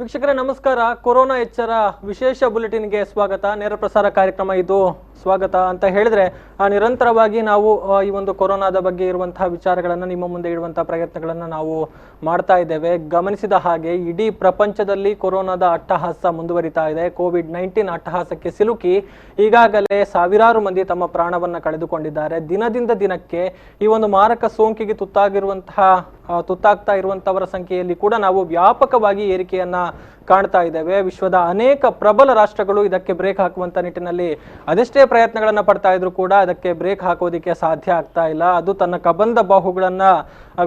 ವೀಕ್ಷಕರೇ ನಮಸ್ಕಾರ. ಕೊರೋನಾ ಎಚ್ಚರ ವಿಶೇಷ ಬುಲೆಟಿನ್ಗೆ ಸ್ವಾಗತ. ನೇರ ಪ್ರಸಾರ ಕಾರ್ಯಕ್ರಮ ಇದು. ಸ್ವಾಗತ ಅಂತ ಹೇಳಿದ್ರೆ ನಿರಂತರವಾಗಿ ನಾವು ಈ ಒಂದು ಕೊರೋನಾದ ಬಗ್ಗೆ ಇರುವಂತಹ ವಿಚಾರಗಳನ್ನು ನಿಮ್ಮ ಮುಂದೆ ಇಡುವಂತಹ ಪ್ರಯತ್ನಗಳನ್ನು ನಾವು ಮಾಡ್ತಾ ಇದ್ದೇವೆ. ಗಮನಿಸಿದ ಹಾಗೆ ಇಡೀ ಪ್ರಪಂಚದಲ್ಲಿ ಕೊರೋನಾದ ಅಟ್ಟಹಾಸ ಮುಂದುವರಿತಾ ಇದೆ. ಕೋವಿಡ್-19 ಅಟ್ಟಹಾಸಕ್ಕೆ ಸಿಲುಕಿ ಈಗಾಗಲೇ ಸಾವಿರಾರು ಮಂದಿ ತಮ್ಮ ಪ್ರಾಣವನ್ನ ಕಳೆದುಕೊಂಡಿದ್ದಾರೆ. ದಿನದಿಂದ ದಿನಕ್ಕೆ ಈ ಒಂದು ಮಾರಕ ಸೋಂಕಿಗೆ ತುತ್ತಾಗ್ತಾ ಇರುವಂತವರ ಸಂಖ್ಯೆಯಲ್ಲಿ ಕೂಡ ನಾವು ವ್ಯಾಪಕವಾಗಿ ಏರಿಕೆಯನ್ನ ಕಾಣ್ತಾ ಇದ್ದೇವೆ. ವಿಶ್ವದ ಅನೇಕ ಪ್ರಬಲ ರಾಷ್ಟ್ರಗಳು ಇದಕ್ಕೆ ಬ್ರೇಕ್ ಹಾಕುವಂತ ನಿಟ್ಟಿನಲ್ಲಿ ಅದೆಷ್ಟೇ ಪ್ರಯತ್ನಗಳನ್ನ ಪಡ್ತಾ ಇದ್ರು ಕೂಡ ಅದಕ್ಕೆ ಬ್ರೇಕ್ ಹಾಕೋದಿಕ್ಕೆ ಸಾಧ್ಯ ಆಗ್ತಾ ಇಲ್ಲ. ಅದು ತನ್ನ ಕಬಂಧ ಬಾಹುಗಳನ್ನ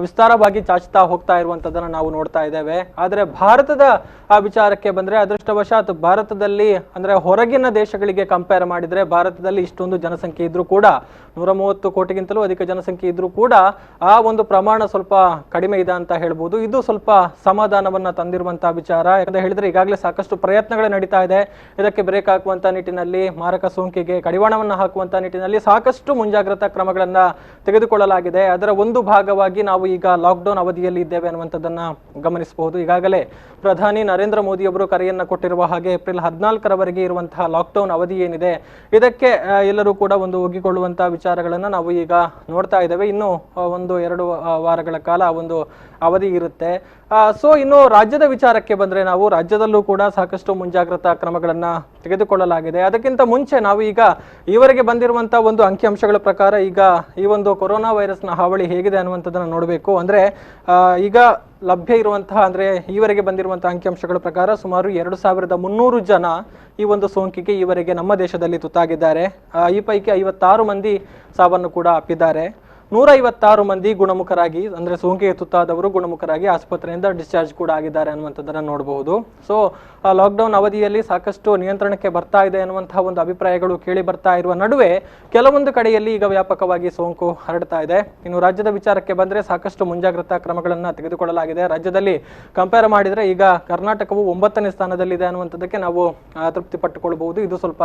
ವಿಸ್ತಾರವಾಗಿ ಚಾಚ್ತಾ ಹೋಗ್ತಾ ಇರುವಂತದನ್ನ ನಾವು ನೋಡ್ತಾ ಇದ್ದೇವೆ. ಆದ್ರೆ ಭಾರತದ ವಿಚಾರಕ್ಕೆ ಬಂದ್ರೆ ಅದೃಷ್ಟವಶಾತ್ ಭಾರತದಲ್ಲಿ ಅಂದ್ರೆ ಹೊರಗಿನ ದೇಶಗಳಿಗೆ ಕಂಪೇರ್ ಮಾಡಿದ್ರೆ ಭಾರತದಲ್ಲಿ ಇಷ್ಟೊಂದು ಜನಸಂಖ್ಯೆ ಇದ್ರೂ ಕೂಡ 130 ಕೋಟಿಗಿಂತಲೂ ಅಧಿಕ ಜನಸಂಖ್ಯೆ ಇದ್ರೂ ಕೂಡ ಆ ಒಂದು ಪ್ರಮಾಣ ಸ್ವಲ್ಪ ಕಡಿಮೆ ಇದೆ ಅಂತ ಹೇಳ್ಬೋದು. ಇದು ಸ್ವಲ್ಪ ಸಮಾಧಾನವನ್ನ ತಂದಿರುವಂತಹ ವಿಚಾರ. ಯಾಕಂದ್ರೆ ಹೇಳಿದ್ರೆ ಈಗಾಗಲೇ ಸಾಕಷ್ಟು ಪ್ರಯತ್ನಗಳು ನಡೀತಾ ಇದೆ. ಇದಕ್ಕೆ ಬ್ರೇಕ್ ಹಾಕುವಂತ ನಿಟ್ಟಿನಲ್ಲಿ, ಮಾರಕ ಸೋಂಕಿಗೆ ಕಡಿವಾಣವನ್ನ ಹಾಕುವಂತ ನಿಟ್ಟಿನಲ್ಲಿ ಸಾಕಷ್ಟು ಮುಂಜಾಗ್ರತಾ ಕ್ರಮಗಳನ್ನ ತೆಗೆದುಕೊಳ್ಳಲಾಗಿದೆ. ಅದರ ಒಂದು ಭಾಗವಾಗಿ ನಾವು ಈಗ ಲಾಕ್ಡೌನ್ ಅವಧಿಯಲ್ಲಿ ಇದ್ದೇವೆ ಅನ್ನುವಂಥದ್ದನ್ನ ಗಮನಿಸಬಹುದು. ಈಗಾಗಲೇ ಪ್ರಧಾನಿ ನರೇಂದ್ರ ಮೋದಿ ಅವರು ಕರೆಯನ್ನ ಕೊಟ್ಟಿರುವ ಹಾಗೆ ಏಪ್ರಿಲ್ 14ರವರೆಗೆ ಇರುವಂತಹ ಲಾಕ್ಡೌನ್ ಅವಧಿ ಏನಿದೆ ಇದಕ್ಕೆ ಎಲ್ಲರೂ ಕೂಡ ಒಂದು ಒಗ್ಗಿಕೊಳ್ಳುವಂತಹ ವಿಚಾರಗಳನ್ನ ನಾವು ಈಗ ನೋಡ್ತಾ ಇದ್ದೇವೆ. ಇನ್ನು 1-2 ವಾರಗಳ ಕಾಲ ಒಂದು ಅವಧಿ ಇರುತ್ತೆ. ಸೊ ಇನ್ನು ರಾಜ್ಯದ ವಿಚಾರಕ್ಕೆ ಬಂದ್ರೆ ನಾವು ರಾಜ್ಯದಲ್ಲೂ ಕೂಡ ಸಾಕಷ್ಟು ಮುಂಜಾಗ್ರತಾ ಕ್ರಮಗಳನ್ನ ತೆಗೆದುಕೊಳ್ಳಲಾಗಿದೆ. ಅದಕ್ಕಿಂತ ಮುಂಚೆ ನಾವು ಈಗ ಈವರೆಗೆ ಬಂದಿರುವಂತಹ ಒಂದು ಅಂಕಿಅಂಶಗಳ ಪ್ರಕಾರ ಈಗ ಈ ಒಂದು ಕೊರೋನಾ ವೈರಸ್ನ ಹಾವಳಿ ಹೇಗಿದೆ ಅನ್ನುವಂಥದ್ದನ್ನ ನೋಡಬೇಕು. ಅಂದ್ರೆ ಈಗ ಲಭ್ಯ ಇರುವಂತಹ ಅಂದ್ರೆ ಈವರೆಗೆ ಬಂದಿರುವಂತಹ ಅಂಕಿಅಂಶಗಳ ಪ್ರಕಾರ ಸುಮಾರು 2300 ಜನ ಈ ಒಂದು ಸೋಂಕಿಗೆ ಈವರೆಗೆ ನಮ್ಮ ದೇಶದಲ್ಲಿ ತುತ್ತಾಗಿದ್ದಾರೆ. ಈ ಪೈಕಿ 56 ಮಂದಿ ಸಾವನ್ನು ಕೂಡ ಅಪ್ಪಿದ್ದಾರೆ. 156 ಮಂದಿ ಗುಣಮುಖರಾಗಿ ಅಂದ್ರೆ ಸೋಂಕಿಗೆ ತುತ್ತಾದವರು ಗುಣಮುಖರಾಗಿ ಆಸ್ಪತ್ರೆಯಿಂದ ಡಿಸ್ಚಾರ್ಜ್ ಕೂಡ ಆಗಿದ್ದಾರೆ ಅನ್ನುವಂಥದ್ದನ್ನ ನೋಡಬಹುದು. ಸೊ ಲಾಕ್ಡೌನ್ ಅವಧಿಯಲ್ಲಿ ಸಾಕಷ್ಟು ನಿಯಂತ್ರಣಕ್ಕೆ ಬರ್ತಾ ಇದೆ ಅನ್ನುವಂತಹ ಒಂದು ಅಭಿಪ್ರಾಯಗಳು ಕೇಳಿ ಬರ್ತಾ ಇರುವ ನಡುವೆ ಕೆಲವೊಂದು ಕಡೆಯಲ್ಲಿ ಈಗ ವ್ಯಾಪಕವಾಗಿ ಸೋಂಕು ಹರಡ್ತಾ ಇದೆ. ಇನ್ನು ರಾಜ್ಯದ ವಿಚಾರಕ್ಕೆ ಬಂದ್ರೆ ಸಾಕಷ್ಟು ಮುಂಜಾಗ್ರತಾ ಕ್ರಮಗಳನ್ನ ತೆಗೆದುಕೊಳ್ಳಲಾಗಿದೆ. ರಾಜ್ಯದಲ್ಲಿ ಕಂಪೇರ್ ಮಾಡಿದ್ರೆ ಈಗ ಕರ್ನಾಟಕವು 9ನೇ ಸ್ಥಾನದಲ್ಲಿದೆ ಅನ್ನುವಂಥದ್ದಕ್ಕೆ ನಾವು ತೃಪ್ತಿ ಪಟ್ಟುಕೊಳ್ಳಬಹುದು. ಇದು ಸ್ವಲ್ಪ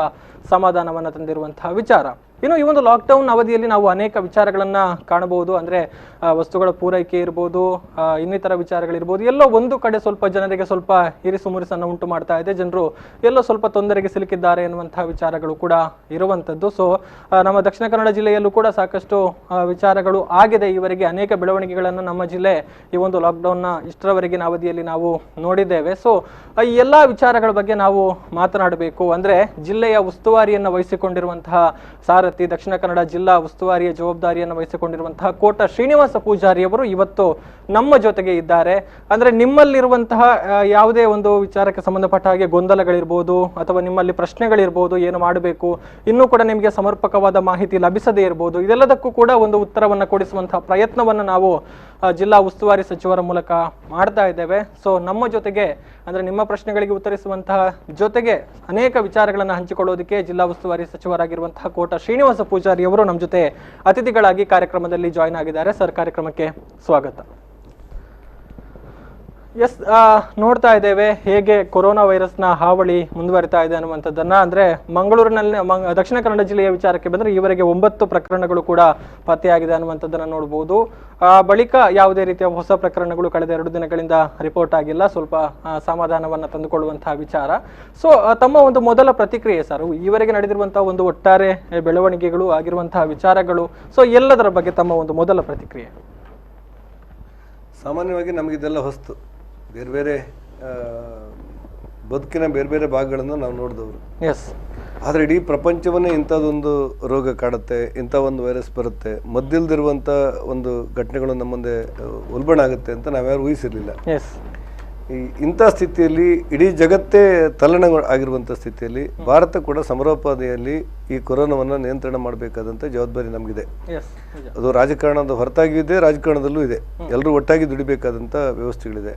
ಸಮಾಧಾನವನ್ನ ತಂದಿರುವಂತಹ ವಿಚಾರ. ಇನ್ನು ಈ ಒಂದು ಲಾಕ್ಡೌನ್ ಅವಧಿಯಲ್ಲಿ ನಾವು ಅನೇಕ ವಿಚಾರಗಳನ್ನ ಕಾಣಬಹುದು. ಅಂದ್ರೆ ವಸ್ತುಗಳ ಪೂರೈಕೆ ಇರ್ಬೋದು, ಇನ್ನಿತರ ವಿಚಾರಗಳಿರ್ಬೋದು, ಎಲ್ಲೋ ಒಂದು ಕಡೆ ಸ್ವಲ್ಪ ಜನರಿಗೆ ಸ್ವಲ್ಪ ಇರಿಸು ಮುರಿಸನ್ನು ಉಂಟು ಮಾಡ್ತಾ ಇದೆ. ಜನರು ಎಲ್ಲೋ ಸ್ವಲ್ಪ ತೊಂದರೆಗೆ ಸಿಲುಕಿದ್ದಾರೆ ಎನ್ನುವಂತಹ ವಿಚಾರಗಳು ಕೂಡ ಇರುವಂತದ್ದು. ಸೊ ನಮ್ಮ ದಕ್ಷಿಣ ಕನ್ನಡ ಜಿಲ್ಲೆಯಲ್ಲೂ ಕೂಡ ಸಾಕಷ್ಟು ವಿಚಾರಗಳು ಆಗಿದೆ. ಈವರೆಗೆ ಅನೇಕ ಬೆಳವಣಿಗೆಗಳನ್ನು ನಮ್ಮ ಜಿಲ್ಲೆ ಈ ಒಂದು ಲಾಕ್ಡೌನ್ನ ಇಷ್ಟರವರೆಗಿನ ಅವಧಿಯಲ್ಲಿ ನಾವು ನೋಡಿದ್ದೇವೆ. ಸೊ ಈ ಎಲ್ಲಾ ವಿಚಾರಗಳ ಬಗ್ಗೆ ನಾವು ಮಾತನಾಡಬೇಕು. ಅಂದ್ರೆ ಜಿಲ್ಲೆಯ ಉಸ್ತುವಾರಿಯನ್ನು ವಹಿಸಿಕೊಂಡಿರುವಂತಹ ಸಾರಥಿ, ದಕ್ಷಿಣ ಕನ್ನಡ ಜಿಲ್ಲಾ ಉಸ್ತುವಾರಿಯ ಜವಾಬ್ದಾರಿಯನ್ನು ವಹಿಸಿಕೊಂಡಿರುವಂತಹ ಕೋಟ ಶ್ರೀನಿವಾಸ ಪೂಜಾರಿ ಅವರು ಇವತ್ತು ನಮ್ಮ ಜೊತೆಗೆ ಇದ್ದಾರೆ. ಅಂದ್ರೆ ನಿಮ್ಮಲ್ಲಿರುವಂತಹ ಯಾವುದೇ ಒಂದು ವಿಚಾರಕ್ಕೆ ಸಂಬಂಧಪಟ್ಟ ಹಾಗೆ ಗೊಂದಲಗಳಿರ್ಬೋದು ಅಥವಾ ನಿಮ್ಮಲ್ಲಿ ಪ್ರಶ್ನೆಗಳಿರ್ಬೋದು, ಏನು ಮಾಡಬೇಕು, ಇನ್ನೂ ಕೂಡ ನಿಮಗೆ ಸಮರ್ಪಕವಾದ ಮಾಹಿತಿ ಲಭಿಸದೇ ಇರಬಹುದು, ಇದೆಲ್ಲದಕ್ಕೂ ಕೂಡ ಒಂದು ಉತ್ತರವನ್ನು ಕೊಡಿಸುವಂತಹ ಪ್ರಯತ್ನವನ್ನು ನಾವು ಜಿಲ್ಲಾ ಉಸ್ತುವಾರಿ ಸಚಿವರ ಮೂಲಕ ಮಾಡ್ತಾ ಇದ್ದೇವೆ. ಸೊ ನಮ್ಮ ಜೊತೆಗೆ ಅಂದ್ರೆ ನಿಮ್ಮ ಪ್ರಶ್ನೆಗಳಿಗೆ ಉತ್ತರಿಸುವಂತಹ ಜೊತೆಗೆ ಅನೇಕ ವಿಚಾರಗಳನ್ನು ಹಂಚಿಕೊಳ್ಳೋದಕ್ಕೆ ಜಿಲ್ಲಾ ಉಸ್ತುವಾರಿ ಸಚಿವರಾಗಿರುವಂತಹ ಕೋಟ ಶ್ರೀನಿವಾಸ ಪೂಜಾರಿ ಅವರು ನಮ್ಮ ಜೊತೆ ಅತಿಥಿಗಳಾಗಿ ಕಾರ್ಯಕ್ರಮದಲ್ಲಿ ಜಾಯಿನ್ ಆಗಿದ್ದಾರೆ. ಸರ್, ಕಾರ್ಯಕ್ರಮಕ್ಕೆ ಸ್ವಾಗತ. ಎಸ್, ನೋಡ್ತಾ ಇದ್ದೇವೆ ಹೇಗೆ ಕೊರೋನಾ ವೈರಸ್ನ ಹಾವಳಿ ಮುಂದುವರಿತಾ ಇದೆ ಅನ್ನುವಂಥದ್ದನ್ನ. ಅಂದ್ರೆ ಮಂಗಳೂರಿನಲ್ಲಿ ದಕ್ಷಿಣ ಕನ್ನಡ ಜಿಲ್ಲೆಯ ವಿಚಾರಕ್ಕೆ ಬಂದ್ರೆ ಈವರೆಗೆ 9 ಪ್ರಕರಣಗಳು ಕೂಡ ಪತ್ತೆಯಾಗಿದೆ ಅನ್ನುವಂಥದ್ದನ್ನ ನೋಡಬಹುದು. ಬಳಿಕ ಯಾವುದೇ ರೀತಿಯ ಹೊಸ ಪ್ರಕರಣಗಳು ಕಳೆದ 2 ದಿನಗಳಿಂದ ರಿಪೋರ್ಟ್ ಆಗಿಲ್ಲ. ಸ್ವಲ್ಪ ಸಮಾಧಾನವನ್ನ ತಂದುಕೊಳ್ಳುವಂತಹ ವಿಚಾರ. ಸೊ ತಮ್ಮ ಒಂದು ಮೊದಲ ಪ್ರತಿಕ್ರಿಯೆ ಸರ್, ಈವರೆಗೆ ನಡೆದಿರುವಂತಹ ಒಂದು ಒಟ್ಟಾರೆ ಬೆಳವಣಿಗೆಗಳು ಆಗಿರುವಂತಹ ವಿಚಾರಗಳು, ಸೊ ಎಲ್ಲದರ ಬಗ್ಗೆ ತಮ್ಮ ಒಂದು ಮೊದಲ ಪ್ರತಿಕ್ರಿಯೆ. ಸಾಮಾನ್ಯವಾಗಿ ನಮಗಿದೆಲ್ಲ ಹೊಸ್ತು. ಬೇರೆ ಬೇರೆ ಬದುಕಿನ ಬೇರೆ ಬೇರೆ ಭಾಗಗಳನ್ನು ನಾವು ನೋಡಿದವರು. ಎಸ್, ಆದರೆ ಇಡೀ ಪ್ರಪಂಚವನ್ನೇ ಇಂಥದ್ದೊಂದು ರೋಗ ಕಾಡುತ್ತೆ, ಇಂಥ ಒಂದು ವೈರಸ್ ಬರುತ್ತೆ, ಮದ್ದಿಲ್ದಿರುವಂಥ ಒಂದು ಘಟನೆಗಳು ನಮ್ಮ ಮುಂದೆ ಉಲ್ಬಣ ಆಗುತ್ತೆ ಅಂತ ನಾವ್ಯಾರು ಊಹಿಸಿರಲಿಲ್ಲ. ಎಸ್, ಇಂಥ ಸ್ಥಿತಿಯಲ್ಲಿ ಇಡೀ ಜಗತ್ತೇ ತಲ್ಲಣ ಆಗಿರುವಂಥ ಸ್ಥಿತಿಯಲ್ಲಿ ಭಾರತ ಕೂಡ ಸಮರೋಪಾದಿಯಲ್ಲಿ ಈ ಕೊರೋನಾವನ್ನು ನಿಯಂತ್ರಣ ಮಾಡಬೇಕಾದಂಥ ಜವಾಬ್ದಾರಿ ನಮಗಿದೆ. ಅದು ರಾಜಕಾರಣದ ಹೊರತಾಗಿ ಇದೆ, ರಾಜಕಾರಣದಲ್ಲೂ ಇದೆ. ಎಲ್ಲರೂ ಒಟ್ಟಾಗಿ ದುಡಿಬೇಕಾದಂಥ ವ್ಯವಸ್ಥೆಗಳಿದೆ.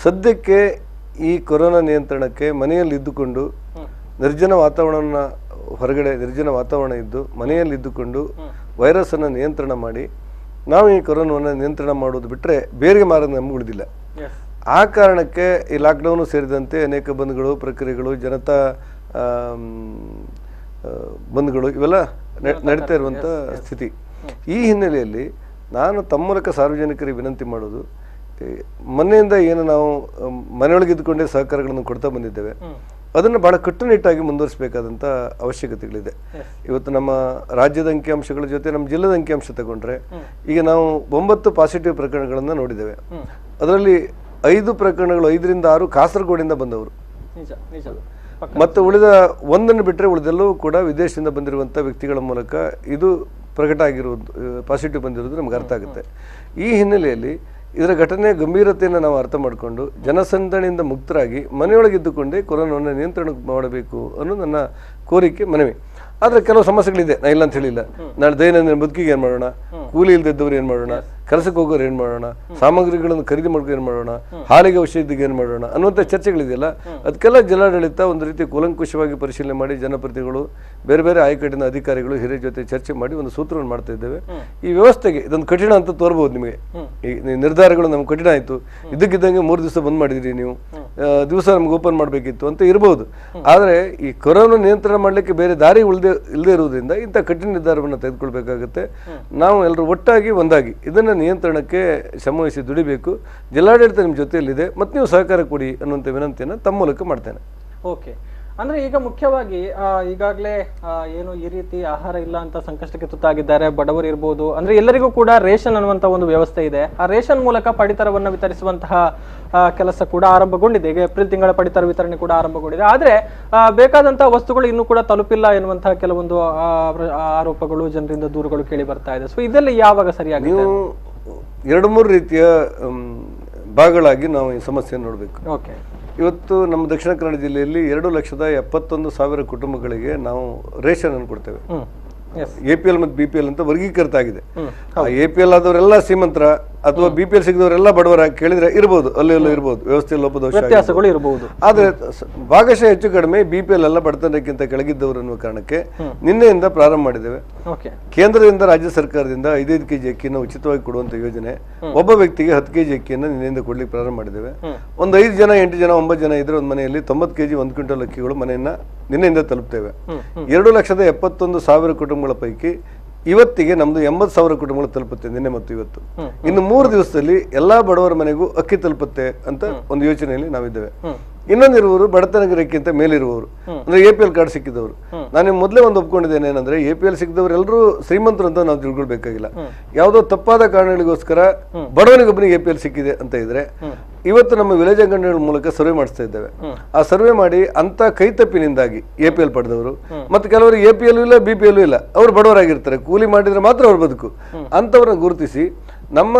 ಸದ್ಯಕ್ಕೆ ಈ ಕೊರೋನಾ ನಿಯಂತ್ರಣಕ್ಕೆ ಮನೆಯಲ್ಲಿ ಇದ್ದುಕೊಂಡು ನಿರ್ಜನ ವಾತಾವರಣ, ಹೊರಗಡೆ ನಿರ್ಜನ ವಾತಾವರಣ ಇದ್ದು ಮನೆಯಲ್ಲಿ ಇದ್ದುಕೊಂಡು ವೈರಸ್ಸನ್ನು ನಿಯಂತ್ರಣ ಮಾಡಿ ನಾವು ಈ ಕೊರೋನಾವನ್ನು ನಿಯಂತ್ರಣ ಮಾಡೋದು ಬಿಟ್ಟರೆ ಬೇರೆ ಮಾರ್ಗ ನಮ್ಗೆ ಉಳಿದಿಲ್ಲ. ಆ ಕಾರಣಕ್ಕೆ ಈ ಲಾಕ್ಡೌನು ಸೇರಿದಂತೆ ಅನೇಕ ಬಂದ್ಗಳು, ಪ್ರಕ್ರಿಯೆಗಳು, ಜನತಾ ಬಂದ್ಗಳು ಇವೆಲ್ಲ ನಡೀತಾ ಇರುವಂಥ ಸ್ಥಿತಿ. ಈ ಹಿನ್ನೆಲೆಯಲ್ಲಿ ನಾನು ತಮ್ಮ ಮೂಲಕ ಸಾರ್ವಜನಿಕರಿಗೆ ವಿನಂತಿ ಮಾಡೋದು, ಮೊನ್ನೆಯಿಂದ ಏನು ನಾವು ಮನೆಯೊಳಗೆ ಇದ್ದುಕೊಂಡೇ ಸಹಕಾರಗಳನ್ನು ಕೊಡ್ತಾ ಬಂದಿದ್ದೇವೆ, ಅದನ್ನು ಬಹಳ ಕಟ್ಟುನಿಟ್ಟಾಗಿ ಮುಂದುವರಿಸಬೇಕಾದಂಥ ಅವಶ್ಯಕತೆಗಳಿದೆ. ಇವತ್ತು ನಮ್ಮ ರಾಜ್ಯದ ಅಂಕಿಅಂಶಗಳ ಜೊತೆ ನಮ್ಮ ಜಿಲ್ಲೆದ ಅಂಕಿಅಂಶ ತಗೊಂಡ್ರೆ ಈಗ ನಾವು 9 ಪಾಸಿಟಿವ್ ಪ್ರಕರಣಗಳನ್ನು ನೋಡಿದ್ದೇವೆ. ಅದರಲ್ಲಿ 5 ಪ್ರಕರಣಗಳು 5ರಿಂದ 6 ಕಾಸರಗೋಡಿಂದ ಬಂದವರು, ಮತ್ತು ಉಳಿದ 1 ಬಿಟ್ಟರೆ ಉಳಿದೆಲ್ಲವೂ ಕೂಡ ವಿದೇಶದಿಂದ ಬಂದಿರುವಂಥ ವ್ಯಕ್ತಿಗಳ ಮೂಲಕ ಇದು ಪ್ರಕಟ ಆಗಿರುವುದು, ಪಾಸಿಟಿವ್ ಬಂದಿರೋದು ನಮ್ಗೆ ಅರ್ಥ ಆಗುತ್ತೆ. ಈ ಹಿನ್ನೆಲೆಯಲ್ಲಿ ಇದರ ಘಟನೆಯ ಗಂಭೀರತೆಯನ್ನು ನಾವು ಅರ್ಥ ಮಾಡಿಕೊಂಡು ಜನಸಂದಣಿಯಿಂದ ಮುಕ್ತರಾಗಿ ಮನೆಯೊಳಗಿದ್ದುಕೊಂಡೇ ಕೊರೋನಾವನ್ನು ನಿಯಂತ್ರಣ ಮಾಡಬೇಕು ಅನ್ನೋದು ನನ್ನ ಕೋರಿಕೆ, ಮನವಿ. ಆದರೆ ಕೆಲವು ಸಮಸ್ಯೆಗಳಿದೆ, ನಾ ಇಲ್ಲ ಅಂತ ಹೇಳಿಲ್ಲ. ನಾಳೆ ದೈನಂದಿನ ಬದುಕಿಗೆ ಏನು ಮಾಡೋಣ, ಕೂಲಿ ಇಲ್ದಿದ್ದವ್ರು ಏನು ಮಾಡೋಣ, ಕೆಲಸಕ್ಕೆ ಹೋಗೋರು ಏನು ಮಾಡೋಣ, ಸಾಮಗ್ರಿಗಳನ್ನು ಖರೀದಿ ಮಾಡ್ಕೊಂಡು ಏನು ಮಾಡೋಣ, ಹಾಲಿಗೆ ಔಷಧಿಗೆ ಏನು ಮಾಡೋಣ ಅನ್ನುವಂಥ ಚರ್ಚೆಗಳಿದೆಯಲ್ಲ, ಅದಕ್ಕೆಲ್ಲ ಜಿಲ್ಲಾಡಳಿತ ಒಂದು ರೀತಿ ಕೂಲಂಕುಷವಾಗಿ ಪರಿಶೀಲನೆ ಮಾಡಿ ಜನಪ್ರತಿನಿಧಿಗಳು, ಬೇರೆ ಬೇರೆ ಆಯ್ಕೆಡಿನ ಅಧಿಕಾರಿಗಳು ಹಿರಿಯ ಜೊತೆ ಚರ್ಚೆ ಮಾಡಿ ಒಂದು ಸೂತ್ರವನ್ನು ಮಾಡ್ತಾ ಇದ್ದೇವೆ. ಈ ವ್ಯವಸ್ಥೆಗೆ ಇದೊಂದು ಕಠಿಣ ಅಂತ ತೋರ್ಬೋದು ನಿಮಗೆ, ಈ ನಿರ್ಧಾರಗಳು ನಮ್ಗೆ ಕಠಿಣ ಆಯಿತು, ಇದ್ದಕ್ಕಿದ್ದಂಗೆ 3 ದಿವಸ ಬಂದ್ ಮಾಡಿದಿರಿ ನೀವು, ದಿವಸ ನಮ್ಗೆ ಓಪನ್ ಮಾಡಬೇಕಿತ್ತು ಅಂತ ಇರ್ಬೋದು. ಆದರೆ ಈ ಕೊರೋನಾ ನಿಯಂತ್ರಣ ಮಾಡಲಿಕ್ಕೆ ಬೇರೆ ದಾರಿ ಇಲ್ಲದೆ ಇರುವುದರಿಂದ ಇಂಥ ಕಠಿಣ ನಿರ್ಧಾರವನ್ನು ತೆಗೆದುಕೊಳ್ಬೇಕಾಗುತ್ತೆ. ನಾವು ಎಲ್ಲರೂ ಒಟ್ಟಾಗಿ ಒಂದಾಗಿ ಇದನ್ನು ನಿಯಂತ್ರಣಕ್ಕೆ ಶ್ರಮವಹಿಸಿ ದುಡಿಬೇಕು. ಜಿಲ್ಲಾಡಳಿತ ನಿಮ್ಮ ಜೊತೆಯಲ್ಲಿದೆ ಮತ್ತು ನೀವು ಸಹಕಾರ ಕೊಡಿ ಅನ್ನುವಂಥ ವಿನಂತಿಯನ್ನು ತಮ್ಮ ಮೂಲಕ ಮಾಡ್ತೇನೆ. ಓಕೆ, ಅಂದ್ರೆ ಈಗ ಮುಖ್ಯವಾಗಿ ಈಗಾಗಲೇ ಏನು ಈ ರೀತಿ ಆಹಾರ ಇಲ್ಲ ಅಂತ ಸಂಕಷ್ಟಕ್ಕೆ ತುತ್ತಾಗಿದ್ದಾರೆ ಬಡವರು ಇರ್ಬೋದು, ಅಂದ್ರೆ ಎಲ್ಲರಿಗೂ ಕೂಡ ರೇಷನ್ ಅನ್ನುವಂತ ಒಂದು ವ್ಯವಸ್ಥೆ ಇದೆ. ಆ ರೇಷನ್ ಮೂಲಕ ಪಡಿತರವನ್ನು ವಿತರಿಸುವಂತಹ ಕೆಲಸ ಕೂಡ ಆರಂಭಗೊಂಡಿದೆ. ಈಗ ಏಪ್ರಿಲ್ ತಿಂಗಳ ಪಡಿತರ ವಿತರಣೆ ಕೂಡ ಆರಂಭಗೊಂಡಿದೆ. ಆದ್ರೆ ಬೇಕಾದಂತಹ ವಸ್ತುಗಳು ಇನ್ನೂ ಕೂಡ ತಲುಪಿಲ್ಲ ಎನ್ನುವಂತಹ ಕೆಲವೊಂದು ಆರೋಪಗಳು, ಜನರಿಂದ ದೂರುಗಳು ಕೇಳಿ ಬರ್ತಾ ಇದೆ. ಸೊ ಇದೆಲ್ಲ ಯಾವಾಗ ಸರಿಯಾಗಿ ನೀವು 2-3 ರೀತಿಯ ಭಾಗಗಳಾಗಿ ನಾವು ಈ ಸಮಸ್ಯೆಯನ್ನು ನೋಡಬೇಕು. ಓಕೆ, ಇವತ್ತು ನಮ್ಮ ದಕ್ಷಿಣ ಕನ್ನಡ ಜಿಲ್ಲೆಯಲ್ಲಿ 2,71,000 ಕುಟುಂಬಗಳಿಗೆ ನಾವು ರೇಷನ್ ಅನ್ನು ಕೊಡ್ತೇವೆ. APL ಮತ್ತು BPL ಅಂತ ವರ್ಗೀಕೃತ ಆಗಿದೆ. APL ಆದವರೆಲ್ಲ ಶ್ರೀಮಂತರ ಅಥವಾ BPL ಸಿಗದವರೆಲ್ಲ ಬಡವರ ಕೇಳಿದ್ರೆ ಇರ್ಬೋದು, ಅಲ್ಲೆಲ್ಲ ಇರ್ಬೋದು, ವ್ಯವಸ್ಥೆ ವ್ಯತ್ಯಾಸಗಳು ಇರಬಹುದು. ಆದ್ರೆ ಭಾಗಶಃ ಹೆಚ್ಚು ಕಡಿಮೆ BPL ಎಲ್ಲ ಬಡತನಕ್ಕಿಂತ ಕೆಳಗಿದ್ದವರು ಅನ್ನುವ ಕಾರಣಕ್ಕೆ ನಿನ್ನೆಯಿಂದ ಪ್ರಾರಂಭ ಮಾಡಿದ್ದೇವೆ. ಕೇಂದ್ರದಿಂದ ರಾಜ್ಯ ಸರ್ಕಾರದಿಂದ 5 kg ಅಕ್ಕಿಯನ್ನು ಉಚಿತವಾಗಿ ಕೊಡುವಂತ ಯೋಜನೆ, ಒಬ್ಬ ವ್ಯಕ್ತಿಗೆ 10 kg ಅಕ್ಕಿಯನ್ನು ನಿನ್ನೆಯಿಂದ ಕೊಡ್ಲಿಕ್ಕೆ ಪ್ರಾರಂಭ ಮಾಡಿದ್ದೇವೆ. ಒಂದು 5 ಜನ 8 ಜನ 9 ಜನ ಇದ್ರೆ ಒಂದು ಮನೆಯಲ್ಲಿ 90 kg 1 ಕ್ವಿಂಟಲ್ ಅಕ್ಕಿಗಳು ಮನೆಯನ್ನ ನಿನ್ನೆಯಿಂದ ತಲುಪ್ತೇವೆ. 2,71,000 ಕುಟುಂಬಗಳ ಪೈಕಿ ಇವತ್ತಿಗೆ ನಮ್ದು 80,000 ಕುಟುಂಬಗಳು ತಲುಪುತ್ತೆ, ನಿನ್ನೆ ಮತ್ತು ಇವತ್ತು. ಇನ್ನು 3 ದಿವಸದಲ್ಲಿ ಎಲ್ಲಾ ಬಡವರ ಮನೆಗೂ ಅಕ್ಕಿ ತಲುಪುತ್ತೆ ಅಂತ ಒಂದು ಯೋಚನೆಯಲ್ಲಿ ನಾವಿದ್ದೇವೆ. ಇನ್ನೊಂದಿರುವರು ಬಡತನ ರೇಖೆಗಿಂತ ಮೇಲಿರುವವರು, ಅಂದ್ರೆ APL ಕಾರ್ಡ್ ಸಿಕ್ಕಿದವರು. ನಾನು ಮೊದಲೇ ಒಂದು ಒಪ್ಕೊಂಡಿದ್ದೇನೆ, ಏನಂದ್ರೆ APL ಸಿಕ್ಕಿದವರು ಎಲ್ಲರೂ ಶ್ರೀಮಂತರು ಅಂತ ನಾವು ತಿಳ್ಕೊಳ್ಬೇಕಾಗಿಲ್ಲ. ಯಾವುದೋ ತಪ್ಪಾದ ಕಾರಣಗಳಿಗೋಸ್ಕರ ಬಡವನಿಗೊಬ್ಬನಿಗೆ APL ಸಿಕ್ಕಿದೆ ಅಂತ ಇದ್ರೆ, ಇವತ್ತು ನಮ್ಮ ವಿಲೇಜ್ ಅಂಗಡಿಗಳ ಮೂಲಕ ಸರ್ವೆ ಮಾಡಿಸ್ತಾ ಇದ್ದೇವೆ. ಆ ಸರ್ವೆ ಮಾಡಿ ಅಂತ ಕೈತಪ್ಪಿನಿಂದಾಗಿ APL ಪಡೆದವರು, ಮತ್ತು ಕೆಲವರಿಗೆ APL ಇಲ್ಲ BPL ಇಲ್ಲ, ಅವರು ಬಡವರಾಗಿರ್ತಾರೆ, ಕೂಲಿ ಮಾಡಿದ್ರೆ ಮಾತ್ರ ಅವ್ರ ಬದುಕು, ಅಂತವ್ರನ್ನ ಗುರುತಿಸಿ ನಮ್ಮ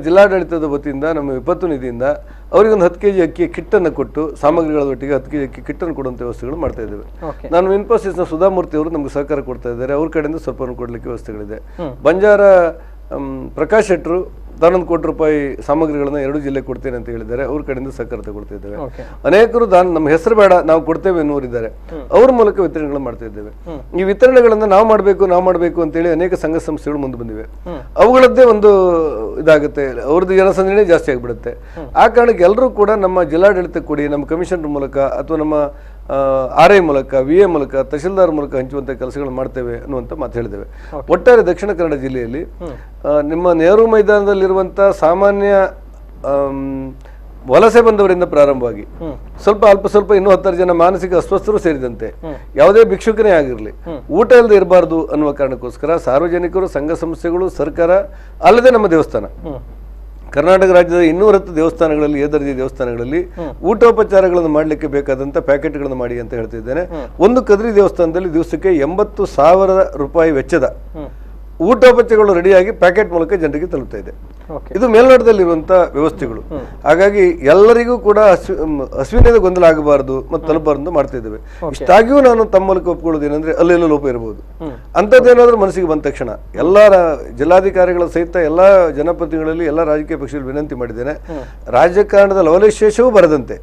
ಜಿಲ್ಲಾಡಳಿತದ ವತಿಯಿಂದ, ನಮ್ಮ ವಿಪತ್ತು ನಿಧಿಯಿಂದ ಅವರಿಗೊಂದು 10 kg ಅಕ್ಕಿ ಕಿಟ್ಟನ್ನು ಕೊಟ್ಟು, ಸಾಮಗ್ರಿಗಳ ಒಟ್ಟಿಗೆ 10 kg ಅಕ್ಕಿ ಕಿಟ್ಟನ್ನು ಕೊಡುವಂಥ ವ್ಯವಸ್ಥೆಗಳು ಮಾಡ್ತಾ ಇದ್ದೇವೆ. ನಾನು ಇನ್ಫೋಸಿಸ್ನ ಸುಧಾಮೂರ್ತಿ ಅವರು ನಮ್ಗೆ ಸಹಕಾರ ಕೊಡ್ತಾ ಇದ್ದಾರೆ, ಅವ್ರ ಕಡೆಯಿಂದ ಸ್ವಲ್ಪ ಕೊಡ್ಲಿಕ್ಕೆ ವ್ಯವಸ್ಥೆಗಳಿದೆ. ಬಂಜಾರ ಪ್ರಕಾಶ್ ಶೆಟ್ಟರು ₹1 ಕೋಟಿ ಸಾಮಗ್ರಿಗಳನ್ನ 2 ಜಿಲ್ಲೆಗೆ ಕೊಡ್ತೇನೆ ಅಂತ ಹೇಳಿದ್ದಾರೆ, ಅವ್ರ ಕಡೆಯಿಂದ ಸಹಕಾರ ತಗೊಳ್ತಿದ್ದೇವೆ. ಅನೇಕರು ನಮ್ಮ ಹೆಸರು ಬೇಡ ನಾವು ಕೊಡ್ತೇವೆ ಎನ್ನುವರಿದ್ದಾರೆ, ಅವ್ರ ಮೂಲಕ ವಿತರಣೆಗಳನ್ನು ಮಾಡ್ತಾ ಇದ್ದೇವೆ. ಈ ವಿತರಣೆಗಳನ್ನ ನಾವು ಮಾಡಬೇಕು ಅಂತೇಳಿ ಅನೇಕ ಸಂಘ ಸಂಸ್ಥೆಗಳು ಮುಂದೆ ಬಂದಿವೆ. ಅವುಗಳದ್ದೇ ಒಂದು ಇದಾಗುತ್ತೆ, ಅವ್ರದ್ದು ಜನಸಂದಣಿ ಜಾಸ್ತಿ ಆಗಿಬಿಡುತ್ತೆ. ಆ ಕಾರಣಕ್ಕೆ ಎಲ್ಲರೂ ಕೂಡ ನಮ್ಮ ಜಿಲ್ಲಾಡಳಿತ ಕೊಡಿ, ನಮ್ಮ ಕಮಿಷನರ್ ಮೂಲಕ ಅಥವಾ ನಮ್ಮ RI ಮೂಲಕ, VA ಮೂಲಕ, ತಹಶೀಲ್ದಾರ್ ಮೂಲಕ ಹಂಚುವಂತ ಕೆಲಸಗಳು ಮಾಡ್ತೇವೆ ಅನ್ನುವಂತ ಮಾತು ಹೇಳಿದ್ದೇವೆ. ಒಟ್ಟಾರೆ ದಕ್ಷಿಣ ಕನ್ನಡ ಜಿಲ್ಲೆಯಲ್ಲಿ ನಿಮ್ಮ ನೆಹರು ಮೈದಾನದಲ್ಲಿರುವಂತ ಸಾಮಾನ್ಯ ವಲಸೆ ಬಂದವರಿಂದ ಪ್ರಾರಂಭವಾಗಿ ಸ್ವಲ್ಪ ಇನ್ನೂ 10 ಜನ ಮಾನಸಿಕ ಅಸ್ವಸ್ಥರು ಸೇರಿದಂತೆ ಯಾವುದೇ ಭಿಕ್ಷುಕನೇ ಆಗಿರಲಿ ಊಟ ಇಲ್ಲದೆ ಇರಬಾರ್ದು ಅನ್ನುವ ಕಾರಣಕ್ಕೋಸ್ಕರ ಸಾರ್ವಜನಿಕರು, ಸಂಘ ಸಂಸ್ಥೆಗಳು, ಸರ್ಕಾರ ಅಲ್ಲದೆ ನಮ್ಮ ದೇವಸ್ಥಾನ, ಕರ್ನಾಟಕ ರಾಜ್ಯದ 210 ದೇವಸ್ಥಾನಗಳಲ್ಲಿ, ದರ್ಜೆ ದೇವಸ್ಥಾನಗಳಲ್ಲಿ ಊಟೋಪಚಾರಗಳನ್ನು ಮಾಡಲಿಕ್ಕೆ ಬೇಕಾದಂತ ಪ್ಯಾಕೆಟ್ಗಳನ್ನು ಮಾಡಿ ಅಂತ ಹೇಳ್ತಿದ್ದೇನೆ. ಒಂದು ಕದ್ರಿ ದೇವಸ್ಥಾನದಲ್ಲಿ ದಿವಸಕ್ಕೆ ₹80,000 ವೆಚ್ಚದ ಊಟೋಪಚಾರಗಳು ರೆಡಿಯಾಗಿ ಪ್ಯಾಕೆಟ್ ಮೂಲಕ ಜನರಿಗೆ ತಲುಪ್ತಾ ಇದೆ. ಇದು ಮೇಲ್ನೋಟದಲ್ಲಿರುವಂತಹ ವ್ಯವಸ್ಥೆಗಳು. ಹಾಗಾಗಿ ಎಲ್ಲರಿಗೂ ಕೂಡ ಹಸುವಿನಿಂದ ಗೊಂದಲ ಆಗಬಾರದು ಮತ್ತು ತಲುಪಬಾರದು ಮಾಡ್ತಾ ಇದ್ದೇವೆ. ಇಷ್ಟಾಗಿಯೂ ನಾನು ತಮ್ಮ ಮೂಲಕ ಒಪ್ಕೊಳ್ಳೋದೇನೆಂದ್ರೆ ಅಲ್ಲೆಲ್ಲ ಲೋಪ ಇರಬಹುದು, ಅಂಥದ್ದೇನಾದ್ರೂ ಮನಸ್ಸಿಗೆ ಬಂದ ತಕ್ಷಣ ಎಲ್ಲ ಜಿಲ್ಲಾಧಿಕಾರಿಗಳ ಸಹಿತ ಎಲ್ಲ ಜನಪ್ರತಿನಿಧಿಗಳಲ್ಲಿ ಎಲ್ಲ ರಾಜಕೀಯ ಪಕ್ಷಗಳು ವಿನಂತಿ ಮಾಡಿದ್ದೇನೆ, ರಾಜಕಾರಣದ ಲವಲೇಶೇಷವೂ ಬರದಂತೆ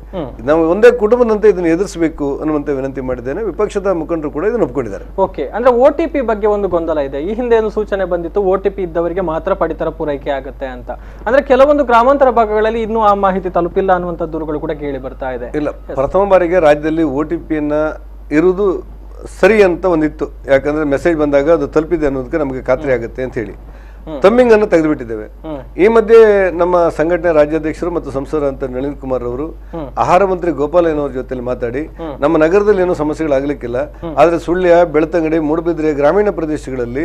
ನಾವು ಒಂದೇ ಕುಟುಂಬದಂತೆ ಇದನ್ನು ಎದುರಿಸಬೇಕು ಅನ್ನುವಂತ ವಿನಂತಿ ಮಾಡಿದ್ದೇನೆ. ವಿಪಕ್ಷದ ಮುಖಂಡರು ಕೂಡ ಇದನ್ನು ಒಪ್ಪಿಕೊಂಡಿದ್ದಾರೆ. ಓಕೆ, ಅಂದ್ರೆ OTP ಬಗ್ಗೆ ಒಂದು ಗೊಂದಲ ಇದೆ. ಈ ಹಿಂದೆ ಒಂದು ಸೂಚನೆ ಬಂದಿತ್ತು, OTP ಇದ್ದವರಿಗೆ ಮಾತ್ರ ಪಡಿತರ ಪೂರೈಕೆ ಆಗುತ್ತೆ ಅಂತ. ಅಂದ್ರೆ ಕೆಲವೊಂದು ಗ್ರಾಮಾಂತರ ಭಾಗಗಳಲ್ಲಿ ಇನ್ನೂ ಆ ಮಾಹಿತಿ ತಲುಪಿಲ್ಲ ಅನ್ನುವಂತ ದೂರುಗಳು ಕೂಡ ಕೇಳಿ ಬರ್ತಾ ಇದೆ. ಇಲ್ಲ, ಪ್ರಥಮ ಬಾರಿಗೆ ರಾಜ್ಯದಲ್ಲಿ OTPಯನ್ನ ಇರುವುದು ಸರಿ ಅಂತ ಒಂದಿತ್ತು, ಯಾಕಂದ್ರೆ ಮೆಸೇಜ್ ಬಂದಾಗ ಅದು ತಲುಪಿದೆ ಅನ್ನೋದಕ್ಕೆ ನಮಗೆ ಖಾತ್ರಿ ಆಗುತ್ತೆ ಅಂತ ಹೇಳಿ. ತಮ್ಮಿಂಗ್ ಅನ್ನು ತೆಗೆದುಬಿಟ್ಟಿದ್ದೇವೆ. ಈ ಮಧ್ಯೆ ನಮ್ಮ ಸಂಘಟನೆ ರಾಜ್ಯಾಧ್ಯಕ್ಷರು ಮತ್ತು ಸಂಸದರಂತ ನಳಿನ್ ಕುಮಾರ್ ಅವರು ಆಹಾರ ಮಂತ್ರಿ ಗೋಪಾಲಯ್ಯನವರ ಜೊತೆ ಮಾತಾಡಿ ನಮ್ಮ ನಗರದಲ್ಲಿ ಏನೋ ಸಮಸ್ಯೆಗಳಾಗ್ಲಿಕ್ಕಿಲ್ಲ, ಆದ್ರೆ ಸುಳ್ಯ, ಬೆಳ್ತಂಗಡಿ, ಮೂಡಬಿದ್ರೆ ಗ್ರಾಮೀಣ ಪ್ರದೇಶಗಳಲ್ಲಿ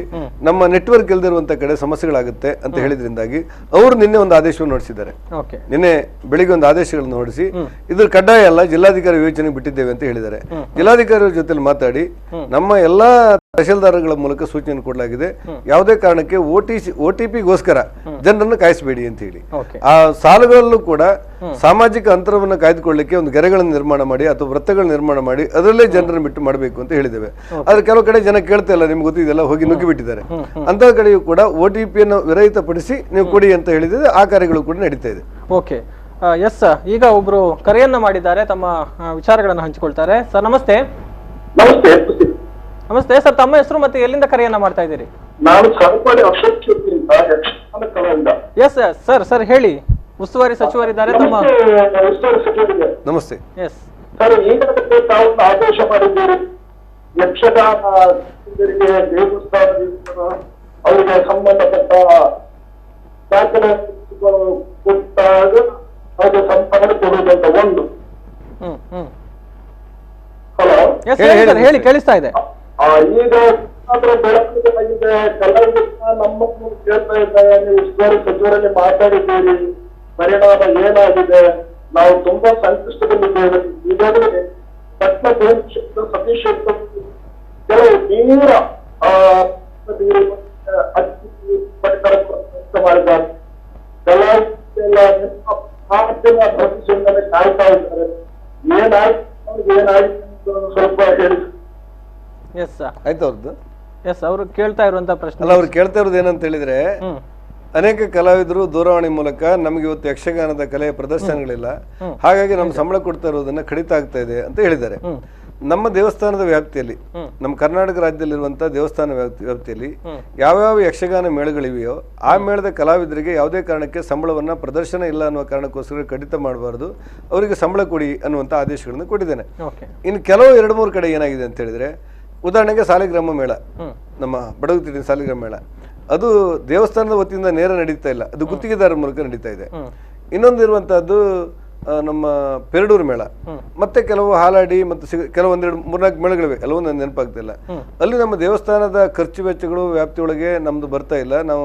ನಮ್ಮ ನೆಟ್ವರ್ಕ್ ಇಲ್ದಿರುವಂತ ಕಡೆ ಸಮಸ್ಯೆಗಳಾಗುತ್ತೆ ಅಂತ ಹೇಳಿದ್ರಿಂದಾಗಿ ಅವರು ನಿನ್ನೆ ಒಂದು ಆದೇಶವನ್ನು ಹೊರಡಿಸಿದ್ದಾರೆ. ನಿನ್ನೆ ಬೆಳಿಗ್ಗೆ ಒಂದು ಆದೇಶಗಳನ್ನು ಹೊರಡಿಸಿ ಇದ್ರ ಕಡ್ಡಾಯ ಅಲ್ಲ, ಜಿಲ್ಲಾಧಿಕಾರಿ ಯೋಚನೆಗೆ ಬಿಟ್ಟಿದ್ದೇವೆ ಅಂತ ಹೇಳಿದ್ದಾರೆ. ಜಿಲ್ಲಾಧಿಕಾರಿಗಳ ಜೊತೆ ಮಾತಾಡಿ ನಮ್ಮ ಎಲ್ಲಾ ತಹಶೀಲ್ದಾರ್ಗಳ ಮೂಲಕ ಸೂಚನೆ ಕೊಡಲಾಗಿದೆ, ಯಾವುದೇ ಕಾರಣಕ್ಕೆ OTP-ಗೋಸ್ಕರ ಜನರನ್ನು ಕಾಯಿಸಬೇಡಿ ಅಂತ ಹೇಳಿ. ಆ ಸಾಲುಗಳಲ್ಲೂ ಕೂಡ ಸಾಮಾಜಿಕ ಅಂತರವನ್ನು ಕಾಯ್ದುಕೊಳ್ಳಲಿಕ್ಕೆ ಒಂದು ಗೆರೆಗಳನ್ನು ನಿರ್ಮಾಣ ಮಾಡಿ ಅಥವಾ ವೃತ್ತಗಳ ನಿರ್ಮಾಣ ಮಾಡಿ ಅದರಲ್ಲೇ ಜನರನ್ನು ಬಿಟ್ಟು ಮಾಡಬೇಕು ಅಂತ ಹೇಳಿದ್ದೇವೆ. ಆದ್ರೆ ಕೆಲವು ಕಡೆ ಜನ ಕೇಳ್ತಾ ಇಲ್ಲ, ನಿಮ್ಗೆ ಗೊತ್ತಿದೆಲ್ಲ, ಹೋಗಿ ನುಗ್ಗಿಬಿಟ್ಟಿದ್ದಾರೆ. ಅಂತ ಕಡೆಯೂ ಕೂಡ OTP-ಯನ್ನು ವಿರಹಿತಪಡಿಸಿ ನೀವು ಕೊಡಿ ಅಂತ ಹೇಳಿದ್ರೆ ಆ ಕಾರ್ಯಗಳು ಕೂಡ ನಡೀತಾ ಇದೆ. Okay, yes. ಈಗ ಒಬ್ರು ಕರೆಯನ್ನ ಮಾಡಿದ್ದಾರೆ, ತಮ್ಮ ವಿಚಾರಗಳನ್ನು ಹಂಚಿಕೊಳ್ತಾರೆ. ಸರ್ ನಮಸ್ತೆ. ನಮಸ್ತೆ ಸರ್, ತಮ್ಮ ಹೆಸರು ಮತ್ತೆ ಎಲ್ಲಿಂದ ಕರೆಯನ್ನ ಮಾಡ್ತಾ ಇದ್ದೀರಿ? ಎಸ್ ಸರ್, ಸರ್ ಹೇಳಿ. ಉಸ್ತುವಾರಿ ಸಚಿವರಿದ್ದಾರೆ ತಮ್ಮ. ನಮಸ್ತೆ. ಎಸ್ ಸರ್, ಈಗಾಗಲೇ ತಾವು ಆದೇಶ ಮಾಡಿದ್ದೀರಿ ಯಕ್ಷಗಾನ ದೇವಸ್ಥಾನ ಅವರಿಗೆ ಸಂಬಂಧಪಟ್ಟ ದಾಖಲೆಗಳು ಕೊಟ್ಟಾಗ ಅದು ಸಂಪಾದನೆ ಕೊಡುವುದಂತ ಒಂದು. ಹಲೋ, ಹೇಳಿ, ಕೇಳಿಸ್ತಾ ಇದೆ. ಈಗ ಬೆಳಕಿದೆ ಕೆಲವೊಂದು ನಮ್ಮನ್ನು ಕೇಳ್ತಾ ಇದ್ದಾರೆ, ನೀವು ಉಸ್ತುವಾರಿ ಸಚಿವರಲ್ಲಿ ಮಾತಾಡಿದ್ದೀರಿ, ಪರಿಣಾಮ ಏನಾಗಿದೆ, ನಾವು ತುಂಬಾ ಸಂಕಷ್ಟದಲ್ಲಿದ್ದೇವೆ. ಈಗಾಗಲೇ ಸತೀಶ್ ಕೆಲವು ತೀವ್ರ ಮಾಡಿದ್ದಾರೆ. ಕೆಲವೆಲ್ಲ ಮಾಧ್ಯಮ ಭವಿಷ್ಯದಲ್ಲಿ ಕಾಯ್ತಾ ಇದ್ದಾರೆ. ಏನಾಯ್ತು ಸ್ವಲ್ಪ ಹೇಳಿ. ಆಯ್ತು ಅವ್ರದ್ದು. ಎಸ್, ಅವರು ಕೇಳ್ತಾ ಇರುವಂತ ಪ್ರಶ್ನೆ ಅಲ್ಲ, ಅವ್ರು ಕೇಳ್ತಾ ಇರೋದು ಏನಂತ ಹೇಳಿದ್ರೆ, ಅನೇಕ ಕಲಾವಿದರು ದೂರವಾಣಿ ಮೂಲಕ ನಮ್ಗೆ ಇವತ್ತು ಯಕ್ಷಗಾನದ ಕಲೆಯ ಪ್ರದರ್ಶನಗಳಿಲ್ಲ, ಹಾಗಾಗಿ ನಮ್ಗೆ ಸಂಬಳ ಕೊಡ್ತಾ ಇರೋದನ್ನ ಕಡಿತ ಆಗ್ತಾ ಇದೆ ಅಂತ ಹೇಳಿದ್ದಾರೆ. ನಮ್ಮ ದೇವಸ್ಥಾನದ ವ್ಯಾಪ್ತಿಯಲ್ಲಿ, ನಮ್ಮ ಕರ್ನಾಟಕ ರಾಜ್ಯದಲ್ಲಿರುವಂತಹ ದೇವಸ್ಥಾನ ವ್ಯಾಪ್ತಿಯಲ್ಲಿ ಯಾವ್ಯಾವ ಯಕ್ಷಗಾನ ಮೇಳಗಳಿವೆಯೋ ಆ ಮೇಳದ ಕಲಾವಿದರಿಗೆ ಯಾವುದೇ ಕಾರಣಕ್ಕೆ ಸಂಬಳವನ್ನ ಪ್ರದರ್ಶನ ಇಲ್ಲ ಅನ್ನುವ ಕಾರಣಕ್ಕೋಸ್ಕರ ಕಡಿತ ಮಾಡಬಾರದು, ಅವರಿಗೆ ಸಂಬಳ ಕೊಡಿ ಅನ್ನುವಂಥ ಆದೇಶಗಳನ್ನು ಕೊಟ್ಟಿದ್ದೇನೆ. ಇನ್ನು ಕೆಲವು 2-3 ಕಡೆ ಏನಾಗಿದೆ ಅಂತ ಹೇಳಿದ್ರೆ, ಉದಾಹರಣೆಗೆ ಸಾಲಿಗ್ರಾಮ ಮೇಳ, ನಮ್ಮ ಬಡಗುತಿಟ್ಟಿನ ಸಾಲಿಗ್ರಾಮ ಮೇಳ, ಅದು ದೇವಸ್ಥಾನದ ವತಿಯಿಂದ ನೇರ ನಡೀತಾ ಇಲ್ಲ, ಅದು ಗುತ್ತಿಗೆದಾರರ ಮೂಲಕ ನಡೀತಾ ಇದೆ. ಇನ್ನೊಂದು ಇರುವಂತಹದ್ದು ನಮ್ಮ ಪೆರಡೂರು ಮೇಳ, ಮತ್ತೆ ಕೆಲವು ಹಾಲಾಡಿ ಮತ್ತು ಕೆಲವೊಂದೆರಡು 3-4 ಮೇಳಗಳಿವೆ, ಎಲ್ಲವೂ ನನ್ನ ನೆನಪಾಗ್ತಿಲ್ಲ. ಅಲ್ಲಿ ನಮ್ಮ ದೇವಸ್ಥಾನದ ಖರ್ಚು ವೆಚ್ಚಗಳು ವ್ಯಾಪ್ತಿಯೊಳಗೆ ನಮ್ದು ಬರ್ತಾ ಇಲ್ಲ, ನಾವು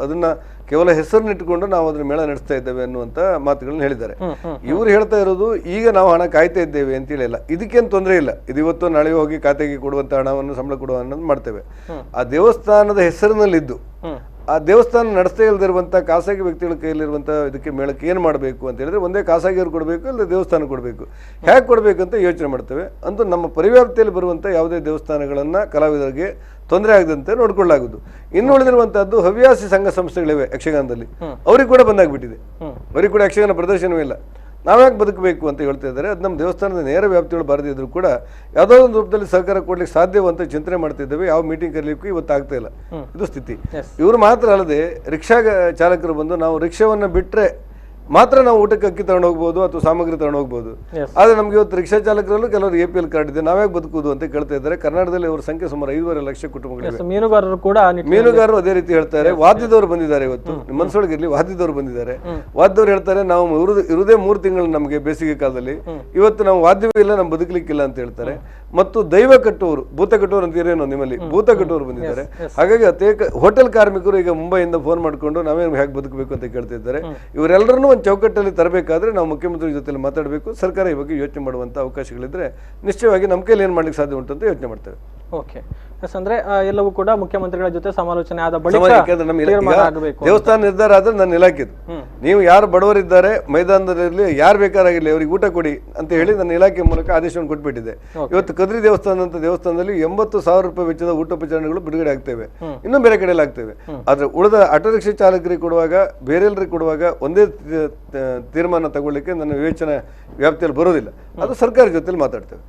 ಅದನ್ನ ಕೇವಲ ಹೆಸರನ್ನಿಟ್ಟುಕೊಂಡು ನಾವು ಅದ್ರ ಮೇಳ ನಡೆಸ್ತಾ ಇದ್ದೇವೆ ಅನ್ನುವಂತ ಮಾತುಗಳನ್ನ ಹೇಳಿದ್ದಾರೆ. ಇವ್ರು ಹೇಳ್ತಾ ಇರೋದು ಈಗ ನಾವು ಹಣ ಕಾಯ್ತಾ ಇದ್ದೇವೆ ಅಂತ ಹೇಳಿಲ್ಲ. ಇದಕ್ಕೇನು ತೊಂದರೆ ಇಲ್ಲ, ಇದು ಇವತ್ತು ನಾಳೆ ಹೋಗಿ ಖಾತೆಗೆ ಕೊಡುವಂತ ಹಣವನ್ನು ಸಂಬಳ ಕೊಡುವ ಅನ್ನೋದು ಮಾಡ್ತೇವೆ. ಆ ದೇವಸ್ಥಾನದ ಹೆಸರಿನಲ್ಲಿದ್ದು ಆ ದೇವಸ್ಥಾನ ನಡೆಸ್ತಾ ಇಲ್ದಿರುವಂಥ ಖಾಸಗಿ ವ್ಯಕ್ತಿಗಳ ಕೈಯಲ್ಲಿರುವಂಥ ಇದಕ್ಕೆ ಮೇಳಕ್ಕೆ ಏನು ಮಾಡಬೇಕು ಅಂತ ಹೇಳಿದ್ರೆ, ಒಂದೇ ಖಾಸಗಿಯವ್ರು ಕೊಡಬೇಕು, ಇಲ್ಲ ದೇವಸ್ಥಾನ ಕೊಡಬೇಕು, ಹೇಗೆ ಕೊಡಬೇಕು ಅಂತ ಯೋಚನೆ ಮಾಡ್ತೇವೆ. ಅಂತೂ ನಮ್ಮ ಪರಿವ್ಯಾಪ್ತಿಯಲ್ಲಿ ಬರುವಂಥ ಯಾವುದೇ ದೇವಸ್ಥಾನಗಳನ್ನು ಕಲಾವಿದರಿಗೆ ತೊಂದರೆ ಆಗದಂತೆ ನೋಡ್ಕೊಳ್ಳಾಗುವುದು. ಇನ್ನು ಉಳಿದಿರುವಂತಹದ್ದು ಹವ್ಯಾಸಿ ಸಂಘ ಸಂಸ್ಥೆಗಳಿವೆ ಯಕ್ಷಗಾನದಲ್ಲಿ, ಅವ್ರಿಗೆ ಕೂಡ ಬಂದಾಗ್ಬಿಟ್ಟಿದೆ, ಅವ್ರಿಗೆ ಕೂಡ ಯಕ್ಷಗಾನ ಪ್ರದರ್ಶನವೇ ಇಲ್ಲ. ನಾವ್ಯಾಕೆ ಬದುಕಬೇಕು ಅಂತ ಹೇಳ್ತಾ ಇದ್ದಾರೆ. ಅದು ನಮ್ಮ ದೇವಸ್ಥಾನದ ನೇರ ವ್ಯಾಪ್ತಿಗಳು ಬಾರದಿದ್ರು ಕೂಡ ಯಾವುದೋ ಒಂದು ರೂಪದಲ್ಲಿ ಸಹಕಾರ ಕೊಡ್ಲಿಕ್ಕೆ ಸಾಧ್ಯವಂತ ಚಿಂತನೆ ಮಾಡ್ತಿದ್ದೇವೆ. ಯಾವ ಮೀಟಿಂಗ್ ಕರೀಲಿಕ್ಕೂ ಇವತ್ತು ಆಗ್ತಾ ಇಲ್ಲ, ಇದು ಸ್ಥಿತಿ. ಇವರು ಮಾತ್ರ ಅಲ್ಲದೆ ರಿಕ್ಷಾ ಚಾಲಕರು ಬಂದು ನಾವು ರಿಕ್ಷಾವನ್ನ ಬಿಟ್ರೆ ಮಾತ್ರ ನಾವು ಊಟಕ್ಕೆ ಅಕ್ಕಿ ತಗೊಂಡು ಹೋಗ್ಬೋದು ಅಥವಾ ಸಾಮಗ್ರಿ ತಗೊಂಡು ಹೋಗ್ಬೋದು. ಆದ್ರೆ ನಮ್ಗೆ ಇವತ್ತು ರಿಕ್ಷಾ ಚಾಲಕರಲ್ಲೂ ಕೆಲವರು APL ಕಾರ್ಡ್ ಇದೆ, ನಾವ್ಯಾಕೆ ಬದುಕುವುದು ಅಂತ ಕೇಳ್ತಾ ಇದ್ದಾರೆ. ಕರ್ನಾಟಕದಲ್ಲಿ ಅವರ ಸಂಖ್ಯೆ ಸುಮಾರು 5.5 ಲಕ್ಷ ಕುಟುಂಬಗಳಿವೆ. ಮೀನುಗಾರರು ಕೂಡ ಮೀನುಗಾರರು ಅದೇ ರೀತಿ ಹೇಳ್ತಾರೆ. ವಾದ್ಯದವರು ಬಂದಿದ್ದಾರೆ, ಇವತ್ತು ಮನಸ್ಸೊಳಗಿರ್ಲಿ, ವಾದ್ಯದವರು ಬಂದಿದ್ದಾರೆ. ವಾದ್ಯದವ್ರು ಹೇಳ್ತಾರೆ ನಾವು ಇರುವುದೇ 3 ತಿಂಗಳು ನಮಗೆ ಬೇಸಿಗೆ ಕಾಲದಲ್ಲಿ, ಇವತ್ತು ನಾವು ವಾದ್ಯವೇ ಇಲ್ಲ, ನಮ್ ಬದುಕಲಿಕ್ಕಿಲ್ಲ ಅಂತ ಹೇಳ್ತಾರೆ. ಮತ್ತು ದೈವ ಕಟ್ಟುವವರು, ಭೂತ ಕಟ್ಟುವರು ಅಂತೀರೇನೋ ನಿಮ್ಮಲ್ಲಿ, ಭೂತ ಕಟ್ಟುವರು ಬಂದಿದ್ದಾರೆ. ಹಾಗಾಗಿ ಹೋಟೆಲ್ ಕಾರ್ಮಿಕರು ಈಗ ಮುಂಬೈಯಿಂದ ಫೋನ್ ಮಾಡ್ಕೊಂಡು ನಾವೇನು ಹೇಗೆ ಬದುಕಬೇಕು ಅಂತ ಕೇಳ್ತಿದ್ದಾರೆ. ಇವರೆಲ್ಲರನ್ನೂ ಒಂದು ಚೌಕಟ್ಟಲ್ಲಿ ತರಬೇಕಾದ್ರೆ ನಾವು ಮುಖ್ಯಮಂತ್ರಿ ಜೊತೆ ಮಾತಾಡಬೇಕು. ಸರ್ಕಾರ ಈ ಬಗ್ಗೆ ಯೋಚನೆ ಮಾಡುವಂತ ಅವಕಾಶಗಳಿದ್ರೆ ನಿಶ್ಚಯವಾಗಿ ನಮ್ಮ ಕೈಯಲ್ಲಿ ಏನ್ ಮಾಡ್ಲಿಕ್ಕೆ ಸಾಧ್ಯ ಉಂಟು ಅಂತ ಯೋಚನೆ ಮಾಡ್ತೇವೆ. ಓಕೆ, ಅಂದ್ರೆ ಎಲ್ಲವೂ ಕೂಡ ಮುಖ್ಯಮಂತ್ರಿಗಳ ಜೊತೆ ಸಮಾಲೋಚನೆ ಆದ ಬಳಿಕ ದೇವಸ್ಥಾನ ನಿರ್ಧಾರ ಆದ್ರೆ ನನ್ನ ಇಲಾಖೆದು, ನೀವು ಯಾರು ಬಡವರಿದ್ದಾರೆ ಮೈದಾನದಲ್ಲಿ ಯಾರು ಬೇಕಾರಾಗಿರ್ಲಿ ಅವ್ರಿಗೆ ಊಟ ಕೊಡಿ ಅಂತ ಹೇಳಿ ನನ್ನ ಇಲಾಖೆ ಮೂಲಕ ಆದೇಶವನ್ನು ಕೊಟ್ಬಿಟ್ಟಿದೆ. ಇವತ್ತು ಕದ್ರಿ ದೇವಸ್ಥಾನ ಅಂತ ದೇವಸ್ಥಾನದಲ್ಲಿ 80,000 ರೂಪಾಯಿ ವೆಚ್ಚದ ಊಟೋಪಚಾರಗಳು ಬಿಡುಗಡೆ ಆಗ್ತೇವೆ, ಇನ್ನೂ ಬೇರೆ ಕಡೆಯಲ್ಲಿ ಆಗ್ತೇವೆ. ಆದ್ರೆ ಉಳಿದ ಆಟೋ ರಿಕ್ಷಾ ಚಾಲಕರಿಗೆ ಕೊಡುವಾಗ, ಬೇರೆಲ್ಲರಿಗೆ ಕೊಡುವಾಗ ಒಂದೇ ತೀರ್ಮಾನ ತಗೊಳ್ಳಿಕ್ಕೆ ನನ್ನ ವಿವೇಚನೆ ವ್ಯಾಪ್ತಿಯಲ್ಲಿ ಬರೋದಿಲ್ಲ. ಅದು ಸರ್ಕಾರ ಜೊತೆಲಿ ಮಾತಾಡ್ತೇವೆ.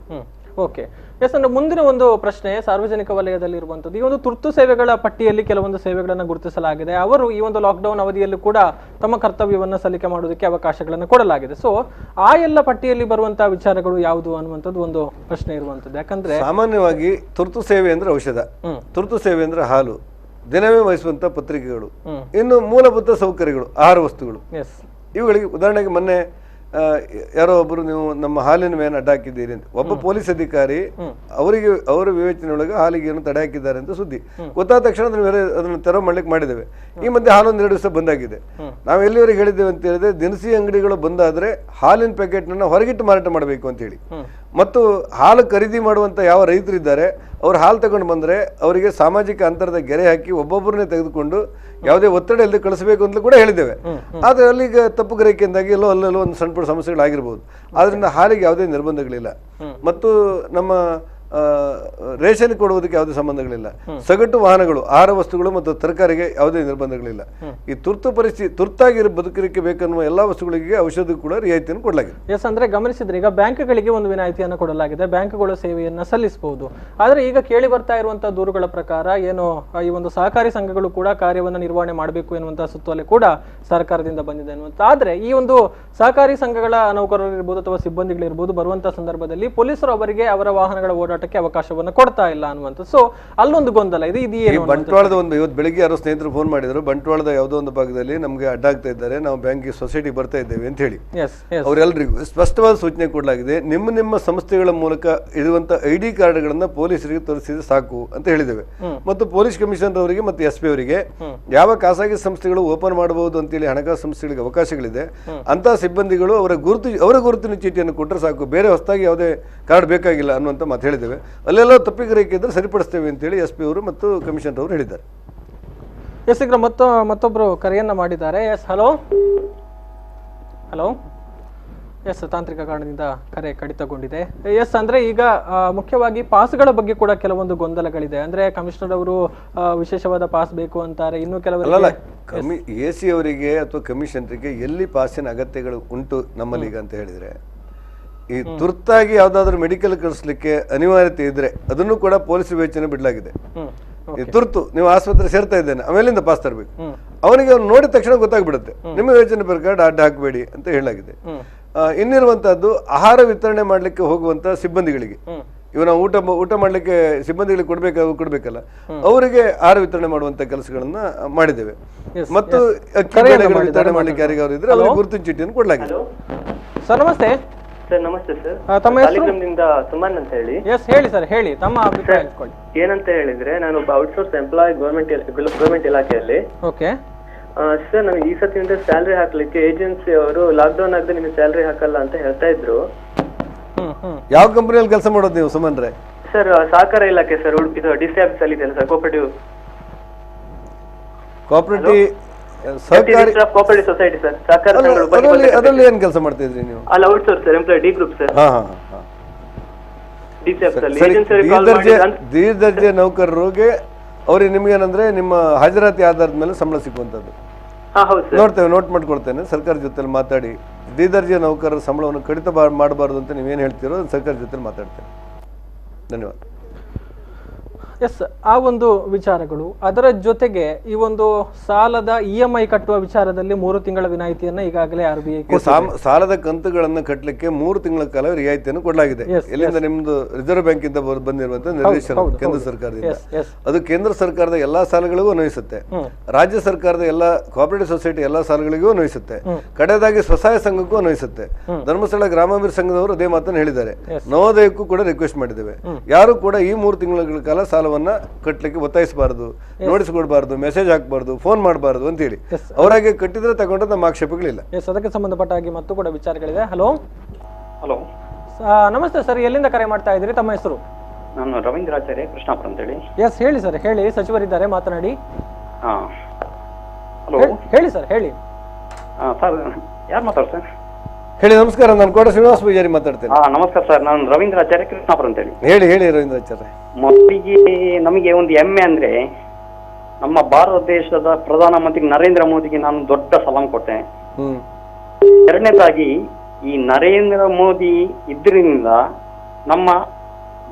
Okay, yes. ಅಂದ್ರೆ ಮುಂದಿನ ಒಂದು ಪ್ರಶ್ನೆ ಸಾರ್ವಜನಿಕ ವಲಯದಲ್ಲಿ ಇರುವಂತದ್ದು, ಈ ಒಂದು ತುರ್ತು ಸೇವೆಗಳ ಪಟ್ಟಿಯಲ್ಲಿ ಕೆಲವೊಂದು ಸೇವೆಗಳನ್ನು ಗುರುತಿಸಲಾಗಿದೆ. ಅವರು ಈ ಒಂದು ಲಾಕ್ಡೌನ್ ಅವಧಿಯಲ್ಲೂ ಕೂಡ ತಮ್ಮ ಕರ್ತವ್ಯವನ್ನು ಸಲ್ಲಿಕೆ ಮಾಡುವುದಕ್ಕೆ ಅವಕಾಶಗಳನ್ನು ಕೊಡಲಾಗಿದೆ. ಸೊ ಆ ಎಲ್ಲ ಪಟ್ಟಿಯಲ್ಲಿ ಬರುವಂತಹ ವಿಚಾರಗಳು ಯಾವುದು ಅನ್ನುವಂಥದ್ದು ಒಂದು ಪ್ರಶ್ನೆ ಇರುವಂತದ್ದು. ಯಾಕಂದ್ರೆ ಸಾಮಾನ್ಯವಾಗಿ ತುರ್ತು ಸೇವೆ ಅಂದ್ರೆ ಔಷಧ, ತುರ್ತು ಸೇವೆ ಅಂದ್ರೆ ಹಾಲು, ದಿನವೇ ವಹಿಸುವಂಥ ಪತ್ರಿಕೆಗಳು, ಇನ್ನು ಮೂಲಭೂತ ಸೌಕರ್ಯಗಳು, ಆಹಾರ ವಸ್ತುಗಳು, ಇವುಗಳಿಗೆ ಉದಾಹರಣೆಗೆ ಮೊನ್ನೆ ಯಾರೋ ಒಬ್ಬರು ನೀವು ನಮ್ಮ ಹಾಲಿನ ಮೇಲೆ ಅಡ್ಡ ಹಾಕಿದ್ದೀರಿ ಅಂತ ಒಬ್ಬ ಪೊಲೀಸ್ ಅಧಿಕಾರಿ ಅವರ ವಿವೇಚನೆಯೊಳಗೆ ಹಾಲಿಗೆ ಏನು ತಡೆ ಹಾಕಿದ್ದಾರೆ ಅಂತ ಸುದ್ದಿ ಗೊತ್ತಾದ ತಕ್ಷಣ ಅದನ್ನು ತೆರವು ಮಾಡ್ಲಿಕ್ಕೆ ಮಾಡಿದ್ದೇವೆ. ಈ ಮಧ್ಯೆ ಹಾಲು 2 ದಿವಸ ಬಂದಾಗಿದೆ. ನಾವು ಎಲ್ಲಿವರೆಗೆ ಹೇಳಿದ್ದೇವೆ ಅಂತ ಹೇಳಿದ್ರೆ, ದಿನಸಿ ಅಂಗಡಿಗಳು ಬಂದಾದ್ರೆ ಹಾಲಿನ ಪ್ಯಾಕೆಟ್ನ ಹೊರಗಿಟ್ಟು ಮಾರಾಟ ಮಾಡಬೇಕು ಅಂತ ಹೇಳಿ, ಮತ್ತು ಹಾಲು ಖರೀದಿ ಮಾಡುವಂತ ಯಾವ ರೈತರಿದ್ದಾರೆ ಅವ್ರು ಹಾಲು ತಗೊಂಡು ಬಂದ್ರೆ ಅವರಿಗೆ ಸಾಮಾಜಿಕ ಅಂತರದ ಗೆರೆ ಹಾಕಿ ಒಬ್ಬೊಬ್ಬರನ್ನೇ ತೆಗೆದುಕೊಂಡು ಯಾವುದೇ ಒತ್ತಡ ಇಲ್ಲದೆ ಕಳಿಸಬೇಕು ಅಂತಲೂ ಕೂಡ ಹೇಳಿದ್ದೇವೆ. ಆದ್ರೆ ಅಲ್ಲಿಗ ತಪ್ಪು ಗ್ರಹಿಕೆಯಿಂದಾಗಿ ಅಲ್ಲೆಲ್ಲೋ ಒಂದು ಸಣ್ಣ ಪುಟ್ಟ ಸಮಸ್ಯೆಗಳಾಗಿರ್ಬೋದು. ಆದ್ರಿಂದ ಹಾಲಿಗೆ ಯಾವುದೇ ನಿರ್ಬಂಧಗಳಿಲ್ಲ ಮತ್ತು ನಮ್ಮ ರೇಷನ್ ಕೊಡುವುದಕ್ಕೆ ಯಾವುದೇ ಸಂಬಂಧಗಳಿಲ್ಲ. ಸಗಟು ವಾಹನಗಳು, ಆಹಾರ ವಸ್ತುಗಳು ಮತ್ತು ತರಕಾರಿಗೆ ಯಾವುದೇ ನಿರ್ಬಂಧಗಳಿಲ್ಲ. ಈ ತುರ್ತು ಪರಿಸ್ಥಿತಿ, ತುರ್ತಾಗಿ ಬದುಕಲಿಕ್ಕೆ ಬೇಕನ್ನುವ ಎಲ್ಲಾ ವಸ್ತುಗಳಿಗೆ ಔಷಧ ಕೂಡ ರಿಯಾಯಿತಿಯನ್ನು ಕೊಡಲಾಗಿದೆ. ಎಸ್, ಅಂದ್ರೆ ಗಮನಿಸಿದ್ರೆ ಈಗ ಬ್ಯಾಂಕ್ಗಳಿಗೆ ಒಂದು ವಿನಾಯಿತಿಯನ್ನು ಕೊಡಲಾಗಿದೆ, ಬ್ಯಾಂಕ್ಗಳು ಸೇವೆಯನ್ನ ಸಲ್ಲಿಸಬಹುದು. ಆದ್ರೆ ಈಗ ಕೇಳಿ ಬರ್ತಾ ಇರುವಂತಹ ದೂರುಗಳ ಪ್ರಕಾರ ಏನು ಈ ಒಂದು ಸಹಕಾರಿ ಸಂಘಗಳು ಕೂಡ ಕಾರ್ಯವನ್ನು ನಿರ್ವಹಣೆ ಮಾಡಬೇಕು ಎನ್ನುವಂತಹ ಸುತ್ತೋಲೆ ಕೂಡ ಸರ್ಕಾರದಿಂದ ಬಂದಿದೆ ಅನ್ನುವಂತ. ಆದ್ರೆ ಈ ಒಂದು ಸಹಕಾರಿ ಸಂಘಗಳ ನೌಕರರು ಇರ್ಬೋದು ಅಥವಾ ಸಿಬ್ಬಂದಿಗಳಿರ್ಬೋದು ಬರುವಂತಹ ಸಂದರ್ಭದಲ್ಲಿ ಪೊಲೀಸರು ಅವರಿಗೆ ಅವರ ವಾಹನಗಳ ಓಡಾಟಕ್ಕೆ ಅವಕಾಶವನ್ನು ಕೊಡ್ತಾ ಇಲ್ಲ ಅನ್ನುವಂಥ. ಸೊ ಅಲ್ಲೊಂದು ಗೊಂದಲ ಇದೆ. ಇದು ಬಂಟ್ವಾಳದ ಒಂದು ಇವತ್ತು ಬೆಳಿಗ್ಗೆ ಯಾರೋ ಸ್ನೇಹಿತರು ಫೋನ್ ಮಾಡಿದ್ರು, ಬಂಟ್ವಾಳದ ಯಾವುದೋ ಒಂದು ಭಾಗದಲ್ಲಿ ನಮಗೆ ಅಡ್ಡ ಆಗ್ತಾ ಇದ್ದಾರೆ, ನಾವು ಬ್ಯಾಂಕಿಗೆ ಸೊಸೈಟಿ ಬರ್ತಾ ಇದ್ದೇವೆ ಅಂತ ಹೇಳಿ ಅವರೆಲ್ಲರಿಗೂ ಸ್ಪಷ್ಟವಾದ ಸೂಚನೆ ಕೊಡಲಾಗಿದೆ. ನಿಮ್ಮ ಸಂಸ್ಥೆಗಳ ಮೂಲಕ ಇರುವಂತ ID ಕಾರ್ಡ್ಗಳನ್ನ ಪೊಲೀಸರಿಗೆ ತೋರಿಸಿದ್ರೆ ಸಾಕು ಅಂತ ಹೇಳಿದ್ದೇವೆ. ಮತ್ತು ಪೊಲೀಸ್ ಕಮಿಷನರ್ ಅವರಿಗೆ ಮತ್ತು SP ಅವರಿಗೆ ಯಾವ ಖಾಸಗಿ ಸಂಸ್ಥೆಗಳು ಓಪನ್ ಮಾಡಬಹುದು ಅಂತೇಳಿ ಹಣಕಾಸು ಸಂಸ್ಥೆಗಳಿಗೆ ಅವಕಾಶಗಳಿದೆ ಅಂತ ಸಿಬ್ಬಂದಿಗಳು ಅವರ ಗುರುತಿನ ಚೀಟಿಯನ್ನು ಕೊಟ್ಟರೆ ಸಾಕು, ಬೇರೆ ಹೊಸದಾಗಿ ಯಾವುದೇ ಕಾರ್ಡ್ ಬೇಕಾಗಿಲ್ಲ ಅನ್ನುವಂತ ಮಾತು ಹೇಳಿದ್ದೇವೆ. ಅಲ್ಲೆಲ್ಲ ತಪ್ಪಿಗ್ರಹಿಕೆ ಇದ್ರೆ ಸರಿಪಡಿಸ್ತೇವೆ ಅಂತೇಳಿ SP ಅವರು ಮತ್ತು ಕಮಿಷನರ್ ಅವರು ಹೇಳಿದ್ದಾರೆ. ಎಸ್, ಈಗ ಮತ್ತೊಬ್ರು ಕರೆಯನ್ನ ಮಾಡಿದ್ದಾರೆ. S, hello. ಎಸ್, ತಾಂತ್ರಿಕ ಕಾರಣದಿಂದ ಕರೆ ಕಡಿತಗೊಂಡಿದೆ. ಎಸ್, ಅಂದ್ರೆ ಈಗ ಮುಖ್ಯವಾಗಿ ಪಾಸ್ಗಳ ಬಗ್ಗೆ ಕೂಡ ಕೆಲವೊಂದು ಗೊಂದಲಗಳಿದೆ. ಅಂದ್ರೆ ಕಮಿಷನರ್ ಅವರು ವಿಶೇಷವಾದ ಪಾಸ್ ಬೇಕು ಅಂತಾರೆ, ಇನ್ನು ಕೆಲವರು AC ಅವರಿಗೆ ಅಥವಾ ಕಮಿಷನರಿಗೆ ಎಲ್ಲಿ ಪಾಸಿನ ಅಗತ್ಯಗಳು ಉಂಟು ನಮ್ಮಲ್ಲಿ ಅಂತ ಹೇಳಿದ್ರೆ, ಈ ತುರ್ತಾಗಿ ಯಾವ್ದಾದ್ರು ಮೆಡಿಕಲ್ ಕಳಿಸ್ಲಿಕ್ಕೆ ಅನಿವಾರ್ಯತೆ ಇದ್ರೆ ಅದನ್ನು ಕೂಡ ಪೊಲೀಸ್ ವಿವೇಚನೆ ಬಿಡಲಾಗಿದೆ. ಈ ತುರ್ತು ನೀವು ಆಸ್ಪತ್ರೆ ಸೇರ್ತಾ ಇದ್ದೇನೆ ಆಮೇಲಿಂದ ಪಾಸ್ ತರಬೇಕು, ಅವನಿಗೆ ಅವ್ನು ನೋಡಿದ ತಕ್ಷಣ ಗೊತ್ತಾಗ್ಬಿಡುತ್ತೆ, ನಿಮ್ಮ ಯೋಜನೆ ಪ್ರಕಾರ ಅಡ್ಡ ಹಾಕಬೇಡಿ ಅಂತ ಹೇಳಲಾಗಿದೆ. ಇನ್ನಿರುವಂತಹದ್ದು ಆಹಾರ ವಿತರಣೆ ಮಾಡ್ಲಿಕ್ಕೆ ಹೋಗುವಂತ ಸಿಬ್ಬಂದಿಗಳಿಗೆ, ಇವ ನಾವು ಊಟ ಮಾಡ್ಲಿಕ್ಕೆ ಸಿಬ್ಬಂದಿಗಳಿಗೆ ಕೊಡ್ಬೇಕಲ್ಲ, ಅವರಿಗೆ ಆಹಾರ ವಿತರಣೆ ಮಾಡುವಂತ ಕೆಲಸಗಳನ್ನ ಮಾಡಿದ್ದೇವೆ. ಮತ್ತು ವಿತರಣೆ ಮಾಡ್ಲಿಕ್ಕೆ ಯಾರಿಗಾದ್ರು ಇದ್ರೆ ಅವರಿಗೆ ಗುರುತಿನ ಚೀಟಿಯನ್ನು ಕೊಡಲಾಗಿದೆ. ಸರ್ ನಮಸ್ತೆ. ಸರ್ ನಮಸ್ತೆ ಸರ್, ತಮ್ಮ ಸಾಲಿಗ್ರಾಮದಿಂದ ಸುಮನ್ ಅಂತ ಹೇಳಿ. ಎಸ್, ಹೇಳಿ ಸರ್, ಹೇಳಿ ತಮ್ಮ ಅಭಿಪ್ರಾಯ ಹೇಳ್ಕೊಳ್ಳಿ. ಏನಂತ ಹೇಳಿದ್ರೆ, ನಾನು ಒಬ್ಬ ಔಟ್ಸೋರ್ಸ್ ಎಂಪ್ಲಾಯ್ ಗವರ್ಮೆಂಟ್ ಇಲಾಖೆಯಲ್ಲಿ. ಓಕೆ ಸರ್, ನನಗೆ ಈ ಸತಿಯಿಂದ ಸ್ಯಾಲರಿ ಹಾಕ್ಲಿಕ್ಕೆ ಏಜೆನ್ಸಿ ಅವರು ಲಾಕ್ಡೌನ್ ಆಗದೆ ನಿಮಗೆ ಸ್ಯಾಲರಿ ಹಾಕಲ್ಲ ಅಂತ ಹೇಳ್ತಾ ಇದ್ರು. ಯಾವ ಕಂಪನಿಯಲ್ಲಿ ಕೆಲಸ ಮಾಡೋದು ನೀವು ಸುಮನ್ರೆ? ಸರ್, ಸಹಕಾರ ಇಲಾಖೆ ಸರ್, ಉಡುಪಿ DC ಆಫೀಸ್ ಅಲ್ಲಿ ಇದೆ sir, cooperative cooperative society sir, ಸಹಕಾರ ಅದರಲ್ಲಿ ಏನ್ ಕೆಲಸ ಮಾಡ್ತಿದ್ರಿ ನೀವು? ಅಲ್ಲ, outsource sir, employee D group sir, DC office ಅಲ್ಲಿ ದ್ವಿತೀಯ ದರ್ಜೆ ನೌಕರರಿಗೆ ಅವ್ರಿಗೆ ನಿಮ್ಗೇನಂದ್ರೆ ನಿಮ್ಮ ಹಾಜರಾತಿ ಆಧಾರದ ಮೇಲೆ ಸಂಬಳ ಸಿಕ್ಕುವಂಥದ್ದು ನೋಡ್ತೇವೆ, ನೋಟ್ ಮಾಡ್ಕೊಡ್ತೇನೆ. ಸರ್ಕಾರ ಜೊತೆಲಿ ಮಾತಾಡಿ ದ್ವಿತೀಯ ದರ್ಜೆ ನೌಕರರ ಸಂಬಳವನ್ನು ಕಡಿತ ಮಾಡಬಾರ್ದು ಅಂತ ನೀವೇನು ಹೇಳ್ತೀರೋ ಸರ್ಕಾರ ಜೊತೆ ಮಾತಾಡ್ತೇನೆ. ಧನ್ಯವಾದ. ಎಸ್, ಆ ಒಂದು ವಿಚಾರಗಳು. ಅದರ ಜೊತೆಗೆ ಈ ಒಂದು ಸಾಲದ EMI ಕಟ್ಟುವ ವಿಚಾರದಲ್ಲಿ 3 ತಿಂಗಳ ವಿನಾಯಿತಿಯನ್ನ ಈಗಾಗಲೇ RBI ಸಾಲದ ಕಂತುಗಳನ್ನು ಕಟ್ಟಲಿಕ್ಕೆ 3 ತಿಂಗಳ ಕಾಲ ರಿಯಾಯಿತಿಯನ್ನು ಕೊಡಲಾಗಿದೆ. ಎಲ್ಲಿಂದ ನಿಮ್ದು ರಿಸರ್ವ್ ಬ್ಯಾಂಕ್ ಇಂದ ಬಂದಿರುವಂತಹ ನಿರ್ದೇಶನ ಕೇಂದ್ರ ಸರ್ಕಾರದಿಂದ. ಅದು ಕೇಂದ್ರ ಸರ್ಕಾರದ ಎಲ್ಲಾ ಸಾಲಗಳಿಗೂ ಅನ್ವಯಿಸುತ್ತೆ, ರಾಜ್ಯ ಸರ್ಕಾರದ ಎಲ್ಲಾ ಕೋಆಪರೇಟಿವ್ ಸೊಸೈಟಿ ಎಲ್ಲಾ ಸಾಲಗಳಿಗೂ ಅನ್ವಯಿಸುತ್ತೆ, ಕಡೆಯದಾಗಿ ಸ್ವಸಹಾಯ ಸಂಘಕ್ಕೂ ಅನ್ವಯಿಸುತ್ತೆ. ಧರ್ಮಸ್ಥಳ ಗ್ರಾಮಾಭಿವೃದ್ಧಿ ಸಂಘದವರು ಅದೇ ಮಾತನ್ನು ಹೇಳಿದ್ದಾರೆ. ನವೋದಯಕ್ಕೂ ಕೂಡ ರಿಕ್ವೆಸ್ಟ್ ಮಾಡಿದ್ದೇವೆ, ಯಾರು ಕೂಡ ಈ 3 ತಿಂಗಳ ಕಾಲ ಸಾಲವನ್ನ ಕಟ್ಟಲಿಕ್ಕೆ ಒತ್ತಾಯಿಸಬಾರದು, ನೋಟಿಸ್ ಕೊಡಬಾರದು, ಮೆಸೇಜ್ ಹಾಕಬಾರದು, ಫೋನ್ ಮಾಡಬಾರದು ಅಂತ ಹೇಳಿ. ಅವರಾಗೆ ಕಟ್ಟಿದ್ರೆ ತಗೊಂಡ್ರೆ ನಮ್ಮ ಆಕ್ಷೇಪಗಳಿಲ್ಲ. ಅದಕ್ಕೆ ಸಂಬಂಧಪಟ್ಟ ಹಾಗೆ ಮತ್ತು ಕೂಡ ವಿಚಾರಗಳಿದೆ. ಹಲೋ ಹಲೋ, ನಮಸ್ತೆ ಸರ್, ಎಲ್ಲಿಂದ ಕರೆ ಮಾಡ್ತಾ ಇದ್ದೀರಿ? ತಮ್ಮ ಹೆಸರು? ನಾನು ರವೀಂದ್ರಾಚಾರ್ಯ, ಕೃಷ್ಣಾಪುರ ಅಂತ ಹೇಳಿ. ಎಸ್, ಹೇಳಿ ಸರ್, ಹೇಳಿ. ಸಚಿವರಿದ್ದಾರೆ, ಮಾತನಾಡಿ. ಹಲೋ, ಹೇಳಿ ಸರ್, ಹೇಳಿ. ಸರ್, ಯಾರು ಮಾತಾಡ್ತಾರೆ ಸರ್? ಹೇಳಿ. ನಮಸ್ಕಾರ, ನಾನು ಕೋಟ ಶ್ರೀನಿವಾಸ ಪೂಜಾರಿ ಮಾತಾಡ್ತೇನೆ. ನಮಸ್ಕಾರ ಸರ್, ನಾನು ರವೀಂದ್ರಾಚಾರ್ಯ, ಕೃಷ್ಣಾಪುರ ಅಂತ ಹೇಳಿ. ಹೇಳಿ ರವೀಂದ್ರಾಚಾರ್ಯ. ಮೊದಲಿಗೆ ನಮಗೆ ಒಂದು ಹೆಮ್ಮೆ ಅಂದ್ರೆ, ನಮ್ಮ ಭಾರತ ದೇಶದ ಪ್ರಧಾನಮಂತ್ರಿ ನರೇಂದ್ರ ಮೋದಿಗೆ ನಾನು ದೊಡ್ಡ ಸಲಾಂ ಕೊಟ್ಟೆ. ಎರಡನೇದಾಗಿ ಈ ನರೇಂದ್ರ ಮೋದಿ ಇದ್ರಿಂದ ನಮ್ಮ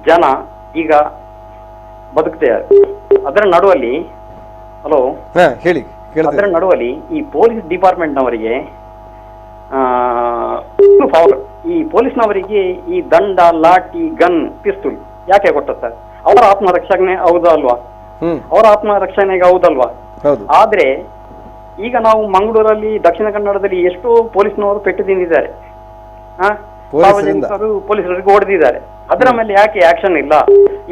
ಜನ ಈಗ ಬದುಕ್ತಿದ್ದಾರೆ. ಅದರ ನಡುವಲ್ಲಿ ಹೇಳಿ, ಅದರ ನಡುವಲ್ಲಿ ಈ ಪೊಲೀಸ್ ಡಿಪಾರ್ಟ್ಮೆಂಟ್ ನವರಿಗೆ ಈ ಪೊಲೀಸ್ನವರಿಗೆ ಈ ದಂಡ, ಲಾಠಿ, ಗನ್, ಪಿಸ್ತೂಲ್ ಯಾಕೆ ಕೊಟ್ಟ ಸರ್? ಅವರ ಆತ್ಮರಕ್ಷಣೆ ಹೌದಾ ಅಲ್ವಾ? ಅವರ ಆತ್ಮರಕ್ಷಣೆಗೆ ಹೌದಲ್ವಾ? ಹೌದು. ಆದ್ರೆ ಈಗ ನಾವು ಮಂಗಳೂರಲ್ಲಿ, ದಕ್ಷಿಣ ಕನ್ನಡದಲ್ಲಿ ಎಷ್ಟೋ ಪೊಲೀಸ್ನವರು ಪೆಟ್ಟು ತಿಂದಿದ್ದಾರೆ, ಸಾರ್ವಜನಿಕರು ಪೊಲೀಸರಿಗೆ ಹೊಡೆದಿದ್ದಾರೆ. ಅದರ ಮೇಲೆ ಯಾಕೆ ಆಕ್ಷನ್ ಇಲ್ಲ?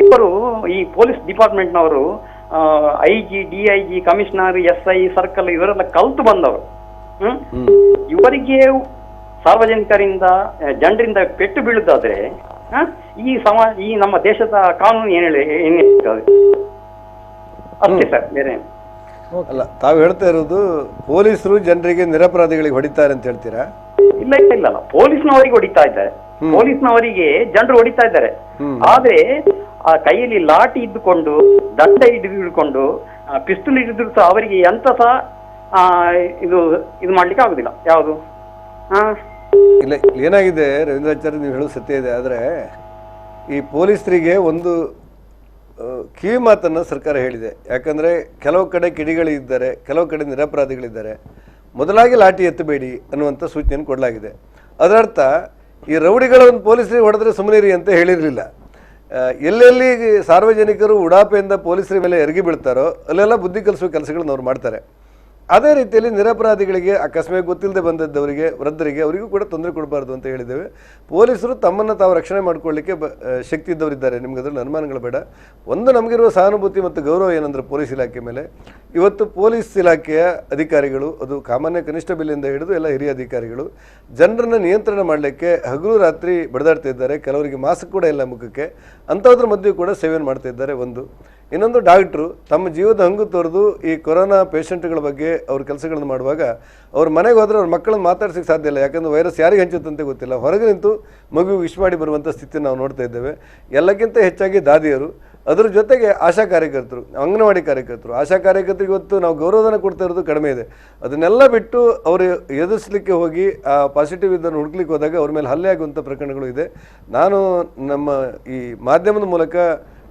ಇಬ್ಬರು ಈ ಪೊಲೀಸ್ ಡಿಪಾರ್ಟ್ಮೆಂಟ್ನವರು IG, DIG, commissioner, SI, circle ಇವರೆಲ್ಲ ಕಲ್ತು ಬಂದವರು. ಇವರಿಗೆ ಸಾರ್ವಜನಿಕರಿಂದ, ಜನರಿಂದ ಪೆಟ್ಟು ಬೀಳುದಾದ್ರೆ ಈ ನಮ್ಮ ದೇಶದ ಕಾನೂನು ಏನ್ ಹೇಳ್ತದೆ ಅಷ್ಟೇ ಸರ್, ಬೇರೆ ಅಲ್ಲ. ತಾವು ಹೇಳ್ತಾ ಇರೋದು ಪೊಲೀಸರು ಜನರಿಗೆ, ನಿರಪರಾಧಿಗಳಿಗೆ ಹೊಡಿತಾರೆ ಅಂತ ಹೇಳ್ತೀರಾ? ಇಲ್ಲ ಇಲ್ಲ ಇಲ್ಲ, ಪೊಲೀಸ್ನವರಿಗೆ ಹೊಡಿತಾ ಇದ್ದಾರೆ, ಪೊಲೀಸ್ನವರಿಗೆ ಜನರು ಹೊಡಿತಾ ಇದ್ದಾರೆ. ಆದ್ರೆ ಆ ಕೈಯಲ್ಲಿ ಲಾಠಿ ಇದ್ದುಕೊಂಡು, ದಂಡ ಹಿಡಿದುಕೊಂಡು, ಪಿಸ್ತೂಲ್ ಹಿಡಿದ್ರು ಸಹ ಅವರಿಗೆ ಎಂತ ಸಹ ಇದು ಮಾಡ್ಲಿಕ್ಕೆ ಆಗುದಿಲ್ಲ. ಯಾವುದು ಇಲ್ಲ, ಏನಾಗಿದೆ ರವೀಂದ್ರಾಚಾರ್ಯ, ನೀವು ಹೇಳೋದು ಸತ್ಯ ಇದೆ. ಆದರೆ ಈ ಪೊಲೀಸರಿಗೆ ಒಂದು ಕಿವಿ ಮಾತನ್ನು ಸರ್ಕಾರ ಹೇಳಿದೆ. ಯಾಕಂದರೆ ಕೆಲವು ಕಡೆ ಕಿಡಿಗಳಿದ್ದಾರೆ, ಕೆಲವು ಕಡೆ ನಿರಪರಾಧಿಗಳಿದ್ದಾರೆ. ಮೊದಲಾಗಿ ಲಾಠಿ ಎತ್ತಬೇಡಿ ಅನ್ನುವಂಥ ಸೂಚನೆಯನ್ನು ಕೊಡಲಾಗಿದೆ. ಅದರರ್ಥ ಈ ರೌಡಿಗಳನ್ನು ಪೊಲೀಸರಿಗೆ ಹೊಡೆದ್ರೆ ಸುಮ್ಮನಿರಿ ಅಂತ ಹೇಳಿರಲಿಲ್ಲ. ಎಲ್ಲೆಲ್ಲಿ ಸಾರ್ವಜನಿಕರು ಉಡಾಪೆಯಿಂದ ಪೊಲೀಸರ ಮೇಲೆ ಎರಗಿ ಬೀಳ್ತಾರೋ ಅಲ್ಲೆಲ್ಲ ಬುದ್ಧಿ ಕಲಿಸುವ ಕೆಲಸಗಳನ್ನು ಅವ್ರು ಮಾಡ್ತಾರೆ. ಅದೇ ರೀತಿಯಲ್ಲಿ ನಿರಪರಾಧಿಗಳಿಗೆ, ಅಕಸ್ಮಾತ್ ಗೊತ್ತಿಲ್ಲದೆ ಬಂದದ್ದವರಿಗೆ, ವೃದ್ಧರಿಗೆ, ಅವರಿಗೂ ಕೂಡ ತೊಂದರೆ ಕೊಡಬಾರ್ದು ಅಂತ ಹೇಳಿದ್ದೇವೆ. ಪೊಲೀಸರು ತಮ್ಮನ್ನು ತಾವು ರಕ್ಷಣೆ ಮಾಡಿಕೊಳ್ಳಿಕ್ಕೆ ಶಕ್ತಿ ಇದ್ದವರಿದ್ದಾರೆ, ನಿಮ್ಗೆ ಅದರಲ್ಲಿ ಅನುಮಾನಗಳು ಬೇಡ. ಒಂದು ನಮಗಿರುವ ಸಹಾನುಭೂತಿ ಮತ್ತು ಗೌರವ ಏನಂದ್ರೆ ಪೊಲೀಸ್ ಇಲಾಖೆ ಮೇಲೆ, ಇವತ್ತು ಪೊಲೀಸ್ ಇಲಾಖೆಯ ಅಧಿಕಾರಿಗಳು, ಅದು ಸಾಮಾನ್ಯ ಕನಿಷ್ಠ ಬೆಲೆಯಿಂದ ಹಿಡಿದು ಎಲ್ಲ ಹಿರಿಯ ಅಧಿಕಾರಿಗಳು ಜನರನ್ನು ನಿಯಂತ್ರಣ ಮಾಡಲಿಕ್ಕೆ ಹಗಲು ರಾತ್ರಿ ಬಡದಾಡ್ತಾ ಇದ್ದಾರೆ. ಕೆಲವರಿಗೆ ಮಾಸ್ಕ್ ಕೂಡ ಇಲ್ಲ ಮುಖಕ್ಕೆ, ಅಂಥದ್ರ ಮಧ್ಯೆ ಕೂಡ ಸೇವೆಯನ್ನು ಮಾಡ್ತಾ ಇದ್ದಾರೆ. ಒಂದು ಇನ್ನೊಂದು, ಡಾಕ್ಟ್ರು ತಮ್ಮ ಜೀವದ ಹಂಗು ತೋರಿದು ಈ ಕೊರೋನಾ ಪೇಷಂಟ್ಗಳ ಬಗ್ಗೆ ಅವ್ರ ಕೆಲಸಗಳನ್ನು ಮಾಡುವಾಗ ಅವ್ರ ಮನೆಗೆ ಹೋದರೆ ಅವ್ರ ಮಕ್ಕಳನ್ನು ಮಾತಾಡ್ಸೋಕ್ಕೆ ಸಾಧ್ಯ ಇಲ್ಲ. ಯಾಕಂದರೆ ವೈರಸ್ ಯಾರಿಗೆ ಹಂಚುತ್ತಂತೆ ಗೊತ್ತಿಲ್ಲ. ಹೊರಗೆ ನಿಂತು ಮಗುವಿಗೆ ವಿಶ್ ಮಾಡಿ ಬರುವಂಥ ಸ್ಥಿತಿ ನಾವು ನೋಡ್ತಾ ಇದ್ದೇವೆ. ಎಲ್ಲಕ್ಕಿಂತ ಹೆಚ್ಚಾಗಿ ದಾದಿಯರು, ಅದರ ಜೊತೆಗೆ ಆಶಾ ಕಾರ್ಯಕರ್ತರು, ಅಂಗನವಾಡಿ ಕಾರ್ಯಕರ್ತರು, ಆಶಾ ಕಾರ್ಯಕರ್ತರಿಗೆ ಇವತ್ತು ನಾವು ಗೌರವಧನ ಕೊಡ್ತಾ ಇರೋದು ಕಡಿಮೆ ಇದೆ. ಅದನ್ನೆಲ್ಲ ಬಿಟ್ಟು ಅವರು ಎದುರಿಸಲಿಕ್ಕೆ ಹೋಗಿ ಆ ಪಾಸಿಟಿವ್ ಇದನ್ನು ಹುಡುಕ್ಲಿಕ್ಕೆ ಹೋದಾಗ ಅವ್ರ ಮೇಲೆ ಹಲ್ಲೆ ಆಗುವಂಥ ಪ್ರಕರಣಗಳು ಇದೆ. ನಾನು ನಮ್ಮ ಈ ಮಾಧ್ಯಮದ ಮೂಲಕ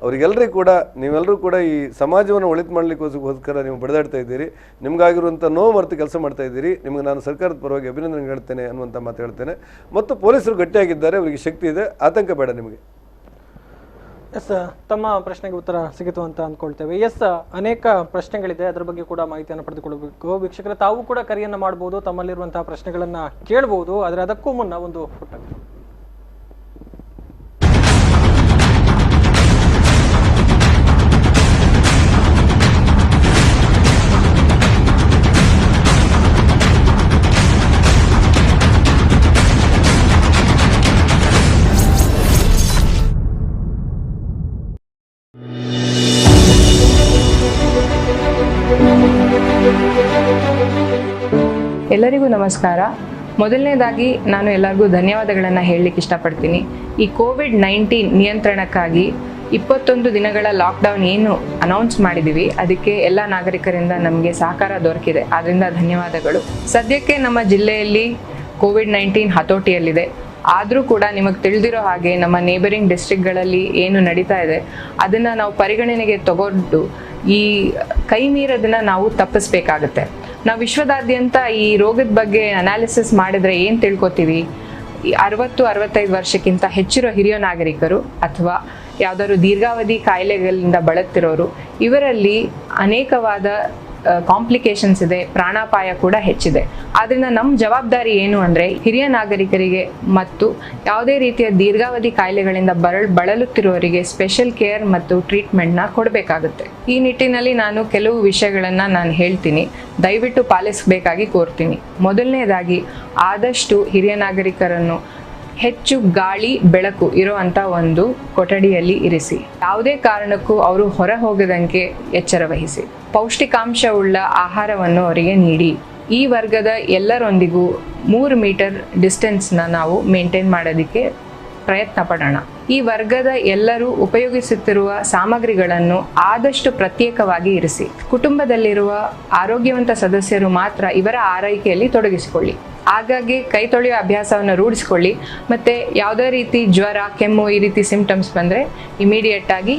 ಅವರಿಗೆಲ್ಲರಿಗೂ ಕೂಡ, ನೀವೆಲ್ಲರೂ ಕೂಡ ಈ ಸಮಾಜವನ್ನು ಒಳಿತು ಮಾಡಲಿಕ್ಕೋಸ್ಕರ ನೀವು ಬಡದಾಡ್ತಾ ಇದ್ದೀರಿ, ನಿಮಗಾಗಿರುವಂಥ ನೋವು ಮರೆತು ಕೆಲಸ ಮಾಡ್ತಾ ಇದ್ದೀರಿ. ನಿಮಗೆ ನಾನು ಸರ್ಕಾರದ ಪರವಾಗಿ ಅಭಿನಂದನೆ ಹೇಳ್ತೇನೆ ಅನ್ನುವಂಥ ಮಾತು ಹೇಳ್ತೇನೆ. ಮತ್ತು ಪೊಲೀಸರು ಗಟ್ಟಿಯಾಗಿದ್ದಾರೆ, ಅವರಿಗೆ ಶಕ್ತಿ ಇದೆ, ಆತಂಕ ಬೇಡ ನಿಮಗೆ. ಎಸ್, ತಮ್ಮ ಪ್ರಶ್ನೆಗೆ ಉತ್ತರ ಸಿಗಿತು ಅಂತ ಅಂದ್ಕೊಳ್ತೇವೆ. ಎಸ್, ಅನೇಕ ಪ್ರಶ್ನೆಗಳಿದೆ, ಅದರ ಬಗ್ಗೆ ಕೂಡ ಮಾಹಿತಿಯನ್ನು ಪಡೆದುಕೊಳ್ಳಬೇಕು. ವೀಕ್ಷಕರೇ, ತಾವು ಕೂಡ ಕರೆಯನ್ನು ಮಾಡಬಹುದು, ತಮ್ಮಲ್ಲಿರುವಂತಹ ಪ್ರಶ್ನೆಗಳನ್ನು ಕೇಳಬಹುದು. ಆದರೆ ಅದಕ್ಕೂ ಮುನ್ನ ಒಂದು ಪುಟ್ಟ ಎಲ್ಲರಿಗೂ ನಮಸ್ಕಾರ. ಮೊದಲನೇದಾಗಿ ನಾನು ಎಲ್ಲರಿಗೂ ಧನ್ಯವಾದಗಳನ್ನು ಹೇಳಲಿಕ್ಕೆ ಇಷ್ಟಪಡ್ತೀನಿ. ಈ ಕೋವಿಡ್-19 ನಿಯಂತ್ರಣಕ್ಕಾಗಿ 21 ದಿನಗಳ ಲಾಕ್ಡೌನ್ ಏನು ಅನೌನ್ಸ್ ಮಾಡಿದ್ದೀವಿ, ಅದಕ್ಕೆ ಎಲ್ಲ ನಾಗರಿಕರಿಂದ ನಮಗೆ ಸಹಕಾರ ದೊರಕಿದೆ, ಆದ್ದರಿಂದ ಧನ್ಯವಾದಗಳು. ಸದ್ಯಕ್ಕೆ ನಮ್ಮ ಜಿಲ್ಲೆಯಲ್ಲಿ ಕೋವಿಡ್-19 ಹತೋಟಿಯಲ್ಲಿದೆ. ಆದರೂ ಕೂಡ ನಿಮಗೆ ತಿಳಿದಿರೋ ಹಾಗೆ ನಮ್ಮ ನೇಬರಿಂಗ್ ಡಿಸ್ಟ್ರಿಕ್ಟ್ಗಳಲ್ಲಿ ಏನು ನಡೀತಾ ಇದೆ ಅದನ್ನು ನಾವು ಪರಿಗಣನೆಗೆ ತಗೊಂಡು ಈ ಕೈ ಮೀರೋದನ್ನು ನಾವು ತಪ್ಪಿಸ್ಬೇಕಾಗತ್ತೆ. ನಾವು ವಿಶ್ವದಾದ್ಯಂತ ಈ ರೋಗದ ಬಗ್ಗೆ ಅನಾಲಿಸಿಸ್ ಮಾಡಿದ್ರೆ ಏನು ತಿಳ್ಕೊತೀವಿ, 60-65 ವರ್ಷಕ್ಕಿಂತ ಹೆಚ್ಚಿರೋ ಹಿರಿಯ ನಾಗರಿಕರು ಅಥವಾ ಯಾವುದಾದ್ರು ದೀರ್ಘಾವಧಿ ಕಾಯಿಲೆಗಳಿಂದ ಬಳಲ್ತಿರೋರು, ಇವರಲ್ಲಿ ಅನೇಕವಾದ ಕಾಂಪ್ಲಿಕೇಶನ್ಸ್ ಇದೆ, ಪ್ರಾಣಾಪಾಯ ಕೂಡ ಹೆಚ್ಚಿದೆ. ಆದ್ದರಿಂದ ನಮ್ಮ ಜವಾಬ್ದಾರಿ ಏನು ಅಂದರೆ ಹಿರಿಯ ನಾಗರಿಕರಿಗೆ ಮತ್ತು ಯಾವುದೇ ರೀತಿಯ ದೀರ್ಘಾವಧಿ ಕಾಯಿಲೆಗಳಿಂದ ಬಳಲುತ್ತಿರುವವರಿಗೆ ಸ್ಪೆಷಲ್ ಕೇರ್ ಮತ್ತು ಟ್ರೀಟ್ಮೆಂಟ್ನ ಕೊಡಬೇಕಾಗುತ್ತೆ. ಈ ನಿಟ್ಟಿನಲ್ಲಿ ನಾನು ಕೆಲವು ವಿಷಯಗಳನ್ನು ನಾನು ಹೇಳ್ತೀನಿ, ದಯವಿಟ್ಟು ಪಾಲಿಸಬೇಕಾಗಿ ಕೋರ್ತೀನಿ. ಮೊದಲನೇದಾಗಿ, ಆದಷ್ಟು ಹಿರಿಯ ನಾಗರಿಕರನ್ನು ಹೆಚ್ಚು ಗಾಳಿ ಬೆಳಕು ಇರುವಂಥ ಒಂದು ಕೊಠಡಿಯಲ್ಲಿ ಇರಿಸಿ. ಯಾವುದೇ ಕಾರಣಕ್ಕೂ ಅವರು ಹೊರ ಹೋಗದಂತೆ ಎಚ್ಚರ ವಹಿಸಿ. ಪೌಷ್ಟಿಕಾಂಶವುಳ್ಳ ಆಹಾರವನ್ನು ಅವರಿಗೆ ನೀಡಿ. ಈ ವರ್ಗದ ಎಲ್ಲರೊಂದಿಗೂ 3 ಮೀಟರ್ ಡಿಸ್ಟೆನ್ಸ್ನ ನಾವು ಮೇಂಟೈನ್ ಮಾಡೋದಕ್ಕೆ ಪ್ರಯತ್ನ ಪಡೋಣ. ಈ ವರ್ಗದ ಎಲ್ಲರೂ ಉಪಯೋಗಿಸುತ್ತಿರುವ ಸಾಮಗ್ರಿಗಳನ್ನು ಆದಷ್ಟು ಪ್ರತ್ಯೇಕವಾಗಿ ಇರಿಸಿ. ಕುಟುಂಬದಲ್ಲಿರುವ ಆರೋಗ್ಯವಂತ ಸದಸ್ಯರು ಮಾತ್ರ ಇವರ ಆರೈಕೆಯಲ್ಲಿ ತೊಡಗಿಸಿಕೊಳ್ಳಿ. ಆಗಾಗ್ಗೆ ಕೈ ತೊಳೆಯುವ ಅಭ್ಯಾಸವನ್ನು ರೂಢಿಸಿಕೊಳ್ಳಿ. ಮತ್ತು ಯಾವುದೇ ರೀತಿ ಜ್ವರ, ಕೆಮ್ಮು ಈ ರೀತಿ ಸಿಂಪ್ಟಮ್ಸ್ ಬಂದರೆ ಇಮಿಡಿಯೇಟ್ ಆಗಿ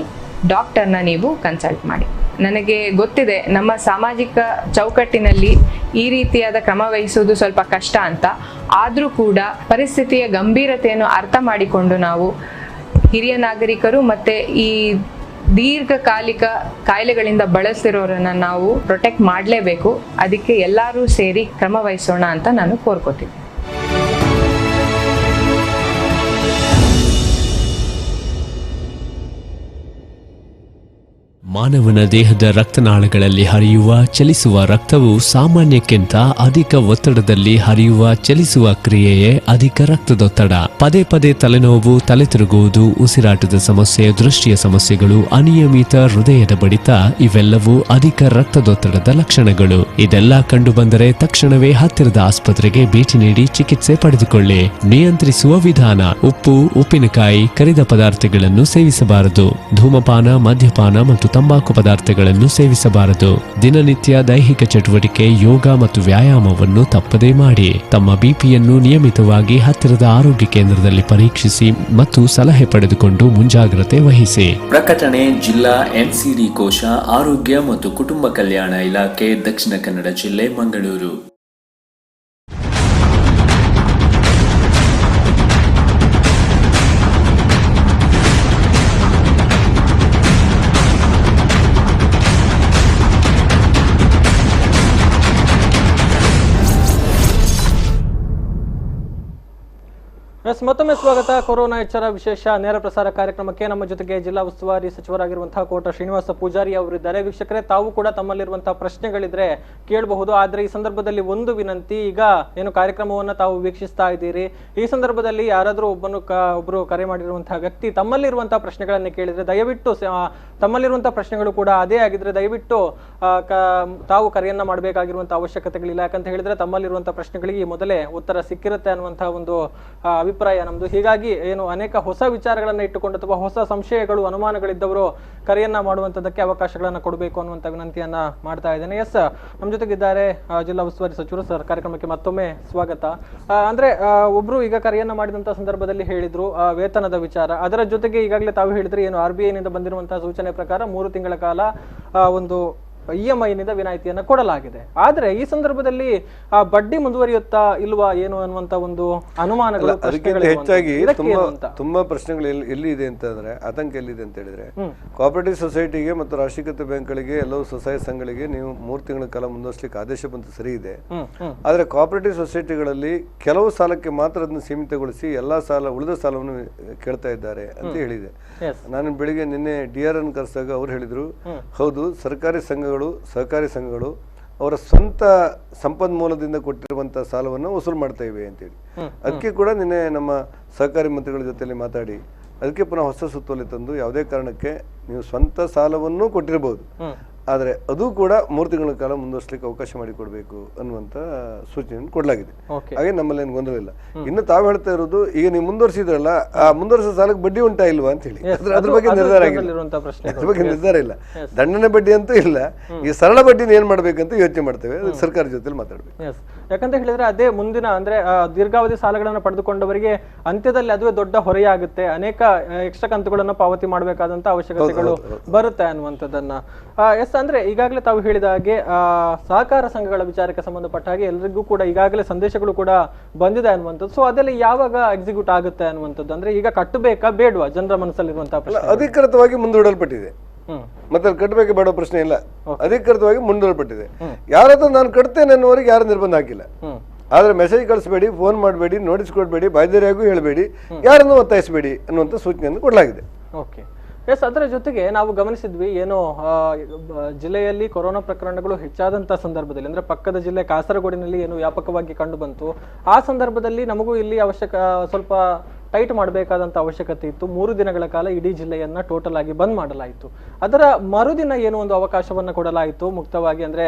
ಡಾಕ್ಟರ್ನ ನೀವು ಕನ್ಸಲ್ಟ್ ಮಾಡಿ. ನನಗೆ ಗೊತ್ತಿದೆ ನಮ್ಮ ಸಾಮಾಜಿಕ ಚೌಕಟ್ಟಿನಲ್ಲಿ ಈ ರೀತಿಯಾದ ಕ್ರಮ ವಹಿಸುವುದು ಸ್ವಲ್ಪ ಕಷ್ಟ ಅಂತ. ಆದರೂ ಕೂಡ ಪರಿಸ್ಥಿತಿಯ ಗಂಭೀರತೆಯನ್ನು ಅರ್ಥ ಮಾಡಿಕೊಂಡು ನಾವು ಹಿರಿಯ ನಾಗರಿಕರು ಮತ್ತು ಈ ದೀರ್ಘಕಾಲಿಕ ಕಾಯಿಲೆಗಳಿಂದ ಬಳಲ್ತಿರೋರನ್ನ ನಾವು ಪ್ರೊಟೆಕ್ಟ್ ಮಾಡಲೇಬೇಕು. ಅದಕ್ಕೆ ಎಲ್ಲರೂ ಸೇರಿ ಕ್ರಮ ವಹಿಸೋಣ ಅಂತ ನಾನು ಕೋರ್ಕೋತೀನಿ. ಮಾನವನ ದೇಹದ ರಕ್ತನಾಳಗಳಲ್ಲಿ ಹರಿಯುವ ಚಲಿಸುವ ರಕ್ತವು ಸಾಮಾನ್ಯಕ್ಕಿಂತ ಅಧಿಕ ಒತ್ತಡದಲ್ಲಿ ಹರಿಯುವ ಚಲಿಸುವ ಕ್ರಿಯೆಯೇ ಅಧಿಕ ರಕ್ತದೊತ್ತಡ. ಪದೇ ಪದೇ ತಲೆನೋವು, ತಲೆ ತಿರುಗುವುದು, ಉಸಿರಾಟದ ಸಮಸ್ಯೆ, ದೃಷ್ಟಿಯ ಸಮಸ್ಯೆಗಳು, ಅನಿಯಮಿತ ಹೃದಯದ ಬಡಿತ ಇವೆಲ್ಲವೂ ಅಧಿಕ ರಕ್ತದೊತ್ತಡದ ಲಕ್ಷಣಗಳು. ಇದೆಲ್ಲ ಕಂಡುಬಂದರೆ ತಕ್ಷಣವೇ ಹತ್ತಿರದ ಆಸ್ಪತ್ರೆಗೆ ಭೇಟಿ ನೀಡಿ ಚಿಕಿತ್ಸೆ ಪಡೆದುಕೊಳ್ಳಿ. ನಿಯಂತ್ರಿಸುವ ವಿಧಾನ: ಉಪ್ಪು, ಉಪ್ಪಿನಕಾಯಿ, ಕರಿದ ಪದಾರ್ಥಗಳನ್ನು ಸೇವಿಸಬಾರದು. ಧೂಮಪಾನ, ಮದ್ಯಪಾನ ಮತ್ತು ತಂಬಾಕು ಪದಾರ್ಥಗಳನ್ನು ಸೇವಿಸಬಾರದು. ದಿನನಿತ್ಯ ದೈಹಿಕ ಚಟುವಟಿಕೆ, ಯೋಗ ಮತ್ತು ವ್ಯಾಯಾಮವನ್ನು ತಪ್ಪದೇ ಮಾಡಿ. ತಮ್ಮ ಬಿಪಿಯನ್ನು ನಿಯಮಿತವಾಗಿ ಹತ್ತಿರದ ಆರೋಗ್ಯ ಕೇಂದ್ರದಲ್ಲಿ ಪರೀಕ್ಷಿಸಿ ಮತ್ತು ಸಲಹೆ ಪಡೆದುಕೊಂಡು ಮುಂಜಾಗ್ರತೆ ವಹಿಸಿ. ಪ್ರಕಟಣೆ ಜಿಲ್ಲಾ ಎನ್ಸಿಡಿ ಕೋಶ, ಆರೋಗ್ಯ ಮತ್ತು ಕುಟುಂಬ ಕಲ್ಯಾಣ ಇಲಾಖೆ, ದಕ್ಷಿಣ ಕನ್ನಡ ಜಿಲ್ಲೆ, ಮಂಗಳೂರು. ಮತ್ತೊಮ್ಮೆ ಸ್ವಾಗತ. ಕೊರೋನಾ ಎಚ್ಚರ ವಿಶೇಷ ನೇರ ಪ್ರಸಾರ ಕಾರ್ಯಕ್ರಮಕ್ಕೆ ನಮ್ಮ ಜೊತೆಗೆ ಜಿಲ್ಲಾ ಉಸ್ತುವಾರಿ ಸಚಿವರಾಗಿರುವಂತಹ ಕೋಟ ಶ್ರೀನಿವಾಸ ಪೂಜಾರಿ ಅವರಿದ್ದಾರೆ. ವೀಕ್ಷಕರೇ, ತಾವು ಕೂಡ ತಮ್ಮಲ್ಲಿರುವಂತಹ ಪ್ರಶ್ನೆಗಳಿದ್ರೆ ಕೇಳಬಹುದು. ಆದ್ರೆ ಈ ಸಂದರ್ಭದಲ್ಲಿ ಒಂದು ವಿನಂತಿ, ಈಗ ಏನು ಕಾರ್ಯಕ್ರಮವನ್ನ ತಾವು ವೀಕ್ಷಿಸ್ತಾ ಇದ್ದೀರಿ, ಈ ಸಂದರ್ಭದಲ್ಲಿ ಯಾರಾದ್ರೂ ಒಬ್ಬರು ಕರೆ ಮಾಡಿರುವಂತಹ ವ್ಯಕ್ತಿ ತಮ್ಮಲ್ಲಿರುವಂತಹ ಪ್ರಶ್ನೆಗಳನ್ನ ಕೇಳಿದ್ರೆ ದಯವಿಟ್ಟು ತಮ್ಮಲ್ಲಿರುವಂತಹ ಪ್ರಶ್ನೆಗಳು ಕೂಡ ಅದೇ ಆಗಿದ್ರೆ ದಯವಿಟ್ಟು ತಾವು ಕರೆಯನ್ನ ಮಾಡಬೇಕಾಗಿರುವಂತಹ ಅವಶ್ಯಕತೆಗಳಿಲ್ಲ. ಯಾಕಂತ ಹೇಳಿದ್ರೆ ತಮ್ಮಲ್ಲಿರುವಂತಹ ಪ್ರಶ್ನೆಗಳಿಗೆ ಮೊದಲೇ ಉತ್ತರ ಸಿಕ್ಕಿರುತ್ತೆ ಅನ್ನುವಂತಹ ಒಂದು ಅಭಿಪ್ರಾಯ ನಮ್ದು. ಹೀಗಾಗಿ ಏನು ಅನೇಕ ಹೊಸ ವಿಚಾರಗಳನ್ನ ಇಟ್ಟುಕೊಂಡು ಅಥವಾ ಹೊಸ ಸಂಶಯಗಳು, ಅನುಮಾನಗಳಿದ್ದವರು ಕರೆಯನ್ನ ಮಾಡುವಂತದಕ್ಕೆ ಅವಕಾಶಗಳನ್ನ ಕೊಡಬೇಕು ಅನ್ನುವಂತ ವಿನಂತಿಯನ್ನ ಮಾಡ್ತಾ ಇದ್ದೇನೆ. ಎಸ್, ನಮ್ಮ ಜೊತೆಗಿದ್ದಾರೆ ಜಿಲ್ಲಾ ಉಸ್ತುವಾರಿ ಸಚಿವರು. ಸರ್, ಕಾರ್ಯಕ್ರಮಕ್ಕೆ ಮತ್ತೊಮ್ಮೆ ಸ್ವಾಗತ. ಅಂದ್ರೆ ಒಬ್ರು ಈಗ ಕರೆಯನ್ನ ಮಾಡಿದಂತ ಸಂದರ್ಭದಲ್ಲಿ ಹೇಳಿದ್ರು ವೇತನದ ವಿಚಾರ. ಅದರ ಜೊತೆಗೆ ಈಗಾಗಲೇ ತಾವು ಹೇಳಿದ್ರೆ ಏನು RBI ನಿಂದ ಬಂದಿರುವಂತಹ ಸೂಚನೆ ಪ್ರಕಾರ 3 ತಿಂಗಳ ಕಾಲ ಒಂದು EMI ನಿಂದ ವಿನಾಯಿತಿಯನ್ನು ಕೊಡಲಾಗಿದೆ. ಆದ್ರೆ ಈ ಸಂದರ್ಭದಲ್ಲಿ ಬಡ್ಡಿ ಮುಂದುವರಿಯುತ್ತಾ ಇಲ್ವಾ ಏನು ಅನ್ನುವಂತ ಒಂದು ಅನುಮಾನಗಳು, ಹೆಚ್ಚಾಗಿ ತುಂಬಾ ಪ್ರಶ್ನೆಗಳು ಎಲ್ಲಿ ಇದೆ ಅಂತಂದ್ರೆ, ಆತಂಕ ಎಲ್ಲಿದೆ ಅಂತ ಹೇಳಿದ್ರೆ, ಕೋಆಪರೇಟಿವ್ ಸೊಸೈಟಿಗೆ ಮತ್ತು ರಾಷ್ಟ್ರೀಕೃತ ಬ್ಯಾಂಕ್ಗಳಿಗೆ, ಎಲ್ಲವೂ ಸ್ವಸಹಾಯ ಸಂಘಗಳಿಗೆ ನೀವು 3 ತಿಂಗಳ ಕಾಲ ಮುಂದುವರಿಸಲಿಕ್ಕೆ ಆದೇಶ ಬಂತು, ಸರಿ ಇದೆ. ಆದ್ರೆ ಕೋಆಪರೇಟಿವ್ ಸೊಸೈಟಿಗಳಲ್ಲಿ ಕೆಲವು ಸಾಲಕ್ಕೆ ಮಾತ್ರ ಅದನ್ನು ಸೀಮಿತಗೊಳಿಸಿ ಎಲ್ಲಾ ಉಳಿದ ಸಾಲವನ್ನು ಕೇಳ್ತಾ ಇದ್ದಾರೆ ಅಂತ ಹೇಳಿದೆ. ನಾನು ಬೆಳಿಗ್ಗೆ ನಿನ್ನೆ DRN ಕರೆಸಿದಾಗ ಅವ್ರು ಹೇಳಿದ್ರು, ಹೌದು, ಸಹಕಾರಿ ಸಂಘಗಳು ಅವರ ಸ್ವಂತ ಸಂಪನ್ಮೂಲದಿಂದ ಕೊಟ್ಟಿರುವಂತಹ ಸಾಲವನ್ನು ವಸೂಲು ಮಾಡ್ತಾ ಇವೆ ಅಂತೇಳಿ. ಅದಕ್ಕೆ ಕೂಡ ನಿನ್ನೆ ನಮ್ಮ ಸಹಕಾರಿ ಮಂತ್ರಿಗಳ ಜೊತೆಯಲ್ಲಿ ಮಾತಾಡಿ ಅದಕ್ಕೆ ಪುನಃ ಹೊಸ ಸುತ್ತೋಲೆ ತಂದು, ಯಾವುದೇ ಕಾರಣಕ್ಕೆ ನೀವು ಸ್ವಂತ ಸಾಲವನ್ನು ಕೊಟ್ಟಿರಬಹುದು, ಆದರೆ ಅದು ಕೂಡ 3 ತಿಂಗಳ ಕಾಲ ಮುಂದುವರಿಸಲಿಕ್ಕೆ ಅವಕಾಶ ಮಾಡಿಕೊಡ್ಬೇಕು ಅನ್ನುವಂತ ಸೂಚನೆಯನ್ನು ಕೊಡಲಾಗಿದೆ. ಹಾಗೆ ನಮ್ಮಲ್ಲಿ ಏನು ಗೊಂದಲ ಇಲ್ಲ. ಇನ್ನು ತಾವು ಹೇಳ್ತಾ ಇರೋದು, ಈಗ ನೀವು ಮುಂದುವರಿಸಿದ್ರಲ್ಲ, ಆ ಮುಂದುವರಿಸೋ ಸಾಲಕ್ಕೆ ಬಡ್ಡಿ ಉಂಟಾ ಇಲ್ವಾ ಅಂತ ಹೇಳಿ, ಅದ್ರ ಬಗ್ಗೆ ನಿರ್ಧಾರ ಆಗಿಲ್ಲ. ಅದ್ರ ಬಗ್ಗೆ ನಿರ್ಧಾರ ಇಲ್ಲ. ದಂಡನೆ ಬಡ್ಡಿ ಅಂತೂ ಇಲ್ಲ. ಈ ಸರಳ ಬಡ್ಡಿನ ಏನ್ ಮಾಡ್ಬೇಕಂತ ಯೋಚನೆ ಮಾಡ್ತೇವೆ. ಸರ್ಕಾರ ಜೊತೆ ಮಾತಾಡ್ಬೇಕು. ಯಾಕಂತ ಹೇಳಿದ್ರೆ ಅದೇ ಮುಂದಿನ ಅಂದ್ರೆ ದೀರ್ಘಾವಧಿ ಸಾಲಗಳನ್ನು ಪಡೆದುಕೊಂಡವರಿಗೆ ಅಂತ್ಯದಲ್ಲಿ ಅದುವೇ ದೊಡ್ಡ ಹೊರೆಯಾಗುತ್ತೆ. ಅನೇಕ ಎಕ್ಸ್ಟ್ರಾ ಕಂತುಗಳನ್ನು ಪಾವತಿ ಮಾಡಬೇಕಾದಂತ ಅವಶ್ಯಕತೆಗಳು ಬರುತ್ತೆ ಅನ್ನುವಂಥದ್ದನ್ನ. ಎಸ್, ಅಂದ್ರೆ ಈಗಾಗಲೇ ತಾವು ಹೇಳಿದ ಹಾಗೆ ಸಹಕಾರ ಸಂಘಗಳ ವಿಚಾರಕ್ಕೆ ಸಂಬಂಧಪಟ್ಟ ಹಾಗೆ ಎಲ್ರಿಗೂ ಕೂಡ ಈಗಾಗಲೇ ಸಂದೇಶಗಳು ಕೂಡ ಬಂದಿದೆ ಅನ್ನುವಂಥದ್ದು. ಸೊ ಅದೆಲ್ಲ ಯಾವಾಗ ಎಕ್ಸಿಕ್ಯೂಟ್ ಆಗುತ್ತೆ ಅನ್ನುವಂಥದ್ದು, ಅಂದ್ರೆ ಈಗ ಕಟ್ಟಬೇಕಾ ಬೇಡವಾ ಜನರ ಮನಸ್ಸಲ್ಲಿರುವಂತಹ ಪ್ರಶ್ನೆ. ಅಧಿಕೃತವಾಗಿ ಮುಂದೂಡಲ್ಪಟ್ಟಿದೆ, ಮತ್ತೆ ಕಟ್ಟಬೇಕು ಬೇಡ ಪ್ರಶ್ನೆ ಇಲ್ಲ. ಅಧಿಕೃತವಾಗಿ ಮುಂದೂಡಲ್ಪಟ್ಟಿದೆ. ಯಾರಾದ್ರೂ ನಾನು ಕಟ್ತೇನೆ ಅನ್ನೋರಿಗೆ ಯಾರು ನಿರ್ಬಂಧ ಹಾಕಿಲ್ಲ. ಆದ್ರೆ ಮೆಸೇಜ್ ಕಳಿಸಬೇಡಿ, ಫೋನ್ ಮಾಡಬೇಡಿ, ನೋಟಿಸ್ ಕೊಡಬೇಡಿ, ಬಾಧ್ಯತೆಯಾಗೂ ಹೇಳಬೇಡಿ, ಯಾರನ್ನು ಒತ್ತಾಯಿಸಬೇಡಿ ಅನ್ನುವಂಥ ಸೂಚನೆಯನ್ನು ಕೊಡಲಾಗಿದೆ. Okay, yes. ಅದರ ಜೊತೆಗೆ ನಾವು ಗಮನಿಸಿದ್ವಿ, ಏನು ಜಿಲ್ಲೆಯಲ್ಲಿ ಕೊರೋನಾ ಪ್ರಕರಣಗಳು ಹೆಚ್ಚಾದಂತಹ ಸಂದರ್ಭದಲ್ಲಿ, ಅಂದ್ರೆ ಪಕ್ಕದ ಜಿಲ್ಲೆ ಕಾಸರಗೋಡಿನಲ್ಲಿ ಏನು ವ್ಯಾಪಕವಾಗಿ ಕಂಡು ಬಂತು, ಆ ಸಂದರ್ಭದಲ್ಲಿ ನಮಗೂ ಇಲ್ಲಿ ಸ್ವಲ್ಪ ಟೈಟ್ ಮಾಡಬೇಕಾದಂತ ಅವಶ್ಯಕತೆ ಇತ್ತು. 3 ದಿನಗಳ ಕಾಲ ಇಡೀ ಜಿಲ್ಲೆಯನ್ನ ಟೋಟಲ್ ಆಗಿ ಬಂದ್ ಮಾಡಲಾಯಿತು. ಅದರ ಮರುದಿನ ಏನು ಒಂದು ಅವಕಾಶವನ್ನ ಕೊಡಲಾಯಿತು ಮುಕ್ತವಾಗಿ, ಅಂದ್ರೆ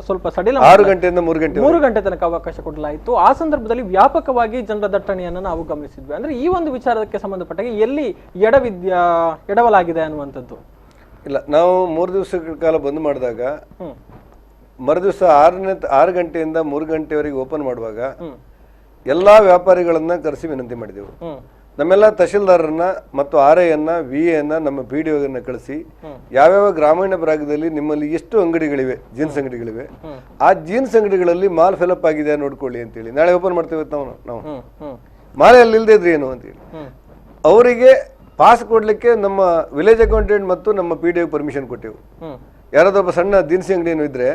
ಸ್ವಲ್ಪ ಸಡಿಲ 6 ಗಂಟೆಯಿಂದ 3 ಗಂಟೆ ತನಕ ಅವಕಾಶ ಕೊಡಲಾಯಿತು. ಆ ಸಂದರ್ಭದಲ್ಲಿ ವ್ಯಾಪಕವಾಗಿ ಜನರ ದಟ್ಟಣೆಯನ್ನ ನಾವು ಗಮನಿಸಿದ್ವಿ. ಅಂದ್ರೆ ಈ ಒಂದು ವಿಚಾರಕ್ಕೆ ಸಂಬಂಧಪಟ್ಟಾಗ ಎಲ್ಲಿ ಎಡವಲಾಗಿದೆ ಅನ್ನುವಂಥದ್ದು. ಇಲ್ಲ, ನಾವು 3 ದಿವಸಗಳ ಕಾಲ ಬಂದ್ ಮಾಡಿದಾಗ ಮರುದಿವಸ 6 ಗಂಟೆಯಿಂದ 3 ಗಂಟೆವರೆಗೆ ಓಪನ್ ಮಾಡುವಾಗ ಎಲ್ಲಾ ವ್ಯಾಪಾರಿಗಳನ್ನ ಕರೆಸಿ ವಿನಂತಿ ಮಾಡಿದೆವು. ನಮ್ಮೆಲ್ಲ ತಹಶೀಲ್ದಾರರನ್ನ ಮತ್ತು RIಯನ್ನ, VAಯನ್ನ, ನಮ್ಮ PDOಗನ್ನ ಕಳಿಸಿ, ಯಾವ್ಯಾವ ಗ್ರಾಮೀಣ ಭಾಗದಲ್ಲಿ ನಿಮ್ಮಲ್ಲಿ ಎಷ್ಟು ಅಂಗಡಿಗಳಿವೆ, ಜೀನ್ಸ್ ಅಂಗಡಿಗಳಿವೆ, ಆ ಜೀನ್ಸ್ ಅಂಗಡಿಗಳಲ್ಲಿ ಮಾಲ್ ಫಿಲಪ್ ಆಗಿದೆ ನೋಡ್ಕೊಳ್ಳಿ ಅಂತೇಳಿ. ನಾಳೆ ಓಪನ್ ಮಾಡ್ತೇವೆ ನಾವು ಮಾಲೆ ಅಲ್ಲಿ ಇಲ್ದೇ ಇದ್ರೆ ಏನು ಅಂತೇಳಿ ಅವರಿಗೆ ಪಾಸ್ ಕೊಡ್ಲಿಕ್ಕೆ ನಮ್ಮ ವಿಲೇಜ್ ಅಕೌಂಟೆಂಟ್ ಮತ್ತು ನಮ್ಮ PDO ಪರ್ಮಿಷನ್ ಕೊಟ್ಟೆವು. ಯಾರಾದೊಬ್ಬ ಸಣ್ಣ ದಿನಸಿ ಅಂಗಡಿ ಏನು ಇದ್ರೆ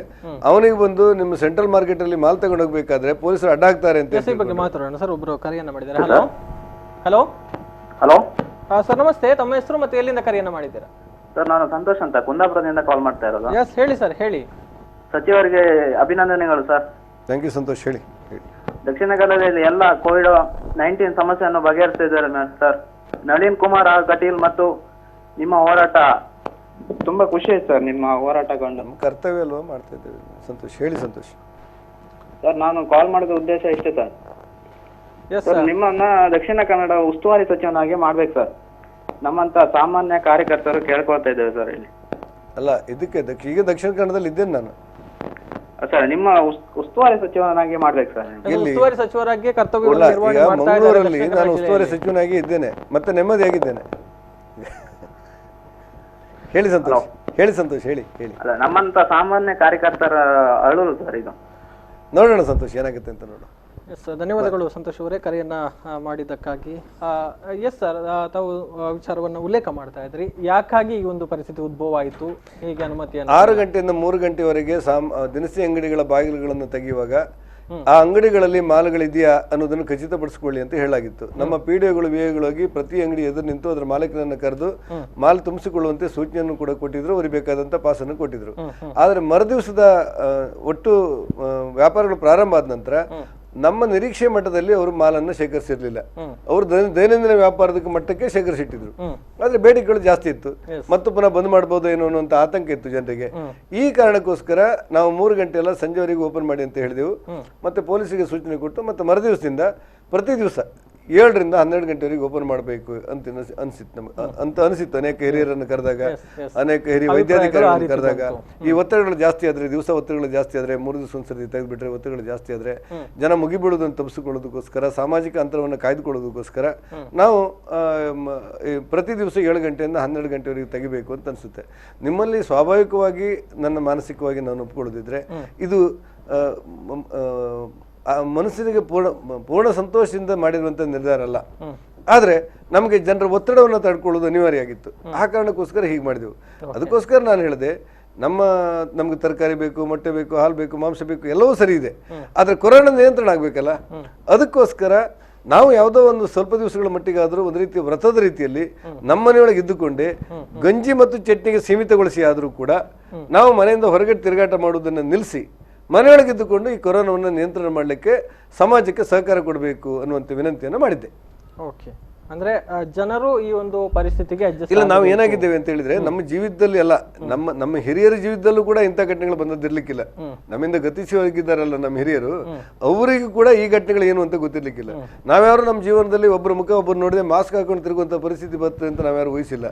ಅವನಿಗೆ ಬಂದು ನಿಮ್ಮ ಸೆಂಟ್ರಲ್ ಮಾರ್ಕೆಟ್ ಅಲ್ಲಿ ಮಾಲ್ ತಗೊಂಡು ಹೋಗ್ಬೇಕಾದ್ರೆ ಪೊಲೀಸರು ಅಡ್ಡಾಗ್ತಾರೆ ಅಂತ ಬಗ್ಗೆ ಮಾತಾಡೋಣ ಸರ್. ಒಬ್ರು ಕರೆಯನ್ನ ಮಾಡಿದ್ದಾರೆ. ಹಲೋ ಹಲೋ ಹಲೋ ಸರ್ ನಮಸ್ತೆ, ತಮ್ಮ ಹೆಸರು ಮತ್ತೆ ಎಲ್ಲಿಂದ ಕರೆಯನ್ನ ಮಾಡಿದ್ದೀರಾ? ಸರ್ ನಾನು ಸಂತೋಷ್ ಅಂತ ಕುಂದಾಪುರದಿಂದ ಕಾಲ್ ಮಾಡ್ತಾ ಇರೋದು. ಎಸ್ ಹೇಳಿ ಸರ್, ಹೇಳಿ. ಸಚಿವರಿಗೆ ಅಭಿನಂದನೆಗಳು ಸರ್. ಥ್ಯಾಂಕ್ ಯು ಸಂತೋಷ್, ಹೇಳಿ. ದಕ್ಷಿಣ ಕನ್ನಡದಲ್ಲಿ ಎಲ್ಲ COVID-19 ಸಮಸ್ಯೆಯನ್ನು ಬಗೆಹರಿಸಿದ್ದಾರೆ ಸರ್. ನಳಿನ್ ಕುಮಾರ್ ಕಟೀಲ್ ಮತ್ತು ನಿಮ್ಮ ಹೋರಾಟ ತುಂಬಾ ಖುಷಿ ಆಯ್ತು ಸರ್. ನಿಮ್ಮ ಹೋರಾಟ ಕಂಡು ನಮ್ಮ ಕರ್ತವ್ಯ ಅಲ್ವಾ ಮಾಡ್ತಾ ಇದ್ದೇವೆ. ಸಂತೋಷ್, ಹೇಳಿ ಸಂತೋಷ್. ಸರ್ ನಾನು ಕಾಲ್ ಮಾಡಿದ ಉದ್ದೇಶ ಇಷ್ಟೇ ಸರ್. ನಿಮ್ಮನ್ನ ದಕ್ಷಿಣ ಕನ್ನಡ ಉಸ್ತುವಾರಿ ಸಚಿವನಾಗಿ ಮಾಡ್ಬೇಕು ಸರ್. ನಮ್ಮಂತ ಸಾಮಾನ್ಯ ಕಾರ್ಯಕರ್ತರು ಕೇಳ್ಕೊಳ್ತಾ ಇದ್ದೇವೆ ಸರ್ ಇಲ್ಲಿ. ಅಲ್ಲ, ಇದಕ್ಕೆ ಈಗ ದಕ್ಷಿಣ ಕನ್ನಡದಲ್ಲಿ ಇದ್ದೇನೆ ನಾನು ಸರ್. ನಿಮ್ಮ ಉಸ್ತುವಾರಿ ಸಚಿವನಾಗಿ ಮಾಡ್ಬೇಕು ಸರ್. ಉಸ್ತುವಾರಿ ಸಚಿವರಾಗಿ ಕರ್ತವ್ಯ ಮಂಗಳೂರಲ್ಲಿ ನಾನು ಉಸ್ತುವಾರಿ ಸಚಿವನಾಗಿ ಇದ್ದೇನೆ, ಮತ್ತೆ ನೆಮ್ಮದಿಯಾಗಿದ್ದೇನೆ. ಹೇಳಿ ಸಂತೋಷ್, ಹೇಳಿ ಸಂತೋಷ್, ಹೇಳಿ ಹೇಳಿ. ಅಲ್ಲ, ನಮ್ಮಂತ ಸಾಮಾನ್ಯ ಕಾರ್ಯಕರ್ತರ ಅಳುಲು ಸರ್ ಇದು. ನೋಡೋಣ ಸಂತೋಷ್ ಏನಾಗುತ್ತೆ ಅಂತ ನೋಡೋಣ. ಎಸ್, ಧನ್ಯವಾದಗಳು ಸಂತೋಷ್ ಅವರೇ ಕರೆಯನ್ನ ಮಾಡಿದ್ದಕ್ಕಾಗಿ. ಎಸ್ ಸರ್, ತಾವು ವಿಚಾರವನ್ನು ಉಲ್ಲೇಖ ಮಾಡ್ತಾ ಇದ್ರಿ. ಯಾಕಾಗಿ ಈ ಒಂದು ಪರಿಸ್ಥಿತಿ ಉದ್ಭವ ಆಯಿತು, ಹೇಗೆ ಅನುಮತಿಯನ್ನು 6 ಗಂಟೆಯಿಂದ 3 ಗಂಟೆವರೆಗೆ ದಿನಸಿ ಅಂಗಡಿಗಳ ಬಾಗಿಲುಗಳನ್ನು ತೆಗೆಯುವಾಗ ಆ ಅಂಗಡಿಗಳಲ್ಲಿ ಮಾಲ್ಗಳಿದೆಯಾ ಅನ್ನೋದನ್ನು ಖಚಿತಪಡಿಸಿಕೊಳ್ಳಿ ಅಂತ ಹೇಳಲಾಗಿತ್ತು. ನಮ್ಮ PDOಗಳು VAಗಳು ಹೋಗಿ ಪ್ರತಿ ಅಂಗಡಿ ಎದುರು ನಿಂತು ಅದರ ಮಾಲೀಕರನ್ನು ಕರೆದು ಮಾಲ್ ತುಂಬಿಸಿಕೊಳ್ಳುವಂತೆ ಸೂಚನೆಯನ್ನು ಕೂಡ ಕೊಟ್ಟಿದ್ರು, ಅವರಿಗೆ ಬೇಕಾದಂತ ಪಾಸನ್ನು ಕೊಟ್ಟಿದ್ರು. ಆದ್ರೆ ಮರುದಿವಸದ ಒಟ್ಟು ವ್ಯಾಪಾರಗಳು ಪ್ರಾರಂಭ ಆದ ನಂತರ ನಮ್ಮ ನಿರೀಕ್ಷೆ ಮಟ್ಟದಲ್ಲಿ ಅವರು ಮಾಲನ್ನು ಶೇಖರಿಸಿರ್ಲಿಲ್ಲ. ಅವರು ದೈನಂದಿನ ವ್ಯಾಪಾರದ ಮಟ್ಟಕ್ಕೆ ಶೇಖರಿಸಿಟ್ಟಿದ್ರು. ಆದ್ರೆ ಬೇಡಿಕೆಗಳು ಜಾಸ್ತಿ ಇತ್ತು, ಮತ್ತು ಪುನಃ ಬಂದ್ ಮಾಡಬಹುದು ಏನೋ ಅನ್ನುವಂತ ಆತಂಕ ಇತ್ತು ಜನರಿಗೆ. ಈ ಕಾರಣಕ್ಕೋಸ್ಕರ ನಾವು 3 ಗಂಟೆ ಎಲ್ಲ ಸಂಜೆವರೆಗೆ ಓಪನ್ ಮಾಡಿ ಅಂತ ಹೇಳಿದೆವು. ಮತ್ತೆ ಪೊಲೀಸರಿಗೆ ಸೂಚನೆ ಕೊಟ್ಟು ಮತ್ತೆ ಮರುದಿವಸದಿಂದ ಪ್ರತಿ ದಿವಸ 7 ರಿಂದ 12 ಗಂಟೆವರೆಗೆ ಓಪನ್ ಮಾಡಬೇಕು ಅಂತ ಅನಿಸಿತ್ತು. ಅನೇಕ ಹಿರಿಯರನ್ನು ಕರೆದಾಗ, ಅನೇಕ ಹಿರಿಯ ವೈದ್ಯಾಧಿಕಾರಿಗಳನ್ನು ಕರೆದಾಗ, ಈ ಒತ್ತಡಗಳು ಜಾಸ್ತಿ ಆದ್ರೆ, ದಿವಸ ಒತ್ತಡಗಳು ಜಾಸ್ತಿ ಆದ್ರೆ, 3 ದಿವಸ ಒಂದ್ಸರಿ ತೆಗೆದುಬಿಟ್ರೆ ಒತ್ತಡಗಳು ಜಾಸ್ತಿ ಆದ್ರೆ ಜನ ಮುಗಿಬೀಳುವುದನ್ನು ತಪ್ಪಿಸಿಕೊಳ್ಳೋದಕ್ಕೋಸ್ಕರ, ಸಾಮಾಜಿಕ ಅಂತರವನ್ನು ಕಾಯ್ದುಕೊಳ್ಳೋದಕ್ಕೋಸ್ಕರ ನಾವು ಪ್ರತಿ ದಿವಸ 7 ಗಂಟೆಯಿಂದ 12 ಗಂಟೆವರೆಗೆ ತೆಗಿಬೇಕು ಅಂತ ಅನಿಸುತ್ತೆ. ನಿಮ್ಮಲ್ಲಿ ಸ್ವಾಭಾವಿಕವಾಗಿ ನನ್ನ ಮಾನಸಿಕವಾಗಿ ನಾನು ಒಪ್ಕೊಳ್ಳೋದಿದ್ರೆ ಇದು ಮನಸ್ಸಿನಿಗೆ ಪೂರ್ಣ ಸಂತೋಷದಿಂದ ಮಾಡಿರುವಂತ ನಿರ್ಧಾರ ಅಲ್ಲ. ಆದ್ರೆ ನಮಗೆ ಜನರ ಒತ್ತಡವನ್ನು ತಡ್ಕೊಳ್ಳೋದು ಅನಿವಾರ್ಯ ಆಗಿತ್ತು. ಆ ಕಾರಣಕ್ಕೋಸ್ಕರ ಹೀಗೆ ಮಾಡಿದೆವು. ಅದಕ್ಕೋಸ್ಕರ ನಾನು ಹೇಳಿದೆ, ನಮ್ಗೆ ತರಕಾರಿ ಬೇಕು, ಮೊಟ್ಟೆ ಬೇಕು, ಹಾಲು ಬೇಕು, ಮಾಂಸ ಬೇಕು, ಎಲ್ಲವೂ ಸರಿ ಇದೆ. ಆದ್ರೆ ಕೊರೋನಾ ನಿಯಂತ್ರಣ ಆಗ್ಬೇಕಲ್ಲ. ಅದಕ್ಕೋಸ್ಕರ ನಾವು ಯಾವುದೋ ಒಂದು ಸ್ವಲ್ಪ ದಿವಸಗಳ ಮಟ್ಟಿಗಾದರೂ ಒಂದು ರೀತಿಯ ವ್ರತದ ರೀತಿಯಲ್ಲಿ ನಮ್ಮ ಮನೆಯೊಳಗೆ ಇದ್ದುಕೊಂಡೆ ಗಂಜಿ ಮತ್ತು ಚಟ್ನಿಗೆ ಸೀಮಿತಗೊಳಿಸಿ ಆದರೂ ಕೂಡ ನಾವು ಮನೆಯಿಂದ ಹೊರಗಡೆ ತಿರುಗಾಟ ಮಾಡುವುದನ್ನು ನಿಲ್ಲಿಸಿ ಮನೆಯೊಳಗಿದ್ದುಕೊಂಡು ಈ ಕೊರೋನಾವನ್ನು ನಿಯಂತ್ರಣ ಮಾಡಲಿಕ್ಕೆ ಸಮಾಜಕ್ಕೆ ಸಹಕಾರ ಕೊಡಬೇಕು ಅನ್ನುವಂಥ ವಿನಂತಿಯನ್ನು ಮಾಡಿದ್ದೆ. ಓಕೆ, ಅಂದ್ರೆ ಜನರು ಈ ಒಂದು ಪರಿಸ್ಥಿತಿಗೆ ಅಡ್ಜಸ್ಟ್ ಇಲ್ಲ. ನಾವು ಏನಾಗಿದ್ದೇವೆ ಅಂತ ಹೇಳಿದ್ರೆ, ನಮ್ಮ ಜೀವಿತದಲ್ಲಿ ಅಲ್ಲ, ನಮ್ಮ ಹಿರಿಯರ ಜೀವಿತದಲ್ಲೂ ಕೂಡ ಇಂಥ ಘಟನೆಗಳು ಬಂದದಿರ್ಲಿಕ್ಕಿಲ್ಲ. ನಮ್ಮಿಂದ ಗತಿಸಿ ಹೋಗಿದ್ದಾರಲ್ಲ ನಮ್ಮ ಹಿರಿಯರು, ಅವರಿಗೂ ಕೂಡ ಈ ಘಟನೆಗಳು ಏನು ಅಂತ ಗೊತ್ತಿರ್ಲಿಕ್ಕಿಲ್ಲ. ನಾವ್ಯಾರು ನಮ್ಮ ಜೀವನದಲ್ಲಿ ಒಬ್ಬರ ಮುಖ ಒಬ್ಬರು ನೋಡಿದ್ರೆ ಮಾಸ್ಕ್ ಹಾಕೊಂಡು ತಿರುಗುವಂತ ಪರಿಸ್ಥಿತಿ ಬರ್ತದೆ ಅಂತ ನಾವ್ಯಾರು ಊಹಿಸಿಲ್ಲ.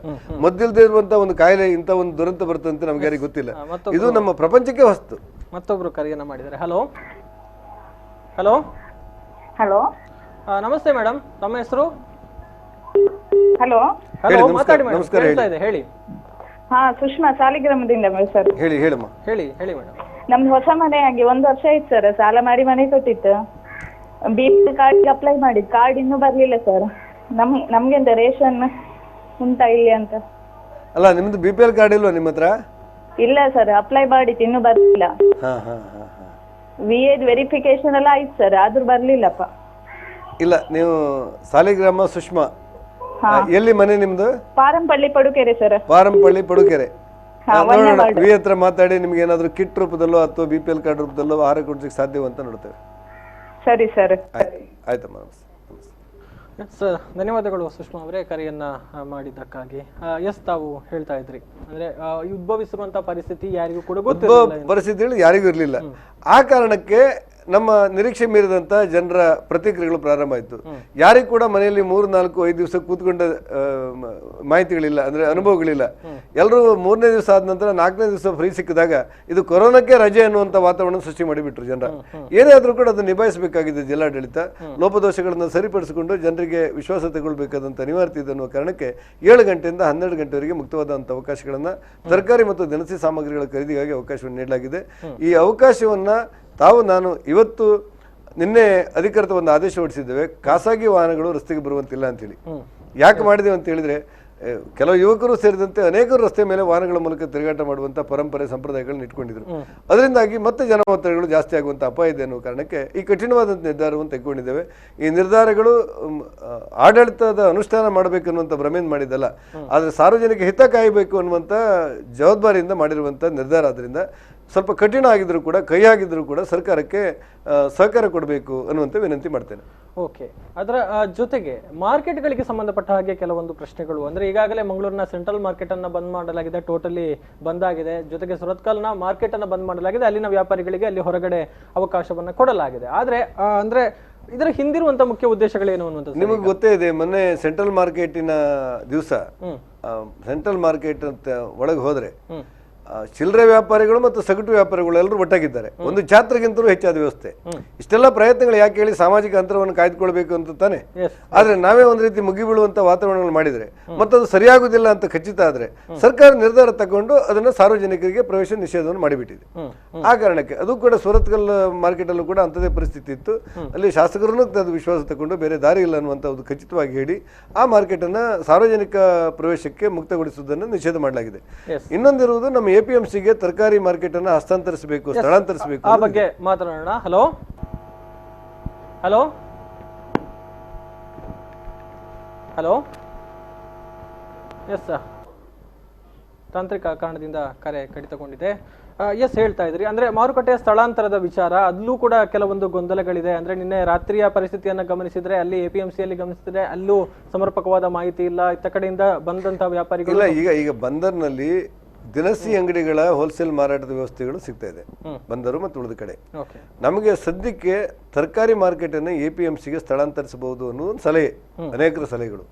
ಮದ್ದಿಲ್ದೇ ಇರುವಂತ ಒಂದು ಕಾಯಿಲೆ, ಇಂಥ ಒಂದು ದುರಂತ ಬರ್ತದೆ ಅಂತ ನಮ್ಗೆ ಯಾರಿಗೆ ಗೊತ್ತಿಲ್ಲ. ಇದು ನಮ್ಮ ಪ್ರಪಂಚಕ್ಕೆ ಹೊಸ್ತು. ಮತ್ತೊಬ್ರು ಕರೆಯನ್ನ ಮಾಡಿದ್ದಾರೆ. ಹಲೋ ಹಲೋ ಹಲೋ, ನಮಸ್ತೆ ಮೇಡಮ್, ತಮ್ಮ ಹೆಸರು? ಹಲೋ ಹಲೋ, ಮಾತಾಡಿ ಮೇಡಮ್, ಕೇಳ್ತಾ ಇದೆ, ಹೇಳಿ. ಹಾ, ಸುಷ್ಮಾ ಸಾಲಿಗ್ರಾಮದಿಂದ ಸರ್. ಹೇಳಿ ಹೇಳಮ್ಮ. ಹೇಳಿ ಹೇಳಿ ಮೇಡಮ್. ನಮ್ದು ಹೊಸ ಮನೆ ಆಗಿ 1 ವರ್ಷ ಆಯ್ತು ಸರ್. ಸಾಲ ಮಾಡಿ ಮನೆ ಕೊಟ್ಟಿತ್ತು. BP ಕಾರ್ಡ್ ಅಪ್ಲೈ ಮಾಡಿದ್, ಕಾರ್ಡ್ ಇನ್ನೂ ಬರ್ಲಿಲ್ಲ ಸರ್. ನಮ್ಗೆಂತ ರೇಷನ್ ಉಂಟಾ ಇಲ್ಲಿ ಅಂತ? ಅಲ್ಲ, ನಿಮ್ದು BPL ಕಾರ್ಡ್ ಇಲ್ವಾ ನಿಮ್ಮ ಹತ್ರ? ಇಲ್ಲ ಸರ್, ಅಪ್ಲೈ ಮಾಡಿತ್ತು, ಇನ್ನೂ ಬರ್ಲಿಲ್ಲ. VA ವೆರಿಫಿಕೇಶನ್ ಎಲ್ಲ ಆಯ್ತು ಸರ್, ಆದ್ರೂ ಬರ್ಲಿಲ್ಲಪ್ಪ. ಇಲ್ಲ, ನೀವು ಸಾಲಿಗ್ರಾಮ ಸುಷ್ಮಾ, ಎಲ್ಲಿ ಮನೆ ನಿಮ್ದು? ಪಾರಂಪಳ್ಳಿ ಪಡುಕೆರೆ ಸರ್. ಪಾರಂಪಳ್ಳಿ ಪಡುಕೆರೆ. ವಿ ಹತ್ರ ಮಾತಾಡಿ ನಿಮ್ಗೆ ಏನಾದ್ರು ಕಿಟ್ ರೂಪದಲ್ಲೋ ಅಥವಾ BPL ಕಾರ್ಡ್ ರೂಪದಲ್ಲೋ ಆಹಾರ ಕೊಡ್ಲಿಕ್ಕೆ ಸಾಧ್ಯವ ಅಂತ ನೋಡ್ತೇವೆ. ಸರಿ ಸರ್, ಆಯ್ತಮ್ಮ. ಸರ್, ಧನ್ಯವಾದಗಳು ಸುಷ್ಮಾ ಅವರೇ ಕರೆಯನ್ನ ಮಾಡಿದ್ದಕ್ಕಾಗಿ. ಎಸ್, ತಾವು ಹೇಳ್ತಾ ಇದ್ರಿ, ಅಂದ್ರೆ ಉದ್ಭವಿಸುವಂತ ಪರಿಸ್ಥಿತಿ ಯಾರಿಗೂ ಕೂಡ ಗೊತ್ತಿಲ್ಲ, ಪರಿಸ್ಥಿತಿಗಳು ಯಾರಿಗೂ ಇರಲಿಲ್ಲ. ಆ ಕಾರಣಕ್ಕೆ ನಮ್ಮ ನಿರೀಕ್ಷೆ ಮೀರಿದಂತ ಜನರ ಪ್ರತಿಕ್ರಿಯೆಗಳು ಪ್ರಾರಂಭ ಆಯಿತು. ಯಾರಿಗೂ ಕೂಡ ಮನೆಯಲ್ಲಿ 3, 4, 5 ದಿವಸ ಕೂತ್ಕೊಂಡ ಮಾಹಿತಿಗಳಿಲ್ಲ, ಅಂದ್ರೆ ಅನುಭವಗಳಿಲ್ಲ. ಎಲ್ಲರೂ 3ನೇ ದಿವಸ ಆದ ನಂತರ 4ನೇ ದಿವಸ ಫ್ರೀ ಸಿಕ್ಕಿದಾಗ ಇದು ಕೊರೋನಾಕ್ಕೆ ರಜೆ ಅನ್ನುವಂತ ವಾತಾವರಣ ಸೃಷ್ಟಿ ಮಾಡಿಬಿಟ್ರು ಜನರ. ಏನೇ ಆದ್ರೂ ಕೂಡ ಅದನ್ನು ನಿಭಾಯಿಸಬೇಕಾಗಿದೆ ಜಿಲ್ಲಾಡಳಿತ. ಲೋಪದೋಷಗಳನ್ನು ಸರಿಪಡಿಸಿಕೊಂಡು ಜನರಿಗೆ ವಿಶ್ವಾಸ ತಗೊಳ್ಬೇಕಾದಂತ ಅನಿವಾರ್ಯತೆ ಇದೆ ಅನ್ನುವ ಕಾರಣಕ್ಕೆ 7 ಗಂಟೆಯಿಂದ 12 ಗಂಟೆವರೆಗೆ ಮುಕ್ತವಾದಂಥ ಅವಕಾಶಗಳನ್ನ ತರಕಾರಿ ಮತ್ತು ದಿನಸಿ ಸಾಮಗ್ರಿಗಳ ಖರೀದಿಗಾಗಿ ಅವಕಾಶವನ್ನು ನೀಡಲಾಗಿದೆ. ಈ ಅವಕಾಶವನ್ನ ನಾನು ಇವತ್ತು ನಿನ್ನೆ ಅಧಿಕೃತ ಒಂದು ಆದೇಶ ಹೊರಡಿಸಿದ್ದೇವೆ, ಖಾಸಗಿ ವಾಹನಗಳು ರಸ್ತೆಗೆ ಬರುವಂತಿಲ್ಲ ಅಂತೇಳಿ. ಯಾಕೆ ಮಾಡಿದೇವೆ ಅಂತ ಹೇಳಿದ್ರೆ, ಕೆಲವು ಯುವಕರು ಸೇರಿದಂತೆ ಅನೇಕರು ರಸ್ತೆ ಮೇಲೆ ವಾಹನಗಳ ಮೂಲಕ ತಿರುಗಾಟ ಮಾಡುವಂಥ ಪರಂಪರೆ ಸಂಪ್ರದಾಯಗಳನ್ನ ಇಟ್ಕೊಂಡಿದ್ರು. ಅದರಿಂದಾಗಿ ಮತ್ತೆ ಜನ ಒತ್ತಡಗಳು ಜಾಸ್ತಿ ಆಗುವಂಥ ಅಪಾಯ ಇದೆ ಅನ್ನೋ ಕಾರಣಕ್ಕೆ ಈ ಕಠಿಣವಾದಂಥ ನಿರ್ಧಾರವನ್ನು ತೆಗೆದುಕೊಂಡಿದ್ದೇವೆ. ಈ ನಿರ್ಧಾರಗಳು ಆಡಳಿತದ ಅನುಷ್ಠಾನ ಮಾಡಬೇಕನ್ನುವಂಥ ಭ್ರಮೆಯಿಂದ ಮಾಡಿದ್ದಲ್ಲ, ಆದರೆ ಸಾರ್ವಜನಿಕ ಹಿತ ಕಾಯಬೇಕು ಅನ್ನುವಂಥ ಜವಾಬ್ದಾರಿಯಿಂದ ಮಾಡಿರುವಂಥ ನಿರ್ಧಾರ. ಆದ್ದರಿಂದ ಸ್ವಲ್ಪ ಕಠಿಣ ಆಗಿದ್ರು ಕೂಡ, ಕೈ ಆಗಿದ್ರು ಕೂಡ ಸರ್ಕಾರಕ್ಕೆ ಸಹಕಾರ ಕೊಡಬೇಕು ಅನ್ನುವಂಥ ವಿನಂತಿ ಮಾಡ್ತೇನೆ. ಓಕೆ, ಅದರ ಜೊತೆಗೆ ಮಾರ್ಕೆಟ್ಗಳಿಗೆ ಸಂಬಂಧಪಟ್ಟ ಹಾಗೆ ಕೆಲವೊಂದು ಪ್ರಶ್ನೆಗಳು. ಅಂದ್ರೆ ಈಗಾಗಲೇ ಮಂಗಳೂರಿನ ಸೆಂಟ್ರಲ್ ಮಾರ್ಕೆಟ್ ಅನ್ನ ಬಂದ್ ಮಾಡಲಾಗಿದೆ, ಟೋಟಲಿ ಬಂದ್ ಆಗಿದೆ. ಜೊತೆಗೆ ಸುರತ್ಕಲ್ನ ಮಾರ್ಕೆಟ್ ಅನ್ನ ಬಂದ್ ಮಾಡಲಾಗಿದೆ, ಅಲ್ಲಿನ ವ್ಯಾಪಾರಿಗಳಿಗೆ ಅಲ್ಲಿ ಹೊರಗಡೆ ಅವಕಾಶವನ್ನ ಕೊಡಲಾಗಿದೆ. ಆದ್ರೆ ಅಂದ್ರೆ ಇದರ ಹಿಂದಿರುವಂತ ಮುಖ್ಯ ಉದ್ದೇಶಗಳೇನು ಅನ್ನುವಂಥದ್ದು ನಿಮಗೆ ಗೊತ್ತೇ ಇದೆ. ಮೊನ್ನೆ ಸೆಂಟ್ರಲ್ ಮಾರ್ಕೆಟಿನ ದಿವಸ ಸೆಂಟ್ರಲ್ ಮಾರ್ಕೆಟ್ ಅಂತ ಒಳಗೆ ಹೋದ್ರೆ ಚಿಲ್ಲರೆ ವ್ಯಾಪಾರಿಗಳು ಮತ್ತು ಸಗಟು ವ್ಯಾಪಾರಿಗಳು ಎಲ್ಲರೂ ಒಟ್ಟಾಗಿದ್ದಾರೆ. ಒಂದು ಛಾತ್ರಗಿಂತಲೂ ಹೆಚ್ಚಾದ ವ್ಯವಸ್ಥೆ. ಇಷ್ಟೆಲ್ಲ ಪ್ರಯತ್ನಗಳು ಯಾಕೆ ಹೇಳಿ, ಸಾಮಾಜಿಕ ಅಂತರವನ್ನು ಕಾಯ್ದುಕೊಳ್ಬೇಕು ಅಂತ ತಾನೆ. ಆದ್ರೆ ನಾವೇ ಒಂದು ರೀತಿ ಮುಗಿಬೀಳುವಂತ ವಾತಾವರಣಗಳು ಮಾಡಿದ್ರೆ ಮತ್ತದು ಸರಿಯಾಗುದಿಲ್ಲ ಅಂತ ಖಚಿತ ಆದ್ರೆ ಸರ್ಕಾರ ನಿರ್ಧಾರ ತಗೊಂಡು ಅದನ್ನ ಸಾರ್ವಜನಿಕರಿಗೆ ಪ್ರವೇಶ ನಿಷೇಧವನ್ನು ಮಾಡಿಬಿಟ್ಟಿದೆ. ಆ ಕಾರಣಕ್ಕೆ ಅದು ಕೂಡ ಸುರತ್ಕಲ್ ಮಾರ್ಕೆಟ್ ಅಲ್ಲೂ ಕೂಡ ಅಂತದೇ ಪರಿಸ್ಥಿತಿ ಇತ್ತು. ಅಲ್ಲಿ ಶಾಸಕರನ್ನು ಅದು ವಿಶ್ವಾಸ ತಗೊಂಡು ಬೇರೆ ದಾರಿ ಇಲ್ಲ ಅನ್ನುವಂತ ಒಂದು ಖಚಿತವಾಗಿ ಹೇಳಿ ಆ ಮಾರ್ಕೆಟ್ ಅನ್ನ ಸಾರ್ವಜನಿಕ ಪ್ರವೇಶಕ್ಕೆ ಮುಕ್ತಗೊಳಿಸುವುದನ್ನು ನಿಷೇಧ ಮಾಡಲಾಗಿದೆ. ಇನ್ನೊಂದಿರುವುದು ನಮ್ಮ ಎಪಿಎಂಸಿಗೆ ತರಕಾರಿ ಮಾರ್ಕೆಟ್ ಅನ್ನು ಹಸ್ತಾಂತರಿಸಬೇಕು, ಸ್ಥಳಾಂತರಿಸಬೇಕು. ಆ ಬಗ್ಗೆ ಮಾತನಾಡೋಣ. ಹಲೋ ಹಲೋ ಹಲೋ ಎಸ್, ತಾಂತ್ರಿಕ ಕಾರಣದಿಂದ ಕರೆ ಕಡಿತಗೊಂಡಿದೆ. ಎಸ್, ಹೇಳ್ತಾ ಇದ್ರಿ ಅಂದ್ರೆ ಮಾರುಕಟ್ಟೆಯ ಸ್ಥಳಾಂತರದ ವಿಚಾರ, ಅಲ್ಲೂ ಕೂಡ ಕೆಲವೊಂದು ಗೊಂದಲಗಳಿದೆ. ಅಂದ್ರೆ ನಿನ್ನೆ ರಾತ್ರಿಯ ಪರಿಸ್ಥಿತಿಯನ್ನ ಗಮನಿಸಿದ್ರೆ ಅಲ್ಲಿ ಎಪಿಎಂಸಿಯಲ್ಲಿ ಗಮನಿಸಿದ್ರೆ ಅಲ್ಲೂ ಸಮರ್ಪಕವಾದ ಮಾಹಿತಿ ಇಲ್ಲ. ಇತ್ತ ಕಡೆಯಿಂದ ಬಂದಂತಹ ವ್ಯಾಪಾರಿಗಳು ಈಗ ಬಂದರ್ನಲ್ಲಿ ದಿನಸಿ ಅಂಗಡಿಗಳ ಹೋಲ್ಸೇಲ್ ಮಾರಾಟದ ವ್ಯವಸ್ಥೆಗಳು ಸಿಗ್ತಾ ಇದೆ, ಬಂದರು ಮತ್ತು ಉಳಿದ ಕಡೆ. ನಮಗೆ ಸದ್ಯಕ್ಕೆ ತರಕಾರಿ ಮಾರ್ಕೆಟ್ ಅನ್ನು ಎಪಿಎಂಸಿಗೆ ಸ್ಥಳಾಂತರಿಸಬಹುದು ಅನ್ನೋ ಒಂದು ಸಲಹೆ, ಅನೇಕರ ಸಲಹೆಗಳು.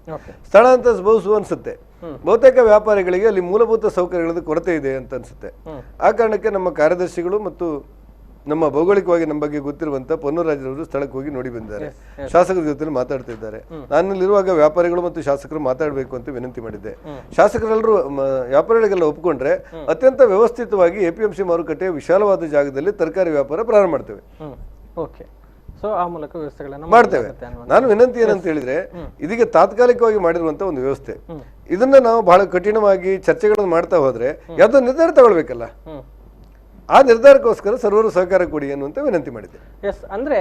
ಸ್ಥಳಾಂತರಿಸಬಹುದು ಅನ್ಸುತ್ತೆ. ಬಹುತೇಕ ವ್ಯಾಪಾರಿಗಳಿಗೆ ಅಲ್ಲಿ ಮೂಲಭೂತ ಸೌಕರ್ಯಗಳ ಕೊರತೆ ಇದೆ ಅಂತ ಅನ್ಸುತ್ತೆ. ಆ ಕಾರಣಕ್ಕೆ ನಮ್ಮ ಕಾರ್ಯದರ್ಶಿಗಳು ಮತ್ತು ನಮ್ಮ ಭೌಗೋಳಿಕವಾಗಿ ನಮ್ಮ ಬಗ್ಗೆ ಗೊತ್ತಿರುವಂತ ಪೊನ್ನೂರಾಜರವರು ಸ್ಥಳಕ್ಕೆ ಹೋಗಿ ನೋಡಿ ಬಂದಿದ್ದಾರೆ, ಶಾಸಕರ ಜೊತೆ ಮಾತಾಡ್ತಿದ್ದಾರೆ. ನಾನಲ್ಲಿರುವಾಗ ವ್ಯಾಪಾರಿಗಳು ಮತ್ತು ಶಾಸಕರು ಮಾತಾಡಬೇಕು ಅಂತ ವಿನಂತಿ ಮಾಡಿದ್ದೆ. ಶಾಸಕರೆಲ್ಲರೂ ವ್ಯಾಪಾರಿಗಳಿಗೆಲ್ಲ ಒಪ್ಕೊಂಡ್ರೆ ಅತ್ಯಂತ ವ್ಯವಸ್ಥಿತವಾಗಿ ಎಪಿಎಂಸಿ ಮಾರುಕಟ್ಟೆಯ ವಿಶಾಲವಾದ ಜಾಗದಲ್ಲಿ ತರಕಾರಿ ವ್ಯಾಪಾರ ಪ್ರಾರಂಭ ಮಾಡ್ತೇವೆ. ಆ ಮೂಲಕ ವ್ಯವಸ್ಥೆಗಳನ್ನು ಮಾಡ್ತೇವೆ. ನಾನು ವಿನಂತಿ ಏನಂತ ಹೇಳಿದ್ರೆ, ಇದೀಗ ತಾತ್ಕಾಲಿಕವಾಗಿ ಮಾಡಿರುವಂತ ಒಂದು ವ್ಯವಸ್ಥೆ, ಇದನ್ನ ನಾವು ಬಹಳ ಕಠಿಣವಾಗಿ ಚರ್ಚೆಗಳನ್ನು ಮಾಡ್ತಾ ಹೋದ್ರೆ ಯಾವ್ದೋ ನಿರ್ಧಾರ ತಗೊಳ್ಬೇಕಲ್ಲ. ಆ ನಿರ್ಧಾರಕ್ಕೋಸ್ಕರ ಸರ್ವರು ಸಹಕಾರ ಕೊಡಿ ಅನ್ನುವಂತ ವಿನಂತಿ ಮಾಡಿದ್ದೆ. ಎಸ್, ಅಂದ್ರೆ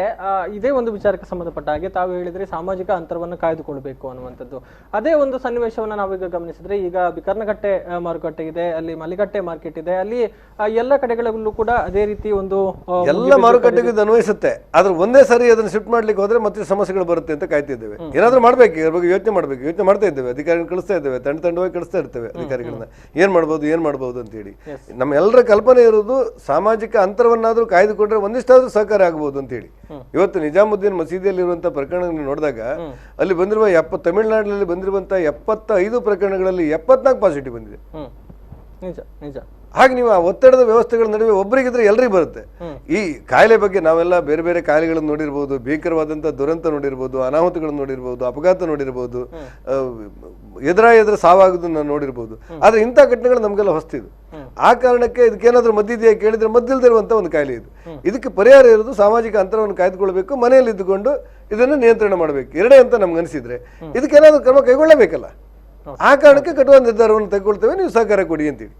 ಇದೇ ಒಂದು ವಿಚಾರಕ್ಕೆ ಸಂಬಂಧಪಟ್ಟ ಹಾಗೆ ತಾವು ಹೇಳಿದ್ರೆ ಸಾಮಾಜಿಕ ಅಂತರವನ್ನು ಕಾಯ್ದುಕೊಳ್ಬೇಕು ಅನ್ನುವಂಥದ್ದು. ಅದೇ ಒಂದು ಸನ್ನಿವೇಶವನ್ನ ನಾವೀಗ ಗಮನಿಸಿದ್ರೆ, ಈಗ ಬಿಕರ್ನಗಟ್ಟೆ ಮಾರುಕಟ್ಟೆ ಇದೆ, ಅಲ್ಲಿ ಮಲಿಗಟ್ಟೆ ಮಾರ್ಕೆಟ್ ಇದೆ, ಅಲ್ಲಿ ಎಲ್ಲ ಕಡೆಗಳಲ್ಲೂ ಕೂಡ ಅದೇ ರೀತಿ ಒಂದು ಎಲ್ಲ ಮಾರುಕಟ್ಟೆಗೆ ಇದು ಅನ್ವಯಿಸುತ್ತೆ. ಆದ್ರೆ ಒಂದೇ ಸಾರಿ ಅದನ್ನ ಶಿಫ್ಟ್ ಮಾಡ್ಲಿಕ್ಕೆ ಹೋದ್ರೆ ಮತ್ತೆ ಸಮಸ್ಯೆಗಳು ಬರುತ್ತೆ ಅಂತ ಕಾಯ್ತಿದ್ದೇವೆ. ಏನಾದ್ರೂ ಮಾಡ್ಬೇಕು, ಇದ್ರ ಬಗ್ಗೆ ಯೋಚನೆ ಮಾಡ್ಬೇಕು. ಯೋಚನೆ ಮಾಡ್ತಾ ಇದ್ದೇವೆ, ಅಧಿಕಾರಿಗಳು ಕಳಿಸ್ತಾ ಇದ್ದೇವೆ, ತಂಡವಾಗಿ ಕಳಿಸ್ತಾ ಇರ್ತೇವೆ ಅಧಿಕಾರಿಗಳನ್ನ. ಏನ್ ಮಾಡ್ಬೋದು ಅಂತ ಹೇಳಿ ನಮ್ಮ ಎಲ್ಲರ ಕಲ್ಪನೆ ಇರೋದು ಸಾಮಾಜಿಕ ಅಂತರವನ್ನಾದ್ರೂ ಕಾಯ್ದುಕೊಂಡ್ರೆ ಒಂದಿಷ್ಟಾದ್ರೂ ಸಹಕಾರ ಆಗಬಹುದು ಅಂತ ಹೇಳಿ. ಇವತ್ತು ನಿಜಾಮುದ್ದೀನ್ ಮಸೀದಿಯಲ್ಲಿರುವಂತಹ ಪ್ರಕರಣಗಳನ್ನು ನೋಡಿದಾಗ ಅಲ್ಲಿ ಬಂದಿರುವ ತಮಿಳುನಾಡಿನಲ್ಲಿ ಬಂದಿರುವಂತಹ 75 ಪ್ರಕರಣಗಳಲ್ಲಿ 74 ಪಾಸಿಟಿವ್ ಬಂದಿದೆ. ಹಾಗೆ ನೀವು ಆ ಒತ್ತಡದ ವ್ಯವಸ್ಥೆಗಳ ನಡುವೆ ಒಬ್ಬರಿಗಿದ್ರೆ ಎಲ್ರಿಗೂ ಬರುತ್ತೆ. ಈ ಕಾಯಿಲೆ ಬಗ್ಗೆ ನಾವೆಲ್ಲ ಬೇರೆ ಬೇರೆ ಕಾಯಿಲೆಗಳನ್ನು ನೋಡಿರ್ಬೋದು, ಭೀಕರವಾದಂತಹ ದುರಂತ ನೋಡಿರ್ಬೋದು, ಅನಾಹುತಗಳನ್ನು ನೋಡಿರ್ಬೋದು, ಅಪಘಾತ ನೋಡಿರ್ಬೋದು, ಎದುರ ಸಾವಾಗೋದನ್ನ ನೋಡಿರ್ಬೋದು. ಆದ್ರೆ ಇಂಥ ಘಟನೆಗಳು ನಮ್ಗೆಲ್ಲ ಹೊಸ್ತಿದ್ದು. ಆ ಕಾರಣಕ್ಕೆ ಇದಕ್ಕೇನಾದ್ರೂ ಮದ್ದಿದೆಯಾ ಕೇಳಿದ್ರೆ ಮದ್ದಿಲ್ದಿರುವಂತ ಒಂದು ಕಾಯಿಲೆ ಇದು. ಇದಕ್ಕೆ ಪರಿಹಾರ ಇರೋದು ಸಾಮಾಜಿಕ ಅಂತರವನ್ನು ಕಾಯ್ದುಕೊಳ್ಬೇಕು, ಮನೆಯಲ್ಲಿ ಇದ್ದುಕೊಂಡು ಇದನ್ನು ನಿಯಂತ್ರಣ ಮಾಡಬೇಕು. ಎರಡೇ ಅಂತ ನಮ್ಗೆ ಅನಿಸಿದ್ರೆ ಇದಕ್ಕೇನಾದ್ರೂ ಕ್ರಮ ಕೈಗೊಳ್ಳಬೇಕಲ್ಲ. ಆ ಕಾರಣಕ್ಕೆ ಕಟ್ಟುವ ನಿರ್ಧಾರವನ್ನು ತೆಗೆದುಕೊಳ್ತೇವೆ, ನೀವು ಸಹಕಾರ ಕೊಡಿ ಅಂತೇಳಿ.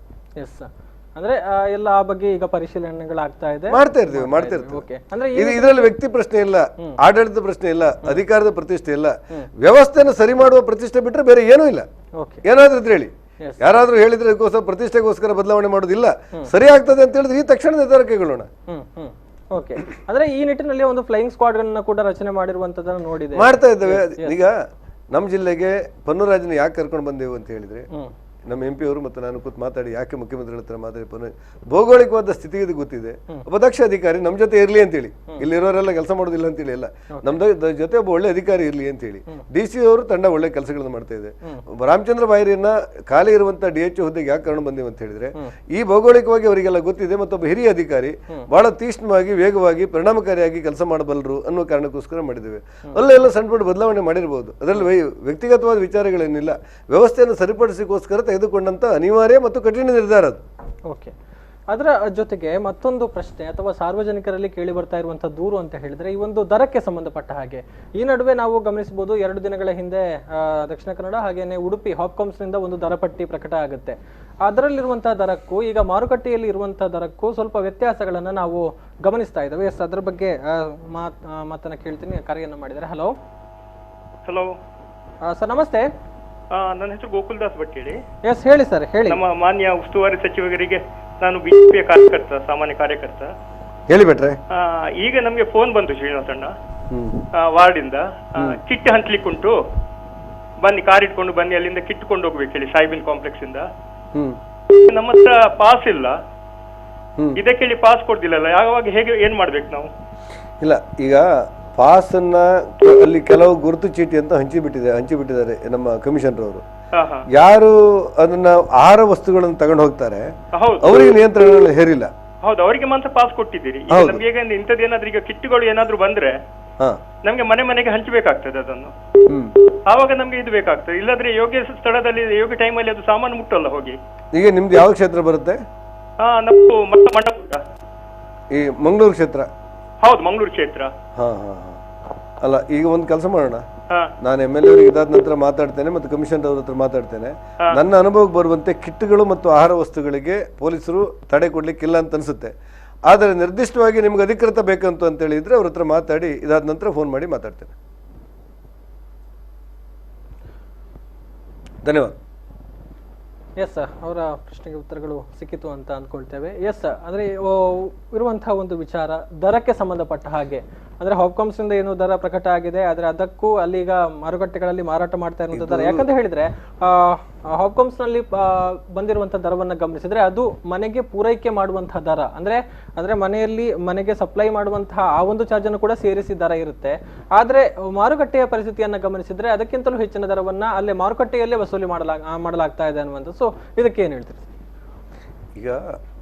ಅಂದ್ರೆ ಎಲ್ಲ ಆ ಬಗ್ಗೆ ಈಗ ಪರಿಶೀಲನೆಗಳಾಗ್ತಾ ಇದೆ, ಮಾಡ್ತಾ ಇರ್ತೇವೆ. ಇದರಲ್ಲಿ ವ್ಯಕ್ತಿ ಪ್ರಶ್ನೆ ಇಲ್ಲ, ಆಡಳಿತ ಪ್ರಶ್ನೆ ಇಲ್ಲ, ಅಧಿಕಾರದ ಪ್ರತಿಷ್ಠೆ ಇಲ್ಲ, ವ್ಯವಸ್ಥೆಯನ್ನು ಸರಿ ಮಾಡುವ ಪ್ರತಿಷ್ಠೆ ಬಿಟ್ಟರೆ ಬೇರೆ ಏನೂ ಇಲ್ಲ. ಏನಾದ್ರೂ ಇದ್ರೆ ಹೇಳಿ, ಯಾರಾದ್ರೂ ಹೇಳಿದ್ರೆ ಅದಕ್ಕೋಸ್ಕರ ಪ್ರತಿಷ್ಠೆಗೋಸ್ಕರ ಬದಲಾವಣೆ ಮಾಡೋದಿಲ್ಲ. ಸರಿ ಆಗ್ತದೆ ಅಂತ ಹೇಳಿದ್ರೆ ಈ ತಕ್ಷಣ ನಿರ್ಧಾರ ಕೈಗೊಳ್ಳೋಣ. ಅಂದ್ರೆ ಈ ನಿಟ್ಟಿನಲ್ಲಿ ಒಂದು ಫ್ಲೈಯಿಂಗ್ ಸ್ಕ್ವಾಡ್ ಗಳನ್ನ ಕೂಡ ರಚನೆ ಮಾಡಿರುವಂತದನ್ನ ನೋಡಿದೆ, ಮಾಡ್ತಾ ಇದ್ದೇವೆ. ಈಗ ನಮ್ಮ ಜಿಲ್ಲೆಗೆ ಪೊನ್ನೂರಾಜನ ಯಾಕೆ ಕರ್ಕೊಂಡು ಬಂದೆವು ಅಂತ ಹೇಳಿದ್ರೆ, ನಮ್ಮ MP ಅವರು ಮತ್ತು ನಾನು ಕೂತ್ ಮಾತಾಡಿ ಯಾಕೆ ಮುಖ್ಯಮಂತ್ರಿಗಳ ಹತ್ರ ಮಾತಾಡಿ ಭೌಗೋಳಿಕವಾದ ಸ್ಥಿತಿಗತಿ ಗೊತ್ತಿದೆ, ಒಬ್ಬ ದಕ್ಷ ಅಧಿಕಾರಿ ನಮ್ಮ ಜೊತೆ ಇರ್ಲಿ ಅಂತೇಳಿ, ಇಲ್ಲಿರೋರೆಲ್ಲ ಕೆಲಸ ಮಾಡೋದಿಲ್ಲ ಅಂತೇಳಿ ಎಲ್ಲ, ನಮ್ದು ಜೊತೆ ಒಬ್ಬ ಒಳ್ಳೆ ಅಧಿಕಾರಿ ಇರ್ಲಿ ಅಂತೇಳಿ DC ಅವರು ತಂಡ ಒಳ್ಳೆ ಕೆಲಸಗಳನ್ನು ಮಾಡ್ತಾ ಇದೆ. ರಾಮಚಂದ್ರ ಬಾಯರಿಯನ್ನ ಖಾಲಿ ಇರುವಂತಹ DHO ಹುದ್ದೆಗೆ ಯಾಕೆ ಕರ್ಕೊಂಡು ಬಂದೇವು ಅಂತ ಹೇಳಿದ್ರೆ, ಈ ಭೌಗೋಳಿಕವಾಗಿ ಅವರಿಗೆಲ್ಲ ಗೊತ್ತಿದೆ, ಮತ್ತೊಬ್ಬ ಹಿರಿಯ ಅಧಿಕಾರಿ ಬಹಳ ತೀಕ್ಷ್ಣವಾಗಿ, ವೇಗವಾಗಿ, ಪರಿಣಾಮಕಾರಿಯಾಗಿ ಕೆಲಸ ಮಾಡಬಲ್ಲರು ಅನ್ನೋ ಕಾರಣಕ್ಕೋಸ್ಕರ ಮಾಡಿದ್ದೇವೆ. ಅಲ್ಲೆಲ್ಲ ಸಣ್ಣ ಪುಟ್ಟ ಬದಲಾವಣೆ ಮಾಡಿರ್ಬೋದು, ಅದರಲ್ಲಿ ವ್ಯಕ್ತಿಗತವಾದ ವಿಚಾರಗಳೇನಿಲ್ಲ. ವ್ಯವಸ್ಥೆಯನ್ನು ಸರಿಪಡಿಸಿಕೋಸ್ಕರ ತೆಗೆದುಕೊಂಡಂತ ಅನಿವಾರ್ಯ ಮತ್ತು ಕಠಿಣ ನಿರ್ಧಾರ ಅದು. ಅದರ ಜೊತೆಗೆ ಮತ್ತೊಂದು ಪ್ರಶ್ನೆ ಅಥವಾ ಸಾರ್ವಜನಿಕರಲ್ಲಿ ಕೇಳಿ ಬರ್ತಾ ಇರುವಂತಹ ದೂರು ಅಂತ ಹೇಳಿದ್ರೆ ಈ ಒಂದು ದರಕ್ಕೆ ಸಂಬಂಧಪಟ್ಟ ಹಾಗೆ ಈ ನಡುವೆ ನಾವು ಗಮನಿಸಬಹುದು 2 ದಿನಗಳ ಹಿಂದೆ ದಕ್ಷಿಣ ಕನ್ನಡ ಹಾಗೇನೆ ಉಡುಪಿ ಹಾಪ್ಕಾಮ್ಸ್ ನಿಂದ ಒಂದು ದರ ಪಟ್ಟಿ ಪ್ರಕಟ ಆಗುತ್ತೆ. ಅದರಲ್ಲಿರುವಂತಹ ದರಕ್ಕೂ ಈಗ ಮಾರುಕಟ್ಟೆಯಲ್ಲಿ ಇರುವಂತಹ ದರಕ್ಕೂ ಸ್ವಲ್ಪ ವ್ಯತ್ಯಾಸಗಳನ್ನ ನಾವು ಗಮನಿಸ್ತಾ ಇದ್ದೇವೆ. ಎಸ್, ಅದರ ಬಗ್ಗೆ ಮಾತನ್ನ ಕೇಳ್ತೀನಿ. ಕರೆಯನ್ನ ಮಾಡಿದ್ದಾರೆ. ಹಲೋ ಹಲೋ ಸರ್, ನಮಸ್ತೆ. ನನ್ನ ಹೆಸರು ಗೋಕುಲ್ದಾಸ್ ಭಟ್ ಹೇಳಿ. ಎಸ್, ಹೇಳಿ ಸರ್, ಹೇಳಿ. ನಮ್ಮ ಮಾನ್ಯ ಉಸ್ತುವಾರಿ ಸಚಿವರಿಗೆ ನಾನು ಬಿಜೆಪಿಯ ಕಾರ್ಯಕರ್ತ, ಸಾಮಾನ್ಯ ಕಾರ್ಯಕರ್ತ. ಹೇಳಿ ಬಿಟ್ರೆ. ಈಗ ನಮ್ಗೆ ಫೋನ್ ಬಂತು ಶ್ರೀನಿವಾಸಣ್ಣ ವಾರ್ಡಿಂದ, ಕಿಟ್ ಹಂಚ್ಲಿಕ್ಕೆ ಉಂಟು, ಬನ್ನಿ ಕಾರ್ ಇಟ್ಕೊಂಡು ಬನ್ನಿ, ಅಲ್ಲಿಂದ ಕಿಟ್ ಕೊಂಡು ಹೋಗ್ಬೇಕು ಹೇಳಿ ಸಾಯಿಬಿನ್ ಕಾಂಪ್ಲೆಕ್ಸ್ ಇಂದ. ನಮ್ಮ ಹತ್ರ ಪಾಸ್ ಇಲ್ಲ, ಇದಕ್ಕೆ ಹೇಳಿ ಪಾಸ್ ಕೊಡ್ದಿಲ್ಲಲ್ಲ, ಯಾವಾಗ ಹೇಗೆ ಏನ್ ಮಾಡ್ಬೇಕು ನಾವು? ಇಲ್ಲ, ಈಗ ಪಾಸನ್ನ ಅಲ್ಲಿ ಕೆಲವು ಗುರುತು ಚೀಟಿ ಅಂತ ಹಂಚಿಬಿಟ್ಟಿದ್ದಾರೆ ನಮ್ಮ ಕಮಿಷನರ್ ಅವರು. ಯಾರು ಅದನ್ನ ಆಹಾರ ವಸ್ತುಗಳನ್ನು ತಗೊಂಡು ಹೋಗ್ತಾರೆ ಅವರಿಗೆ ನಿಯಂತ್ರಣಗಳು ಹೇರಿಲ್ಲ. ಹೌದು, ಅವರಿಗೆ ಮಾತ್ರ ಪಾಸ್ ಕೊಟ್ಟಿದ್ದೀರಿ. ನಮ್ಗೆ ಈಗ ಇಂಥದ್ದೇನಾದ್ರೂ ಈಗ ಕಿಟ್ಗಳು ಏನಾದ್ರು ಬಂದ್ರೆ ನಮ್ಗೆ ಮನೆ ಮನೆಗೆ ಹಂಚಬೇಕಾಗ್ತದೆ ಅದನ್ನು. ಆವಾಗ ನಮ್ಗೆ ಇದು ಬೇಕಾಗ್ತದೆ, ಇಲ್ಲಾದ್ರೆ ಯೋಗ್ಯ ಸ್ಥಳದಲ್ಲಿ ಯೋಗ್ಯ ಟೈಮಲ್ಲಿ ಅದು ಸಾಮಾನು ಮುಟ್ಟಲ್ಲ ಹೋಗಿ. ಈಗ ನಿಮ್ದು ಯಾವ ಕ್ಷೇತ್ರ ಬರುತ್ತೆ? ನಮ್ದು ಮಂಡಪುರ. ಈ ಮಂಗಳೂರು ಕ್ಷೇತ್ರ? ಹೌದು, ಮಂಗಳೂರು ಕ್ಷೇತ್ರ. ಅಲ್ಲ, ಈಗ ಒಂದು ಕೆಲಸ ಮಾಡೋಣ, ನಾನು MLA ಅವರಿಗೆ ಇದಾದ ನಂತರ ಮಾತಾಡ್ತೇನೆ ಮತ್ತು ಕಮಿಷನರ್ ಅವ್ರ ಹತ್ರ ಮಾತಾಡ್ತೇನೆ. ನನ್ನ ಅನುಭವಕ್ಕೆ ಬರುವಂತೆ ಕಿಟ್ಗಳು ಮತ್ತು ಆಹಾರ ವಸ್ತುಗಳಿಗೆ ಪೊಲೀಸರು ತಡೆ ಕೊಡ್ಲಿಕ್ಕಿಲ್ಲ ಅಂತ ಅನ್ಸುತ್ತೆ. ಆದರೆ ನಿರ್ದಿಷ್ಟವಾಗಿ ನಿಮ್ಗೆ ಅಧಿಕೃತ ಬೇಕಂತ ಅಂತ ಹೇಳಿದ್ರೆ ಅವ್ರ ಹತ್ರ ಮಾತಾಡಿ ಇದಾದ ನಂತರ ಫೋನ್ ಮಾಡಿ ಮಾತಾಡ್ತೇನೆ. ಧನ್ಯವಾದ. ಎಸ್, ಅವರ ಪ್ರಶ್ನೆಗೆ ಉತ್ತರಗಳು ಸಿಕ್ಕಿತು ಅಂತ ಅಂದ್ಕೊಳ್ತೇವೆ. ಎಸ್, ಅಂದ್ರೆ ಇರುವಂತಹ ಒಂದು ವಿಚಾರ ದರಕ್ಕೆ ಸಂಬಂಧಪಟ್ಟ ಹಾಗೆ, ಅಂದ್ರೆ ಹಾಪ್ಕಾಮ್ಸ್ ಇಂದ ಏನು ದರ ಪ್ರಕಟ ಆಗಿದೆ, ಆದ್ರೆ ಅದಕ್ಕೂ ಅಲ್ಲಿ ಈಗ ಮಾರುಕಟ್ಟೆಗಳಲ್ಲಿ ಮಾರಾಟ ಮಾಡ್ತಾ ಇರುವಂತಹ ದರ, ಯಾಕಂತ ಹೇಳಿದ್ರೆ ಹಾಪ್ಕಾಮ್ಸ್ ನಲ್ಲಿ ಬಂದಿರುವಂತಹ ದರವನ್ನ ಗಮನಿಸಿದ್ರೆ ಅದು ಮನೆಗೆ ಪೂರೈಕೆ ಮಾಡುವಂತಹ ದರ, ಅಂದ್ರೆ ಮನೆಗೆ ಸಪ್ಲೈ ಮಾಡುವಂತಹ ಆ ಒಂದು ಚಾರ್ಜ್ ಅನ್ನು ಕೂಡ ಸೇರಿಸಿ ದರ ಇರುತ್ತೆ. ಆದ್ರೆ ಮಾರುಕಟ್ಟೆಯ ಪರಿಸ್ಥಿತಿಯನ್ನ ಗಮನಿಸಿದ್ರೆ ಅದಕ್ಕಿಂತಲೂ ಹೆಚ್ಚಿನ ದರವನ್ನ ಅಲ್ಲೇ ಮಾರುಕಟ್ಟೆಯಲ್ಲೇ ವಸೂಲಿ ಮಾಡಲಾಗ್ತಾ ಇದೆ ಅನ್ನುವಂಥ. ಸೊ ಇದಕ್ಕೆ ಏನ್ ಹೇಳ್ತೀರಿ? ಈಗ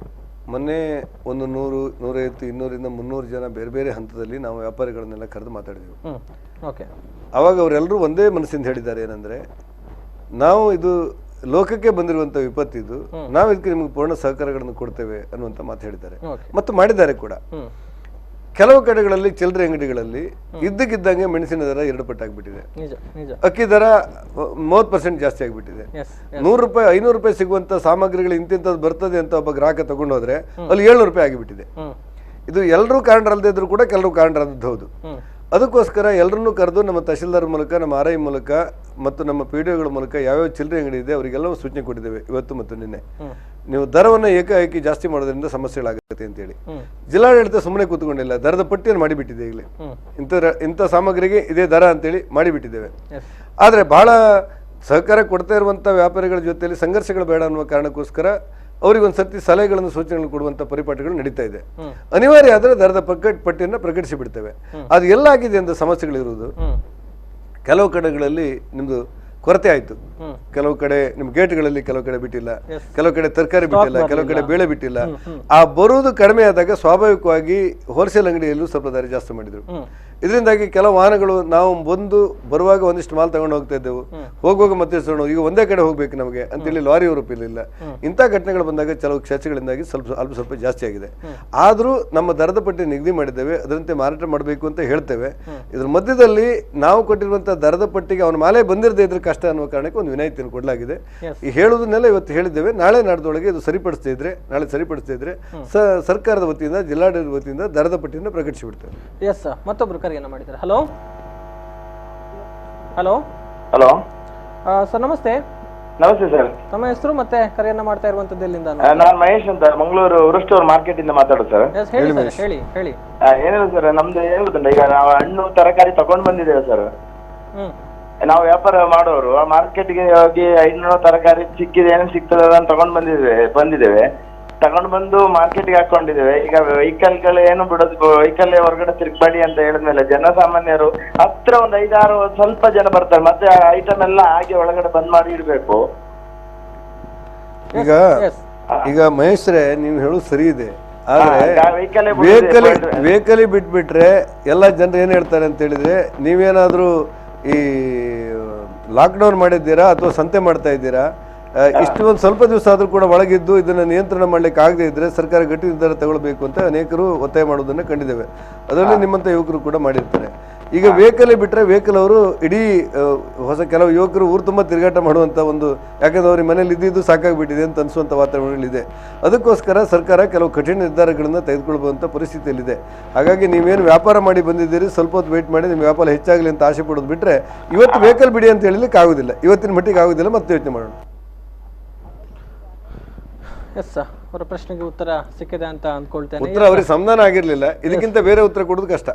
ಮೊನ್ನೆ 100, 150, 200ರಿಂದ 300 ಜನ ಬೇರೆ ಬೇರೆ ಹಂತದಲ್ಲಿ ನಾವು ವ್ಯಾಪಾರಿಗಳನ್ನೆಲ್ಲ ಕರೆದು ಮಾತಾಡಿದೆವು. ಅವಾಗ ಅವರೆಲ್ಲರೂ ಒಂದೇ ಮನಸ್ಸಿಂದ ಹೇಳಿದ್ದಾರೆ, ಏನಂದ್ರೆ ನಾವು ಇದು ಲೋಕಕ್ಕೆ ಬಂದಿರುವಂತ ವಿಪತ್ತಿದು, ನಾವು ಇದಕ್ಕೆ ನಿಮ್ಗೆ ಪೂರ್ಣ ಸಹಕಾರಗಳನ್ನು ಕೊಡ್ತೇವೆ ಅನ್ನುವಂತ ಮಾತು ಹೇಳಿದ್ದಾರೆ ಮತ್ತು ಮಾಡಿದ್ದಾರೆ ಕೂಡ. ಕೆಲವು ಕಡೆಗಳಲ್ಲಿ ಚಿಲ್ಲರೆ ಅಂಗಡಿಗಳಲ್ಲಿ ಇದ್ದಕ್ಕಿದ್ದಂಗೆ ಮೆಣಸಿನ ದರ 2 ಪಟ್ಟಾಗ್ಬಿಟ್ಟಿದೆ. ಅಕ್ಕಿ ದರ 30% ಜಾಸ್ತಿ ಆಗ್ಬಿಟ್ಟಿದೆ. 100 ರೂಪಾಯಿ 500 ರೂಪಾಯಿ ಸಿಗುವಂತ ಸಾಮಗ್ರಿಗಳು ಇಂತಿಂತದ್ದು ಬರ್ತದೆ ಅಂತ ಒಬ್ಬ ಗ್ರಾಹಕ ತಗೊಂಡು ಹೋದ್ರೆ ಅಲ್ಲಿ 700 ರೂಪಾಯಿ ಆಗಿಬಿಟ್ಟಿದೆ. ಇದು ಎಲ್ಲರೂ ಕಾರಣರಲ್ಲದೆ ಇದ್ರು ಕೂಡ ಕೆಲವು ಕಾರಣರದ್ದು ಹೌದು. ಅದಕ್ಕೋಸ್ಕರ ಎಲ್ಲರನ್ನೂ ಕರೆದು ನಮ್ಮ ತಹಶೀಲ್ದಾರ್ ಮೂಲಕ, ನಮ್ಮ RI ಮೂಲಕ ಮತ್ತು ನಮ್ಮ PDOಗಳ ಮೂಲಕ ಯಾವ್ಯಾವ ಚಿಲ್ಲರೆ ಅಂಗಡಿ ಇದೆ ಅವರಿಗೆಲ್ಲವೂ ಸೂಚನೆ ಕೊಟ್ಟಿದ್ದೇವೆ ಇವತ್ತು ಮತ್ತು ನಿನ್ನೆ. ನೀವು ದರವನ್ನು ಏಕಾಏಕಿ ಜಾಸ್ತಿ ಮಾಡೋದ್ರಿಂದ ಸಮಸ್ಯೆಗಳಾಗುತ್ತೆ ಅಂತೇಳಿ. ಜಿಲ್ಲಾಡಳಿತ ಸುಮ್ಮನೆ ಕೂತ್ಕೊಂಡಿಲ್ಲ, ದರದ ಪಟ್ಟಿಯನ್ನು ಮಾಡಿಬಿಟ್ಟಿದೆ. ಈಗಲೇ ಇಂಥ ಸಾಮಗ್ರಿಗೆ ಇದೇ ದರ ಅಂತೇಳಿ ಮಾಡಿಬಿಟ್ಟಿದ್ದೇವೆ. ಆದರೆ ಬಹಳ ಸಹಕಾರ ಕೊಡ್ತಾ ಇರುವಂಥ ವ್ಯಾಪಾರಿಗಳ ಜೊತೆಯಲ್ಲಿ ಸಂಘರ್ಷಗಳು ಬೇಡ ಅನ್ನುವ ಕಾರಣಕ್ಕೋಸ್ಕರ ಅವರಿಗೊಂದು ಸರ್ತಿ ಸಲಹೆಗಳನ್ನು ಸೂಚನೆಗಳನ್ನು ಕೊಡುವಂಥ ಪರಿಪಾಠಗಳು ನಡೀತಾ ಇದೆ. ಅನಿವಾರ್ಯ ಆದರೆ ದರದ ಪಟ್ಟಿಯನ್ನು ಪ್ರಕಟಿಸಿ ಬಿಡ್ತೇವೆ. ಅದು ಎಲ್ಲಾಗಿದೆ ಅಂತ ಸಮಸ್ಯೆಗಳಿರುವುದು. ಕೆಲವು ಕಡೆಗಳಲ್ಲಿ ನಿಮ್ದು ಕೊರತೆ ಆಯ್ತು, ಕೆಲವು ಕಡೆ ನಿಮ್ ಗೇಟ್ಗಳಲ್ಲಿ ಕೆಲವು ಕಡೆ ಬಿಟ್ಟಿಲ್ಲ, ಕೆಲವು ಕಡೆ ತರಕಾರಿ ಬಿಟ್ಟಿಲ್ಲ, ಕೆಲವು ಕಡೆ ಬೇಳೆ ಬಿಟ್ಟಿಲ್ಲ. ಆ ಬರುವುದು ಕಡಿಮೆ ಆದಾಗ ಸ್ವಾಭಾವಿಕವಾಗಿ ಹೋಲ್ಸೇಲ್ ಅಂಗಡಿಯಲ್ಲೂ ಸ್ವಲ್ಪ ದರ ಜಾಸ್ತಿ ಮಾಡಿದ್ರು. ಇದರಿಂದಾಗಿ ಕೆಲವು ವಾಹನಗಳು ನಾವು ಬರುವಾಗ ಒಂದಿಷ್ಟು ಮಾಲ್ ತಗೊಂಡು ಹೋಗ್ತಾ ಇದ್ದೆವು, ಹೋಗುವಾಗ ಮತ್ತೆ ಈಗ ಒಂದೇ ಕಡೆ ಹೋಗ್ಬೇಕು ನಮಗೆ ಅಂತೇಳಿ ಲಾರಿ ಇರಲಿಲ್ಲ. ಇಂಥ ಘಟನೆಗಳು ಬಂದಾಗ ಕೆಲವು ಕ್ಷೇತ್ರಗಳಿಂದಾಗಿ ಸ್ವಲ್ಪ ಜಾಸ್ತಿ ಆಗಿದೆ. ಆದ್ರೂ ನಮ್ಮ ದರದ ಪಟ್ಟಿ ನಿಗದಿ ಮಾಡಿದ್ದೇವೆ, ಅದರಂತೆ ಮಾರಾಟ ಮಾಡಬೇಕು ಅಂತ ಹೇಳ್ತೇವೆ. ಇದ್ರ ಮಧ್ಯದಲ್ಲಿ ನಾವು ಕೊಟ್ಟಿರುವಂತಹ ದರದ ಪಟ್ಟಿಗೆ ಅವನ ಮಾಲೆ ಬಂದಿರದೇ ಇದ್ರೆ ಕಷ್ಟ ಅನ್ನುವ ಕಾರಣಕ್ಕೆ ಒಂದು ವಿನಾಯಿತಿಯನ್ನು ಕೊಡಲಾಗಿದೆ. ಈ ಹೇಳುವುದನ್ನೆಲ್ಲ ಇವತ್ತು ಹೇಳಿದ್ದೇವೆ. ನಾಳೆ ನಾಡ್ದೊಳಗೆ ಇದು ಸರಿಪಡಿಸ್ತಾ ಇದ್ರೆ ಸರ್ಕಾರದ ವತಿಯಿಂದ, ಜಿಲ್ಲಾಡಳಿತ ವತಿಯಿಂದ ದರದ ಪಟ್ಟಿಯನ್ನು ಪ್ರಕಟಿಸಿ ಬಿಡ್ತೇವೆ. ಎಸ್, ಮತ್ತೊಬ್ರು ಕರೆಯನ್ನ ಮಾಡಿದ್ದಾರೆ. ಹಲೋ ಹಲೋ ಹಲೋ ಸರ್, ನಮಸ್ತೆ. ನಮಸ್ತೆ ಸರ್. ತಮ್ಮ ಹೆಸರು ಮತ್ತೆ ಕರೆಯನ್ನ ಮಾಡ್ತಾ ಇರುವಂತದ್ದು ಎಲ್ಲಿಂದ? ನಾನು ಮಹೇಶ್ ಅಂತ, ಮಂಗಳೂರು ಉರುಸ್ಟೋರ್ ಮಾರ್ಕೆಟ್ ಇಂದ ಮಾತಾಡೋದು ಸರ್. ಹೇಳಿ. ಏನಿಲ್ಲ ಸರ್, ನಮ್ದು ಏನು ಗೊತ್ತುಂಟ, ಈಗ ನಾವು ಹಣ್ಣು ತರಕಾರಿ ತಗೊಂಡ್ ಬಂದಿದ್ದೇವೆ ಸರ್. ನಾವು ವ್ಯಾಪಾರ ಮಾಡೋರು ಆ ಮಾರ್ಕೆಟ್ಗೆ ಹೋಗಿ 500 ತರಕಾರಿ ಸಿಕ್ಕಿದೆ, ಏನೇನು ಸಿಗ್ತದೆ ಅಂತ ತಗೊಂಡ್ ಬಂದಿದ್ದೇವೆ. ತಗೊಂಡು ಬಂದು ಮಾರ್ಕೆಟ್ಗೆ ಹಾಕೊಂಡಿದ್ದೇವೆ. ಈಗ ವೆಹಿಕಲ್ಗಳು ಏನು ಬಿಡೋದು, ವೆಹಿಕಲ್ ಹೊರಗಡೆ ತಿರುಗಬೇಡಿ ಅಂತ ಹೇಳಿದ್ಮೇಲೆ ಜನಸಾಮಾನ್ಯರು ಹತ್ರ ಒಂದು 5-6 ಸ್ವಲ್ಪ ಜನ ಬರ್ತಾರೆ, ಮತ್ತೆ ಐಟಮ್ ಎಲ್ಲ ಹಾಗೆ ಒಳಗಡೆ ಬಂದ್ ಮಾಡಿ ಇಡ್ಬೇಕು. ಈಗ ಮಹೇಶ್ರೇ, ನೀವು ಹೇಳೋದು ಸರಿ ಇದೆ. ಆದ್ರೆ ವೆಹಿಕಲ್ ಬಿಟ್ಬಿಟ್ರೆ ಎಲ್ಲ ಜನರು ಏನ್ ಹೇಳ್ತಾರೆ ಅಂತ ಹೇಳಿದ್ರೆ, ನೀವೇನಾದ್ರೂ ಈ ಲಾಕ್ಡೌನ್ ಮಾಡಿದ್ದೀರಾ ಅಥವಾ ಸಂತೆ ಮಾಡ್ತಾ ಇದ್ದೀರಾ, ಇಷ್ಟು ಒಂದು ಸ್ವಲ್ಪ ದಿವಸ ಆದರೂ ಕೂಡ ಒಳಗಿದ್ದು ಇದನ್ನು ನಿಯಂತ್ರಣ ಮಾಡಲಿಕ್ಕೆ ಆಗದೇ ಇದ್ದರೆ ಸರ್ಕಾರ ಗಟ್ಟಿ ನಿರ್ಧಾರ ತಗೊಳ್ಬೇಕು ಅಂತ ಅನೇಕರು ಒತ್ತಾಯ ಮಾಡೋದನ್ನು ಕಂಡಿದ್ದೇವೆ. ಅದರಲ್ಲಿ ನಿಮ್ಮಂಥ ಯುವಕರು ಕೂಡ ಮಾಡಿರ್ತಾರೆ. ಈಗ ವೆಹಿಕಲ್ ಬಿಟ್ಟರೆ ವೆಹಿಕಲ್ ಅವರು ಇಡೀ ಹೊಸ ಕೆಲವು ಯುವಕರು ಊರು ತುಂಬ ತಿರುಗಾಟ ಮಾಡುವಂಥ ಒಂದು, ಯಾಕಂದ್ರೆ ಅವ್ರಿಗೆ ಮನೇಲಿ ಇದ್ದಿದ್ದು ಸಾಕಾಗಿಬಿಟ್ಟಿದೆ ಅಂತ ಅನಿಸುವಂಥ ವಾತಾವರಣಗಳಿದೆ. ಅದಕ್ಕೋಸ್ಕರ ಸರ್ಕಾರ ಕೆಲವು ಕಠಿಣ ನಿರ್ಧಾರಗಳನ್ನು ತೆಗೆದುಕೊಳ್ಬಹುವಂಥ ಪರಿಸ್ಥಿತಿಯಲ್ಲಿದೆ. ಹಾಗಾಗಿ ನೀವೇನು ವ್ಯಾಪಾರ ಮಾಡಿ ಬಂದಿದ್ದೀರಿ, ಸ್ವಲ್ಪ ಹೊತ್ತು ವೆಯ್ಟ್ ಮಾಡಿ ನಿಮ್ಮ ವ್ಯಾಪಾರ ಹೆಚ್ಚಾಗಲಿ ಅಂತ ಆಸೆ ಪಡೋದು ಬಿಟ್ಟರೆ ಇವತ್ತು ವೆಹಿಕಲ್ ಬಿಡಿ ಅಂತ ಹೇಳಲಿಕ್ಕೆ ಆಗೋದಿಲ್ಲ, ಇವತ್ತಿನ ಮಟ್ಟಿಗೆ ಆಗೋದಿಲ್ಲ. ಮತ್ತೆ ಯೋಚನೆ ಮಾಡೋಣ. ಎಸ್ ಸರ್, ಅವರ ಪ್ರಶ್ನೆಗೆ ಉತ್ತರ ಸಿಕ್ಕಿದೆ ಅಂತ ಅಂದ್ಕೊಳ್ತೇನೆ. ಉತ್ತರ ಅವರಿಗೆ ಸಮಾಧಾನ ಆಗಿರಲಿಲ್ಲ, ಇದಕ್ಕಿಂತ ಬೇರೆ ಉತ್ತರ ಕೊಡೋದು ಕಷ್ಟ.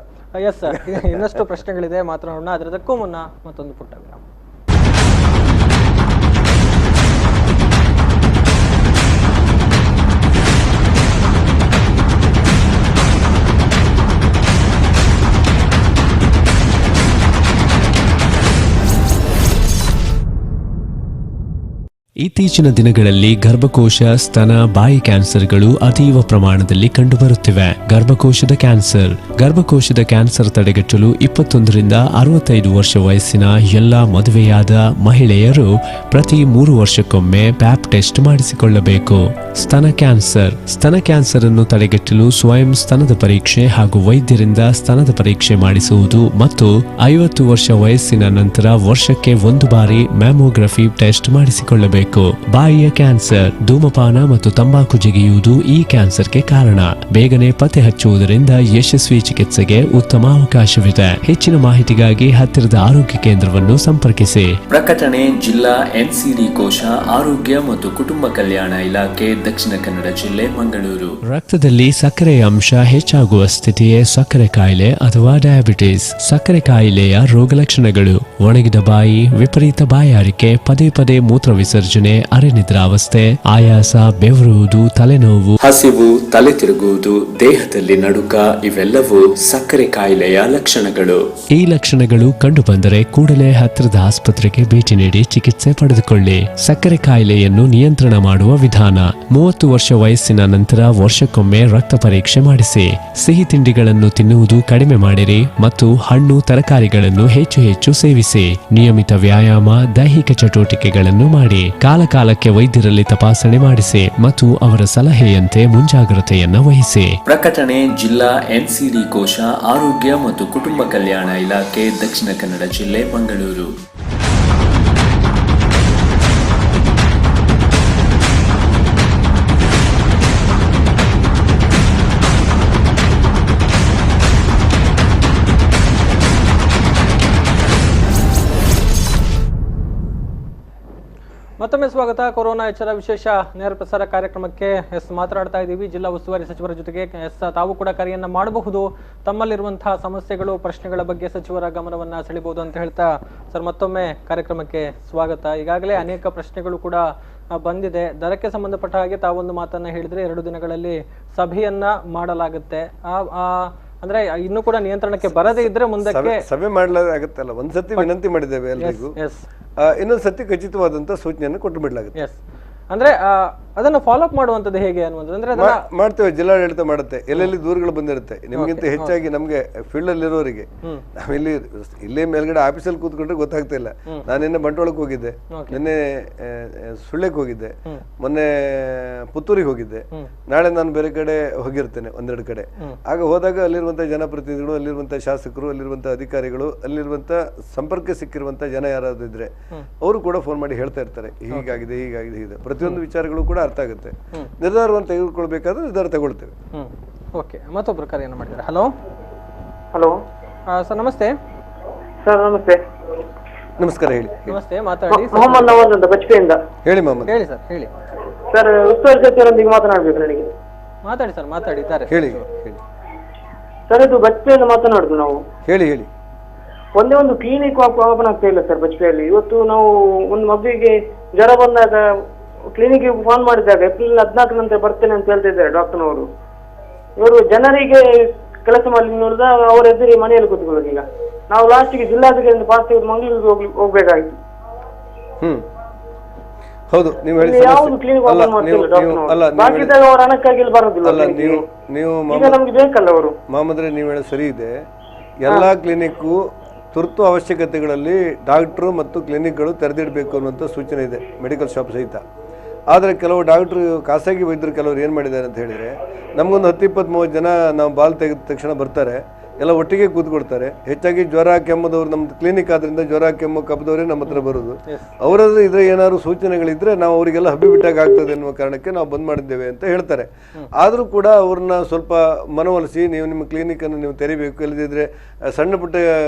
ಎಸ್ ಸರ್, ಇನ್ನಷ್ಟು ಪ್ರಶ್ನೆಗಳಿದೆ, ಮಾತನಾಡೋಣ. ಅದಕ್ಕೂ ಮುನ್ನ ಮತ್ತೊಂದು ಪುಟ್ಟ ವಿರಾಮ. ಇತ್ತೀಚಿನ ದಿನಗಳಲ್ಲಿ ಗರ್ಭಕೋಶ, ಸ್ತನ, ಬಾಯಿ ಕ್ಯಾನ್ಸರ್ಗಳು ಅತೀವ ಪ್ರಮಾಣದಲ್ಲಿ ಕಂಡುಬರುತ್ತಿವೆ. ಗರ್ಭಕೋಶದ ಕ್ಯಾನ್ಸರ್ ತಡೆಗಟ್ಟಲು 21ರಿಂದ 65 ವರ್ಷ ವಯಸ್ಸಿನ ಎಲ್ಲ ಮದುವೆಯಾದ ಮಹಿಳೆಯರು ಪ್ರತಿ 3 ವರ್ಷಕ್ಕೊಮ್ಮೆ ಪ್ಯಾಪ್ ಟೆಸ್ಟ್ ಮಾಡಿಸಿಕೊಳ್ಳಬೇಕು. ಸ್ತನ ಕ್ಯಾನ್ಸರ್ ಅನ್ನು ತಡೆಗಟ್ಟಲು ಸ್ವಯಂ ಸ್ತನದ ಪರೀಕ್ಷೆ ಹಾಗೂ ವೈದ್ಯರಿಂದ ಸ್ತನದ ಪರೀಕ್ಷೆ ಮಾಡಿಸುವುದು ಮತ್ತು 50 ವರ್ಷ ವಯಸ್ಸಿನ ನಂತರ ವರ್ಷಕ್ಕೆ 1 ಬಾರಿ ಮ್ಯಾಮೋಗ್ರಫಿ ಟೆಸ್ಟ್ ಮಾಡಿಸಿಕೊಳ್ಳಬೇಕು. ಬಾಯಿಯ ಕ್ಯಾನ್ಸರ್, ಧೂಮಪಾನ ಮತ್ತು ತಂಬಾಕು ಜಿಗಿಯುವುದು ಈ ಕ್ಯಾನ್ಸರ್ಗೆ ಕಾರಣ. ಬೇಗನೆ ಪತ್ತೆ ಹಚ್ಚುವುದರಿಂದ ಯಶಸ್ವಿ ಚಿಕಿತ್ಸೆಗೆ ಉತ್ತಮ ಅವಕಾಶವಿದೆ. ಹೆಚ್ಚಿನ ಮಾಹಿತಿಗಾಗಿ ಹತ್ತಿರದ ಆರೋಗ್ಯ ಕೇಂದ್ರವನ್ನು ಸಂಪರ್ಕಿಸಿ. ಪ್ರಕಟಣೆ ಜಿಲ್ಲಾ ಎನ್ಸಿಡಿ ಕೋಶ, ಆರೋಗ್ಯ ಮತ್ತು ಕುಟುಂಬ ಕಲ್ಯಾಣ ಇಲಾಖೆ, ದಕ್ಷಿಣ ಕನ್ನಡ ಜಿಲ್ಲೆ, ಮಂಗಳೂರು. ರಕ್ತದಲ್ಲಿ ಸಕ್ಕರೆಯ ಅಂಶ ಹೆಚ್ಚಾಗುವ ಸ್ಥಿತಿಯೇ ಸಕ್ಕರೆ ಕಾಯಿಲೆ ಅಥವಾ ಡಯಾಬಿಟಿಸ್. ಸಕ್ಕರೆ ಕಾಯಿಲೆಯ ರೋಗಲಕ್ಷಣಗಳು: ಒಣಗಿದ ಬಾಯಿ, ವಿಪರೀತ ಬಾಯಾರಿಕೆ, ಪದೇ ಪದೇ ಮೂತ್ರ ವಿಸರ್ಜನೆ, ಅರೆನಿದ್ರಾವಸ್ಥೆ, ಆಯಾಸ, ಬೆವರುವುದು, ತಲೆನೋವು, ಹಸಿವು, ತಲೆ ತಿರುಗುವುದು, ದೇಹದಲ್ಲಿ ನಡುಕ ಇವೆಲ್ಲವೂ ಸಕ್ಕರೆ ಕಾಯಿಲೆಯ ಲಕ್ಷಣಗಳು. ಈ ಲಕ್ಷಣಗಳು ಕಂಡುಬಂದರೆ ಕೂಡಲೇ ಹತ್ತಿರದ ಆಸ್ಪತ್ರೆಗೆ ಭೇಟಿ ನೀಡಿ ಚಿಕಿತ್ಸೆ ಪಡೆದುಕೊಳ್ಳಿ. ಸಕ್ಕರೆ ಕಾಯಿಲೆಯನ್ನು ನಿಯಂತ್ರಣ ಮಾಡುವ ವಿಧಾನ: 30 ವರ್ಷ ವಯಸ್ಸಿನ ನಂತರ ವರ್ಷಕ್ಕೊಮ್ಮೆ ರಕ್ತ ಪರೀಕ್ಷೆ ಮಾಡಿಸಿ. ಸಿಹಿ ತಿಂಡಿಗಳನ್ನು ತಿನ್ನುವುದು ಕಡಿಮೆ ಮಾಡಿರಿ ಮತ್ತು ಹಣ್ಣು ತರಕಾರಿಗಳನ್ನು ಹೆಚ್ಚು ಸೇವಿಸಿ. ನಿಯಮಿತ ವ್ಯಾಯಾಮ, ದೈಹಿಕ ಚಟುವಟಿಕೆಗಳನ್ನು ಮಾಡಿ. ಕಾಲಕಾಲಕ್ಕೆ ವೈದ್ಯರಲ್ಲಿ ತಪಾಸಣೆ ಮಾಡಿಸಿ ಮತ್ತು ಅವರ ಸಲಹೆಯಂತೆ ಮುಂಜಾಗ್ರತೆಯನ್ನು ವಹಿಸಿ. ಪ್ರಕಟಣೆ ಜಿಲ್ಲಾ ಎನ್ಸಿಡಿ ಕೋಶ, ಆರೋಗ್ಯ ಮತ್ತು ಕುಟುಂಬ ಕಲ್ಯಾಣ ಇಲಾಖೆ, ದಕ್ಷಿಣ ಕನ್ನಡ ಜಿಲ್ಲೆ, ಮಂಗಳೂರು. ಮತ್ತೊಮ್ಮೆ ಸ್ವಾಗತ. ಕೊರೋನಾ ಎಚ್ಚರ ವಿಶೇಷ ನೇರ ಪ್ರಸಾರ ಕಾರ್ಯಕ್ರಮಕ್ಕೆ ಮಾತನಾಡ್ತಾ ಇದ್ದೀವಿ. ಜಿಲ್ಲಾ ಉಸ್ತುವಾರಿ ಸಚಿವರ ಜೊತೆಗೆ ತಾವು ಕೂಡ ಕರೆಯನ್ನ ಮಾಡಬಹುದು. ತಮ್ಮಲ್ಲಿರುವಂತಹ ಸಮಸ್ಯೆಗಳು, ಪ್ರಶ್ನೆಗಳ ಬಗ್ಗೆ ಸಚಿವರ ಗಮನವನ್ನ ಸೆಳೆಯಬಹುದು ಅಂತ ಹೇಳ್ತಾ ಸರ್ ಮತ್ತೊಮ್ಮೆ ಕಾರ್ಯಕ್ರಮಕ್ಕೆ ಸ್ವಾಗತ. ಈಗಾಗಲೇ ಅನೇಕ ಪ್ರಶ್ನೆಗಳು ಕೂಡ ಬಂದಿದೆ. ದರಕ್ಕೆ ಸಂಬಂಧಪಟ್ಟ ಹಾಗೆ ತಾವೊಂದು ಮಾತನ್ನ ಹೇಳಿದ್ರೆ 2 ದಿನಗಳಲ್ಲಿ ಸಭೆಯನ್ನ ಮಾಡಲಾಗುತ್ತೆ. ಅಂದ್ರೆ ಇನ್ನೂ ಕೂಡ ನಿಯಂತ್ರಣಕ್ಕೆ ಬರದೇ ಇದ್ರೆ ಮುಂದಕ್ಕೆ ಸಭೆ ಮಾಡಲಾಗುತ್ತಲ್ಲ. ಒಂದ್ಸತಿ ವಿನಂತಿ ಮಾಡಿದ್ದೇವೆ ಎಲ್ರಿಗೂ, ಇನ್ನೊಂದು ಸತಿ ಖಚಿತವಾದಂತ ಸೂಚನೆಯನ್ನು ಕೊಟ್ಟು ಬಿಡಲಾಗುತ್ತೆ. ಅಂದ್ರೆ ಅದನ್ನು ಫಾಲೋ ಅಪ್ ಮಾಡುವಂತದ್ದು ಹೇಗೆ ಅನ್ನುವಂಥದ್ದು ಅಂದ್ರೆ ಮಾಡ್ತೇವೆ. ಜಿಲ್ಲಾಡಳಿತ ಮಾಡುತ್ತೆ. ಎಲ್ಲೆಲ್ಲಿ ದೂರುಗಳು ಬಂದಿರುತ್ತೆ, ನಿಮ್ಗಿಂತ ಹೆಚ್ಚಾಗಿ ನಮ್ಗೆ ಫೀಲ್ಡ್ ಅಲ್ಲಿ ಇರೋರಿಗೆ. ನಾವಿಲ್ಲಿ ಇಲ್ಲೇ ಮೇಲ್ಗಡೆ ಆಫೀಸಲ್ಲಿ ಕೂತ್ಕೊಂಡ್ರೆ ಗೊತ್ತಾಗ್ತಾ ಇಲ್ಲ. ನಾನು ನಿನ್ನೆ ಬಂಟ್ವಾಳಕ್ಕೆ ಹೋಗಿದ್ದೆ, ನಿನ್ನೆ ಸುಳ್ಯಕ್ಕೆ ಹೋಗಿದ್ದೆ, ಮೊನ್ನೆ ಪುತ್ತೂರಿಗೆ ಹೋಗಿದ್ದೆ, ನಾಳೆ ನಾನು ಬೇರೆ ಕಡೆ ಹೋಗಿರ್ತೇನೆ 1-2 ಕಡೆ. ಆಗ ಹೋದಾಗ ಅಲ್ಲಿರುವಂತಹ ಜನಪ್ರತಿನಿಧಿಗಳು, ಅಲ್ಲಿರುವಂತಹ ಶಾಸಕರು, ಅಲ್ಲಿರುವಂತಹ ಅಧಿಕಾರಿಗಳು, ಅಲ್ಲಿರುವಂತಹ ಸಂಪರ್ಕ ಸಿಕ್ಕಿರುವಂತ ಜನ ಯಾರಾದ್ರೂ ಇದ್ರೆ ಅವರು ಕೂಡ ಫೋನ್ ಮಾಡಿ ಹೇಳ್ತಾ ಇರ್ತಾರೆ, ಹೀಗಾಗಿದೆ ಹೀಗಿದೆ. ಪ್ರತಿಯೊಂದು ವಿಚಾರಗಳು ಕೂಡ ಅರ್ಥ ಆಗುತ್ತೆ. ನಿರ್ಧಾರವನ್ನು ತೆಗೆದುಕೊಳ್ಬೇಕಾದ್ರೆ ನಿರ್ಧಾರ ತಗೊಳ್ತೇವೆ. ಓಕೆ, ಮತ್ತೊಬ್ರು ಕರೆಯನ್ನು ಮಾಡಿದ್ದಾರೆ. ಹಲೋ ಹಲೋ ಸರ್, ನಮಸ್ತೆ. ಸರ್ ನಮಸ್ತೆ. ನಮಸ್ಕಾರ, ಹೇಳಿ. ನಮಸ್ತೆ, ಮಾತಾಡಿ. ಮೊಹಮ್ಮದ್ ನವಾಜ್ ಅಂತ ಬಜ್ಪೆಯಿಂದ. ಹೇಳಿ ಮೊಹಮ್ಮದ್. ಹೇಳಿ ಸರ್, ಹೇಳಿ. ಸರ್ ಉಸ್ತುವಾರಿ ಸಚಿವರೊಂದಿಗೆ ಮಾತನಾಡ್ಬೇಕು ನನಗೆ. ಮಾತಾಡಿ ಸರ್, ಮಾತಾಡಿದ್ದಾರೆ. ಹೇಳಿ. ಸರ್ ಇದು ಬಜ್ಪೆಯಿಂದ ಮಾತನಾಡುದು ನಾವು. ಹೇಳಿ. ಒಂದೇ ಒಂದು ಕ್ಲಿನಿಕ್ ಓಪನ್ ಆಗ್ತಾ ಇಲ್ಲ ಸರ್ ಬಜ್ಪೆಯಲ್ಲಿ. ಇವತ್ತು ನಾವು ಒಂದು ಮಗುವಿಗೆ ಜ್ವರ ಬಂದಾಗ ಕ್ಲಿನಿಕ್ಗೆ ಫೋನ್ ಮಾಡಿದಾಗ ಏಪ್ರಿಲ್ 14 ನಂತರ ಬರ್ತೇನೆ ಅಂತ ಹೇಳ್ತಿದ್ದಾರೆ ಡಾಕ್ಟರ್ನವರು. ಇವರು ಜನರಿಗೆ ಕೆಲಸ ಮಾಡಲಿಲ್ಲ, ಅವರ ಎದುರಿಗೆ ಮನೆಯಲ್ಲಿ ಕೂತ್ಕೊಳ್ಳೋದು. ಈಗ ನಾವು ಲಾಸ್ಟಿಗೆ ಜಿಲ್ಲಾಧಿಕಾರಿಯಿಂದ ಪಾಸ್ ತೆಗೆದು ಮಂಗಳೂರಿಗೆ ಹೋಗ್ಬೇಕಾಗಿತ್ತು. ಹೌದು, ನೀವು ಹೇಳಿ. ಯಾವುದು ಕ್ಲಿನಿಕ್ ಓಪನ್ ಮಾಡ್ತಿಲ್ಲ ಡಾಕ್ಟರ್ನವರು. ಬಾಕಿದಾಗ ಅವರ ಹಣಕ್ಕಾಗಿ ಇಲ್ಲಿ ಬರೋದಿಲ್ಲ. ಈಗ ನಮ್ಗೆ ಬೇಕಲ್ಲ ಅವರು. ಮೊಹಮ್ಮದ್ರೆ ನೀವು ಹೇಳೋದು ಸರಿ ಇದೆ. ಎಲ್ಲಾ ಕ್ಲಿನಿಕ್ಕು ತುರ್ತು ಅವಶ್ಯಕತೆಗಳಲ್ಲಿ ಡಾಕ್ಟ್ರು ಮತ್ತು ಕ್ಲಿನಿಕ್ಗಳು ತೆರೆದಿಡಬೇಕು ಅನ್ನುವಂಥ ಸೂಚನೆ ಇದೆ, ಮೆಡಿಕಲ್ ಶಾಪ್ ಸಹಿತ. ಆದರೆ ಕೆಲವು ಡಾಕ್ಟ್ರು, ಖಾಸಗಿ ವೈದ್ಯರು ಕೆಲವರು ಏನು ಮಾಡಿದ್ದಾರೆ ಅಂತ ಹೇಳಿದರೆ, ನಮಗೊಂದು 10-20-30 ಜನ ನಾವು ಬಾಲ್ ತೆಗೆದ ತಕ್ಷಣ ಬರ್ತಾರೆ, ಎಲ್ಲ ಒಟ್ಟಿಗೆ ಕೂತ್ಕೊಡ್ತಾರೆ. ಹೆಚ್ಚಾಗಿ ಜ್ವರ ಕೆಮ್ಮದವ್ರು, ನಮ್ದು ಕ್ಲಿನಿಕ್ ಆದ್ರಿಂದ ಜ್ವರ ಕೆಮ್ಮು ಕಬ್ಬದವರೇ ನಮ್ಮ ಹತ್ರ ಬರೋದು. ಅವರದ್ದು ಇದ್ರೆ ಏನಾದ್ರು ಸೂಚನೆಗಳಿದ್ರೆ ನಾವು ಅವರಿಗೆಲ್ಲ ಹಬ್ಬಿ ಬಿಟ್ಟಾಗ ಆಗ್ತದೆ ಎನ್ನುವ ಕಾರಣಕ್ಕೆ ನಾವು ಬಂದ್ ಮಾಡಿದ್ದೇವೆ ಅಂತ ಹೇಳ್ತಾರೆ. ಆದರೂ ಕೂಡ ಅವ್ರನ್ನ ಸ್ವಲ್ಪ ಮನವೊಲಿಸಿ, ನೀವು ನಿಮ್ಮ ಕ್ಲಿನಿಕನ್ನು ನೀವು ತೆರಿಬೇಕು, ಇಲ್ಲದಿದ್ರೆ ಸಣ್ಣ ಪುಟ್ಟ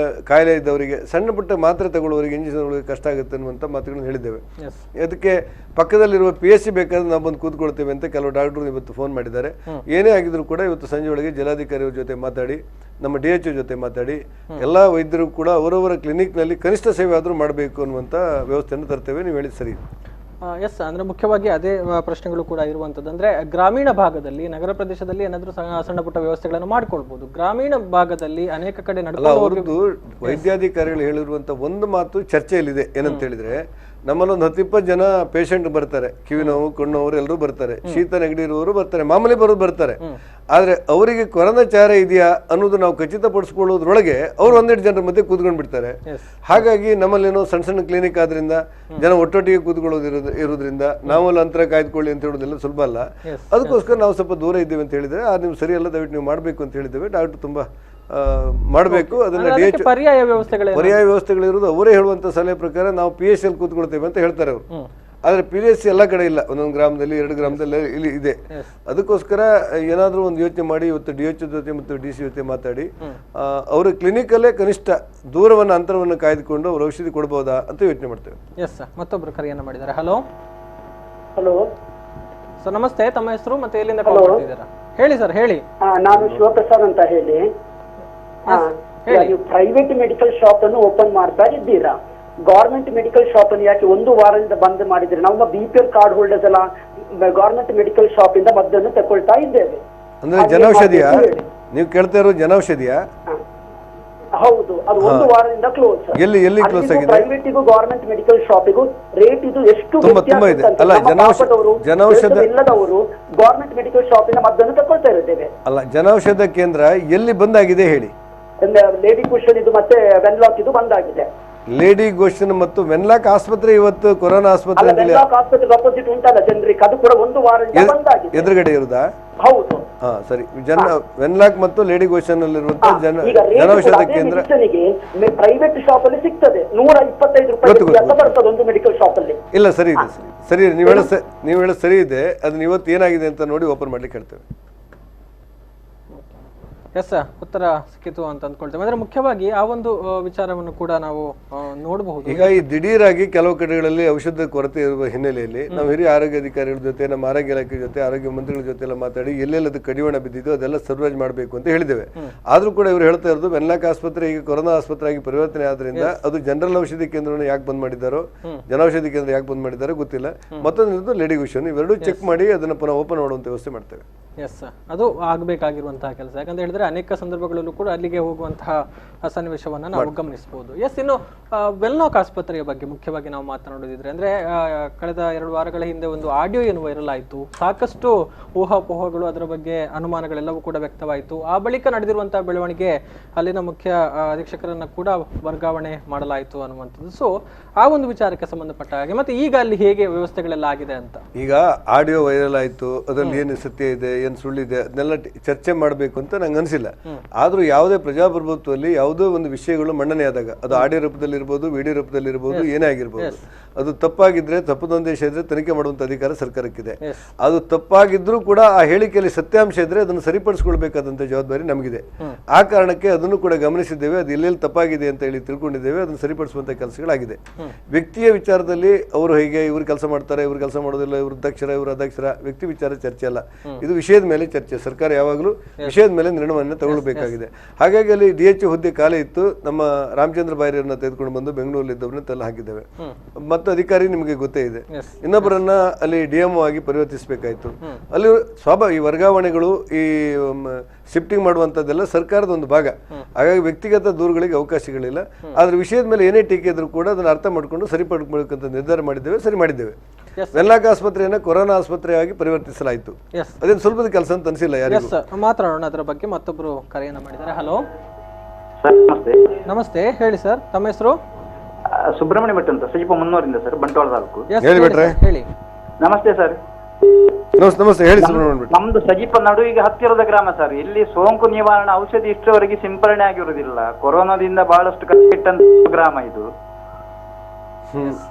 ಕಾಯಿಲೆ ಇದ್ದವರಿಗೆ, ಸಣ್ಣ ಪುಟ್ಟ ಮಾತ್ರೆ ತಗೊಳ್ಳೋರಿಗೆ, ಇಂಜೆಕ್ಷನ್ ಕಷ್ಟ ಆಗುತ್ತೆ ಅನ್ನುವಂಥ ಮಾತುಗಳನ್ನು ಹೇಳಿದ್ದೇವೆ. ಅದಕ್ಕೆ ಪಕ್ಕದಲ್ಲಿರುವ PSC ಬೇಕಾದ್ರೆ ನಾವು ಬಂದು ಕೂತ್ಕೊಳ್ತೇವೆ ಅಂತ ಕೆಲವು ಡಾಕ್ಟರ್ ಇವತ್ತು ಫೋನ್ ಮಾಡಿದ್ದಾರೆ. ಏನೇ ಆಗಿದ್ರು ಕೂಡ ಇವತ್ತು ಸಂಜೆ ಒಳಗೆ ಜಿಲ್ಲಾಧಿಕಾರಿಯವ್ರ ಜೊತೆ ಮಾತಾಡಿ, ನಮ್ಮ DHO ಜೊತೆ ಮಾತಾಡಿ, ಎಲ್ಲ ವೈದ್ಯರು ಕೂಡ ಅವರವರ ಕ್ಲಿನಿಕ್ನಲ್ಲಿ ಕನಿಷ್ಠ ಸೇವೆ ಆದರೂ ಮಾಡಬೇಕು ಅನ್ನುವಂಥ ವ್ಯವಸ್ಥೆಯನ್ನು ತರ್ತೇವೆ. ನೀವು ಹೇಳಿದ ಸರಿ. ಎಸ್, ಅಂದ್ರೆ ಮುಖ್ಯವಾಗಿ ಅದೇ ಪ್ರಶ್ನೆಗಳು ಕೂಡ ಇರುವಂಥದ್ದು. ಅಂದ್ರೆ ಗ್ರಾಮೀಣ ಭಾಗದಲ್ಲಿ, ನಗರ ಪ್ರದೇಶದಲ್ಲಿ ಏನಾದರೂ ಸಣ್ಣ ಪುಟ್ಟ ವ್ಯವಸ್ಥೆಗಳನ್ನು ಮಾಡ್ಕೊಳ್ಬಹುದು. ಗ್ರಾಮೀಣ ಭಾಗದಲ್ಲಿ ಅನೇಕ ಕಡೆ ಅವ್ರದ್ದು ವೈದ್ಯಾಧಿಕಾರಿಗಳು ಹೇಳಿರುವಂತ ಒಂದು ಮಾತು ಚರ್ಚೆಯಲ್ಲಿದೆ. ಏನಂತ ಹೇಳಿದ್ರೆ, ನಮ್ಮಲ್ಲಿ ಒಂದು 10-20 ಜನ ಪೇಷಂಟ್ ಬರ್ತಾರೆ, ಕಿವಿ ನೋವು, ಕಣ್ಣು ನೋವು ಎಲ್ಲರೂ ಬರ್ತಾರೆ, ಶೀತ ನೆಗಡಿ ಇರುವವರು ಬರ್ತಾರೆ, ಮಾಮೂಲಿ ಬರೋರು ಬರ್ತಾರೆ. ಆದ್ರೆ ಅವರಿಗೆ ಕೊರೋನಾ ಚಾರ ಇದೆಯಾ ಅನ್ನೋದು ನಾವು ಖಚಿತಪಡಿಸ್ಕೊಳ್ಳೋದ್ರೊಳಗೆ ಅವ್ರು 12 ಜನರ ಮಧ್ಯೆ ಕೂತ್ಕೊಂಡು ಬಿಡ್ತಾರೆ. ಹಾಗಾಗಿ ನಮ್ಮಲ್ಲೇನೋ ಸಣ್ಣ ಸಣ್ಣ ಕ್ಲಿನಿಕ್ ಆದ್ರಿಂದ ಜನ ಒಟ್ಟೊಟ್ಟಿಗೆ ಕೂತ್ಕೊಳ್ಳೋದು ಇರೋದ್ರಿಂದ ನಾವಲ್ಲಿ ಅಂತರ ಕಾಯ್ದುಕೊಳ್ಳಿ ಅಂತ ಹೇಳೋದೆಲ್ಲ ಸುಲಭ ಅಲ್ಲ. ಅದಕ್ಕೋಸ್ಕರ ನಾವು ಸ್ವಲ್ಪ ದೂರ ಇದ್ದೇವೆ ಅಂತ ಹೇಳಿದ್ರೆ, ಅದು ನೀವು ಸರಿಯಲ್ಲ, ದಯವಿಟ್ಟು ನೀವು ಮಾಡಬೇಕು ಅಂತ ಹೇಳಿದ್ದೇವೆ. ಡಾಕ್ಟರ್ ತುಂಬಾ ಮಾಡಬೇಕು. ಅದನ್ನ ಪರ್ಯಾಯ ವ್ಯವಸ್ಥೆಗಳಿರೋದು ಅವರೇ ಹೇಳುವಂತ ಸಲಹೆ ಪ್ರಕಾರ ನಾವು PSC ಅಲ್ಲಿ ಕೂತ್ಕೊಳ್ತೇವೆ ಅಂತ ಹೇಳ್ತಾರೆ ಅವರು. ಆದ್ರೆ PSC ಎಲ್ಲ ಕಡೆ ಇಲ್ಲ, ಒಂದೊಂದು ಗ್ರಾಮದಲ್ಲಿ 2 ಗ್ರಾಮದಲ್ಲಿ ಇಲ್ಲಿ ಇದೆ. ಅದಕ್ಕೋಸ್ಕರ ಏನಾದ್ರೂ ಒಂದು ಯೋಚನೆ ಮಾಡಿ ಇವತ್ತು DHO ಜೊತೆ ಮತ್ತು DC ಜೊತೆ ಮಾತಾಡಿ ಅವರ ಕ್ಲಿನಿಕ್ ಅಲ್ಲೇ ಕನಿಷ್ಠ ದೂರವನ್ನು, ಅಂತರವನ್ನು ಕಾಯ್ದುಕೊಂಡು ಅವ್ರ ಔಷಧಿ ಕೊಡಬಹುದಾ ಅಂತ ಯೋಚನೆ ಮಾಡ್ತೇವೆ. ಎಸ್ ಸರ್, ಮತ್ತೊಬ್ರು ಕರೆಯನ್ನ ಮಾಡಿದ್ದಾರೆ. ಹಲೋ ಹಲೋ ಸರ್, ನಮಸ್ತೆ. ತಮ್ಮ ಹೆಸರು ಮತ್ತೆ ಎಲ್ಲಿಂದ ಕಾಲ್ ಮಾಡ್ತಿದ್ದೀರಾ? ಹೇಳಿ ಸರ್, ಹೇಳಿ. ನಾನು ಶಿವಪ್ರಸಾದ್ ಅಂತ ಹೇಳಿ. ನೀವು ಪ್ರೈವೇಟ್ ಮೆಡಿಕಲ್ ಶಾಪ್ ಅನ್ನು ಓಪನ್ ಮಾಡ್ತಾ ಇದ್ದೀರಾ, ಗವರ್ಮೆಂಟ್ ಮೆಡಿಕಲ್ ಶಾಪ್ ಅನ್ನು ಯಾಕೆ 1 ವಾರದಿಂದ ಬಂದ್ ಮಾಡಿದ್ರೆ? ನಮ್ಮ BPL ಕಾರ್ಡ್ ಹೋಲ್ಡರ್ಸ್ ಎಲ್ಲ ಗವರ್ಮೆಂಟ್ ಮೆಡಿಕಲ್ ಶಾಪ್ ಇಂದ ಮದ್ದನ್ನು ತಗೊಳ್ತಾ ಇದ್ದೇವೆ. ಅಂದ್ರೆ ಜನೌಷಧಿಯ ನೀವು ಕೇಳ್ತಾ ಇರೋ ಜನೌಷಧಿಯ? ಹೌದು, ಅದು 1 ವಾರದಿಂದ ಕ್ಲೋಸ್. ಎಲ್ಲಿ ಕ್ಲೋಸ್ ಆಗಿದೆ? ಪ್ರೈವೇಟಿಗೂ ಗವರ್ಮೆಂಟ್ ಮೆಡಿಕಲ್ ಶಾಪಿಗೂ ರೇಟ್ ಇದು ಎಷ್ಟು ತುಂಬಾ ಇದೆ. ಅಲ್ಲ, ಜನೌಷಧ ಇಲ್ಲದವರು ಗವರ್ಮೆಂಟ್ ಮೆಡಿಕಲ್ ಶಾಪ್ ಇಂದ ಮದ್ದನ್ನು ತಗೊಳ್ತಾ ಇದ್ದೇವೆ. ಅಲ್ಲ, ಜನೌಷಧ ಕೇಂದ್ರ ಎಲ್ಲಿ ಬಂದಾಗಿದೆ ಹೇಳಿ? ಲೇಡಿ ಕುಶನ್ ಇದು ಮತ್ತೆ ವೆನ್ಲಾಕ್ ಇದು ಬಂದಾಗಿದೆ. ಲೇಡಿ ಗೋಶನ್ ಮತ್ತು ವೆನ್ಲಾಕ್ ಆಸ್ಪತ್ರೆ ಇವತ್ತು ಕೊರೋನಾ ಆಸ್ಪತ್ರೆ ಅಪೋಸಿಟ್ ಉಂಟಲ್ಲ ಜನರಿಗೆ, ಅದು ಕೂಡ 1 ವಾರದಿಂದ ಬಂದಾಗಿದೆ. ಎದುರುಗಡೆ ಇರುದಾ? ಹೌದು. ಸರಿ. ವೆನ್ಲಾಕ್ ಮತ್ತು ಲೇಡಿ ಗೋಶನ್ ಅಲ್ಲಿರುವಂತಹ ಜನೌಷಧ ಕೇಂದ್ರ ಪ್ರೈವೇಟ್ ಶಾಪ್ ಅಲ್ಲಿ ಸಿಗ್ತದೆ 125 ರೂಪಾಯಿ ಬರ್ತದೆ ಒಂದು ಮೆಡಿಕಲ್ ಶಾಪ್ ಅಲ್ಲಿ. ಇಲ್ಲ, ಸರಿ ಇದೆ, ಸರಿ. ನೀವು ಹೇಳೋ ಸರಿ ಇದೆ. ಅದನ್ನ ಇವತ್ತು ಏನಾಗಿದೆ ಅಂತ ನೋಡಿ ಓಪನ್ ಮಾಡ್ಲಿಕ್ಕೆ ಹೇಳ್ತೇವೆ. ಎಸ್, ಉತ್ತರ ಸಿಕ್ಕಿತು ಅಂತ ಅಂದ್ಕೊಳ್ತೇವೆ. ಅಂದ್ರೆ ಮುಖ್ಯವಾಗಿ ಆ ಒಂದು ವಿಚಾರವನ್ನು ಕೂಡ ನಾವು ನೋಡಬಹುದು. ಈಗ ಈ ದಿಢೀರಾಗಿ ಕೆಲವು ಕಡೆಗಳಲ್ಲಿ ಔಷಧದ ಕೊರತೆ ಇರುವ ಹಿನ್ನೆಲೆಯಲ್ಲಿ ನಾವು ಹಿರಿಯ ಆರೋಗ್ಯ ಅಧಿಕಾರಿಗಳ ಜೊತೆ, ನಮ್ಮ ಆರೋಗ್ಯ ಇಲಾಖೆ ಜೊತೆ, ಆರೋಗ್ಯ ಮಂತ್ರಿಗಳ ಜೊತೆ ಎಲ್ಲ ಮಾತಾಡಿ ಎಲ್ಲೆಲ್ಲದು ಕಡಿವಾಣ ಬಿದ್ದಿದ್ದು ಅದೆಲ್ಲ ಸರ್ವೈಸ್ ಮಾಡಬೇಕು ಅಂತ ಹೇಳಿದ್ದೇವೆ. ಆದ್ರೂ ಕೂಡ ಇವರು ಹೇಳ್ತಾ ಇರೋದು ವೆನ್ಲಾಕ್ ಆಸ್ಪತ್ರೆ ಈಗ ಕೊರೋನಾ ಆಸ್ಪತ್ರೆ ಆಗಿ ಪರಿವರ್ತನೆ ಆದ್ರಿಂದ ಅದು ಜನರಲ್ ಔಷಧಿ ಕೇಂದ್ರವನ್ನು ಯಾಕೆ ಬಂದ್ ಮಾಡಿದ್ದಾರೋ, ಜನೌಷಧಿ ಕೇಂದ್ರ ಯಾಕೆ ಬಂದ್ ಮಾಡಿದಾರೋ ಗೊತ್ತಿಲ್ಲ. ಮತ್ತೊಂದು ಲೇಡಿ ಗೋಶನ್, ಇವೆರಡು ಚೆಕ್ ಮಾಡಿ ಅದನ್ನ ಪುನಃ ಓಪನ್ ಮಾಡುವಂತ ವ್ಯವಸ್ಥೆ ಮಾಡ್ತೇವೆ. ಎಸ್, ಅದು ಆಗಬೇಕಾಗಿರುವಂತಹ ಕೆಲಸ. ಯಾಕಂತ ಹೇಳಿದ್ರೆ ಅನೇಕ ಸಂದರ್ಭಗಳಲ್ಲೂ ಕೂಡ ಅಲ್ಲಿಗೆ ಹೋಗುವಂತಹ ಸನ್ನಿವೇಶವನ್ನ ನಾವು ಗಮನಿಸಬಹುದು. ಎಸ್, ಇನ್ನು ವೆನ್ಲಾಕ್ ಆಸ್ಪತ್ರೆಯ ಬಗ್ಗೆ ಮುಖ್ಯವಾಗಿ ನಾವು ಮಾತನಾಡೋದಿದ್ರೆ, ಅಂದ್ರೆ ಕಳೆದ 2 ವಾರಗಳ ಹಿಂದೆ ಒಂದು ಆಡಿಯೋ ಏನು ವೈರಲ್ ಆಯಿತು. ಸಾಕಷ್ಟು ಊಹಾಪೋಹಗಳು, ಅದರ ಬಗ್ಗೆ ಅನುಮಾನಗಳೆಲ್ಲವೂ ಕೂಡ ವ್ಯಕ್ತವಾಯಿತು. ಆ ಬಳಿಕ ನಡೆದಿರುವಂತಹ ಬೆಳವಣಿಗೆ, ಅಲ್ಲಿನ ಮುಖ್ಯ ಅಧೀಕ್ಷಕರನ್ನ ಕೂಡ ವರ್ಗಾವಣೆ ಮಾಡಲಾಯಿತು ಅನ್ನುವಂಥದ್ದು. ಸೊ ಆ ಒಂದು ವಿಚಾರಕ್ಕೆ ಸಂಬಂಧಪಟ್ಟ ಹಾಗೆ ಮತ್ತೆ ಈಗ ಅಲ್ಲಿ ಹೇಗೆ ವ್ಯವಸ್ಥೆಗಳೆಲ್ಲ ಆಗಿದೆ ಅಂತ. ಈಗ ಆಡಿಯೋ ವೈರಲ್ ಆಯಿತು, ಅದರಲ್ಲಿ ಏನು ಸತ್ಯ ಇದೆ, ಏನು ಸುಳ್ಳಿದೆ, ಅದನ್ನೆಲ್ಲ ಚರ್ಚೆ ಮಾಡಬೇಕು ಅಂತ ನಂಗೆ ಅನಿಸಿಲ್ಲ. ಆದ್ರೂ ಯಾವುದೇ ಪ್ರಜಾಪ್ರಭುತ್ವದಲ್ಲಿ ಯಾವುದೋ ಒಂದು ವಿಷಯಗಳು ಮನ್ನಣೆ ಆದಾಗ, ಅದು ಆಡಿಯೋ ರೂಪದಲ್ಲಿ ಇರ್ಬೋದು, ವಿಡಿಯೋ ರೂಪದಲ್ಲಿ ಇರ್ಬೋದು, ಏನೇ ಆಗಿರ್ಬೋದು, ಅದು ತಪ್ಪಾಗಿದ್ರೆ, ತಪ್ಪುದೊಂದೇಶ ಇದ್ರೆ ತನಿಖೆ ಮಾಡುವಂತ ಅಧಿಕಾರ ಸರ್ಕಾರಕ್ಕಿದೆ. ಅದು ತಪ್ಪಾಗಿದ್ರೂ ಕೂಡ ಆ ಹೇಳಿಕೆಯಲ್ಲಿ ಸತ್ಯಾಂಶ ಇದ್ರೆ ಅದನ್ನು ಸರಿಪಡಿಸಿಕೊಳ್ಬೇಕಾದಂತ ಜವಾಬ್ದಾರಿ ನಮಗಿದೆ. ಆ ಕಾರಣಕ್ಕೆ ಅದನ್ನು ಕೂಡ ಗಮನಿಸಿದ್ದೇವೆ. ಅದು ಎಲ್ಲೆಲ್ಲಿ ತಪ್ಪಾಗಿದೆ ಅಂತ ಹೇಳಿ ತಿಳ್ಕೊಂಡಿದ್ದೇವೆ. ಅದನ್ನು ಸರಿಪಡಿಸುವಂತ ಕೆಲಸಗಳಾಗಿದೆ. ವ್ಯಕ್ತಿಯ ವಿಚಾರದಲ್ಲಿ ಅವರು ಹೇಗೆ ಇವ್ರು ಕೆಲಸ ಮಾಡ್ತಾರೆ, ಇವ್ರು ಕೆಲಸ ಮಾಡೋದಿಲ್ಲ, ಇವ್ರು ಅಧ್ಯಕ್ಷರ, ಇವ್ರು ಅಧ್ಯಕ್ಷರ, ವ್ಯಕ್ತಿ ವಿಚಾರ ಚರ್ಚೆ ಅಲ್ಲ. ಇದು ವಿಷಯದ ಮೇಲೆ ಚರ್ಚೆ. ಸರ್ಕಾರ ಯಾವಾಗಲೂ ವಿಷಯದ ಮೇಲೆ ನಿರ್ಣಯವನ್ನು ತಗೊಳ್ಬೇಕಾಗಿದೆ. ಹಾಗಾಗಿ ಅಲ್ಲಿ DHO ಹುದ್ದೆ ಖಾಲಿ ಇತ್ತು. ನಮ್ಮ ರಾಮಚಂದ್ರ ಬಾಯರನ್ನ ತೆಗೆದುಕೊಂಡು ಬಂದು ಬೆಂಗಳೂರಲ್ಲಿ ಇದ್ದವ್ರನ್ನ ತಲೆ ಹಾಕಿದ್ದೇವೆ. ಮತ್ತು ಅಧಿಕಾರಿ ನಿಮಗೆ ಗೊತ್ತೇ ಇದೆ. ಇನ್ನೊಬ್ಬರನ್ನ ಅಲ್ಲಿ DMO ಆಗಿ ಪರಿವರ್ತಿಸಬೇಕಾಯ್ತು. ಅಲ್ಲಿ ಈ ವರ್ಗಾವಣೆಗಳು, ಈ ಶಿಫ್ಟಿಂಗ್ ಮಾಡುವಂತದ್ದೆಲ್ಲ ಸರ್ಕಾರದ ಒಂದು ಭಾಗ. ಹಾಗಾಗಿ ವ್ಯಕ್ತಿಗತ ದೂರುಗಳಿಗೆ ಅವಕಾಶಗಳಿಲ್ಲ. ಆದ್ರೆ ವಿಷಯದ ಮೇಲೆ ಏನೇ ಟೀಕೆ ಇದ್ರೂ ಕೂಡ ಅದನ್ನ ಅರ್ಥ ಮಾಡ್ಕೊಂಡು ಸರಿಪಡಿಸಬೇಕಂತ ನಿರ್ಧಾರ ಮಾಡಿದ್ದೇವೆ, ಸರಿ ಮಾಡಿದ್ದೇವೆ. ವೆನ್ಲಾಕ್ ಆಸ್ಪತ್ರೆಯನ್ನ ಕೊರೋನಾ ಆಸ್ಪತ್ರೆಯಾಗಿ ಪರಿವರ್ತಿಸಲಾಯಿತು. ಅದೇನು ಸ್ವಲ್ಪದ ಕೆಲಸ ಅಂತ ಅನಿಸಿಲ್ಲ ಯಾರಿಗೂ. ಮಾತಾಡೋಣ ಅದರ ಬಗ್ಗೆ. ಮತ್ತೊಬ್ರು ಕರೆಯನ್ನ ಮಾಡಿದ್ದಾರೆ. ಹಲೋ ಸರ್ ನಮಸ್ತೆ. ನಮಸ್ತೆ, ಹೇಳಿ ಸರ್, ತಮ್ಮ ಹೆಸರು? ಸುಬ್ರಹ್ಮಣ್ಯ ಭಟ್ ಅಂತ, ಸಜಿಪ ಮುನ್ನೂರಿಂದ ಸರ್, ಬಂಟ್ವಾಳ ತಾಲೂಕು. ಹೇಳಿ ಬಿಟ್ರೆ. ಹೇಳಿ. ನಮಸ್ತೆ ಸರ್. ನಮಸ್ತೆ, ಹೇಳಿ ಸುಬ್ರಹ್ಮಣ್ಯ ಭಟ್. ನಮ್ದು ಸಜಿಪ ನಡುವಿಗೆ ಹತ್ತಿರದ ಗ್ರಾಮ ಸರ್. ಇಲ್ಲಿ ಸೋಂಕು ನಿವಾರಣಾ ಔಷಧಿ ಇಷ್ಟರವರೆಗೆ ಸಿಂಪರಣೆ ಆಗಿರುವುದಿಲ್ಲ. ಕೊರೋನಾದಿಂದ ಬಹಳಷ್ಟು ಕಷ್ಟಪಟ್ಟಂತ ಗ್ರಾಮ ಇದು.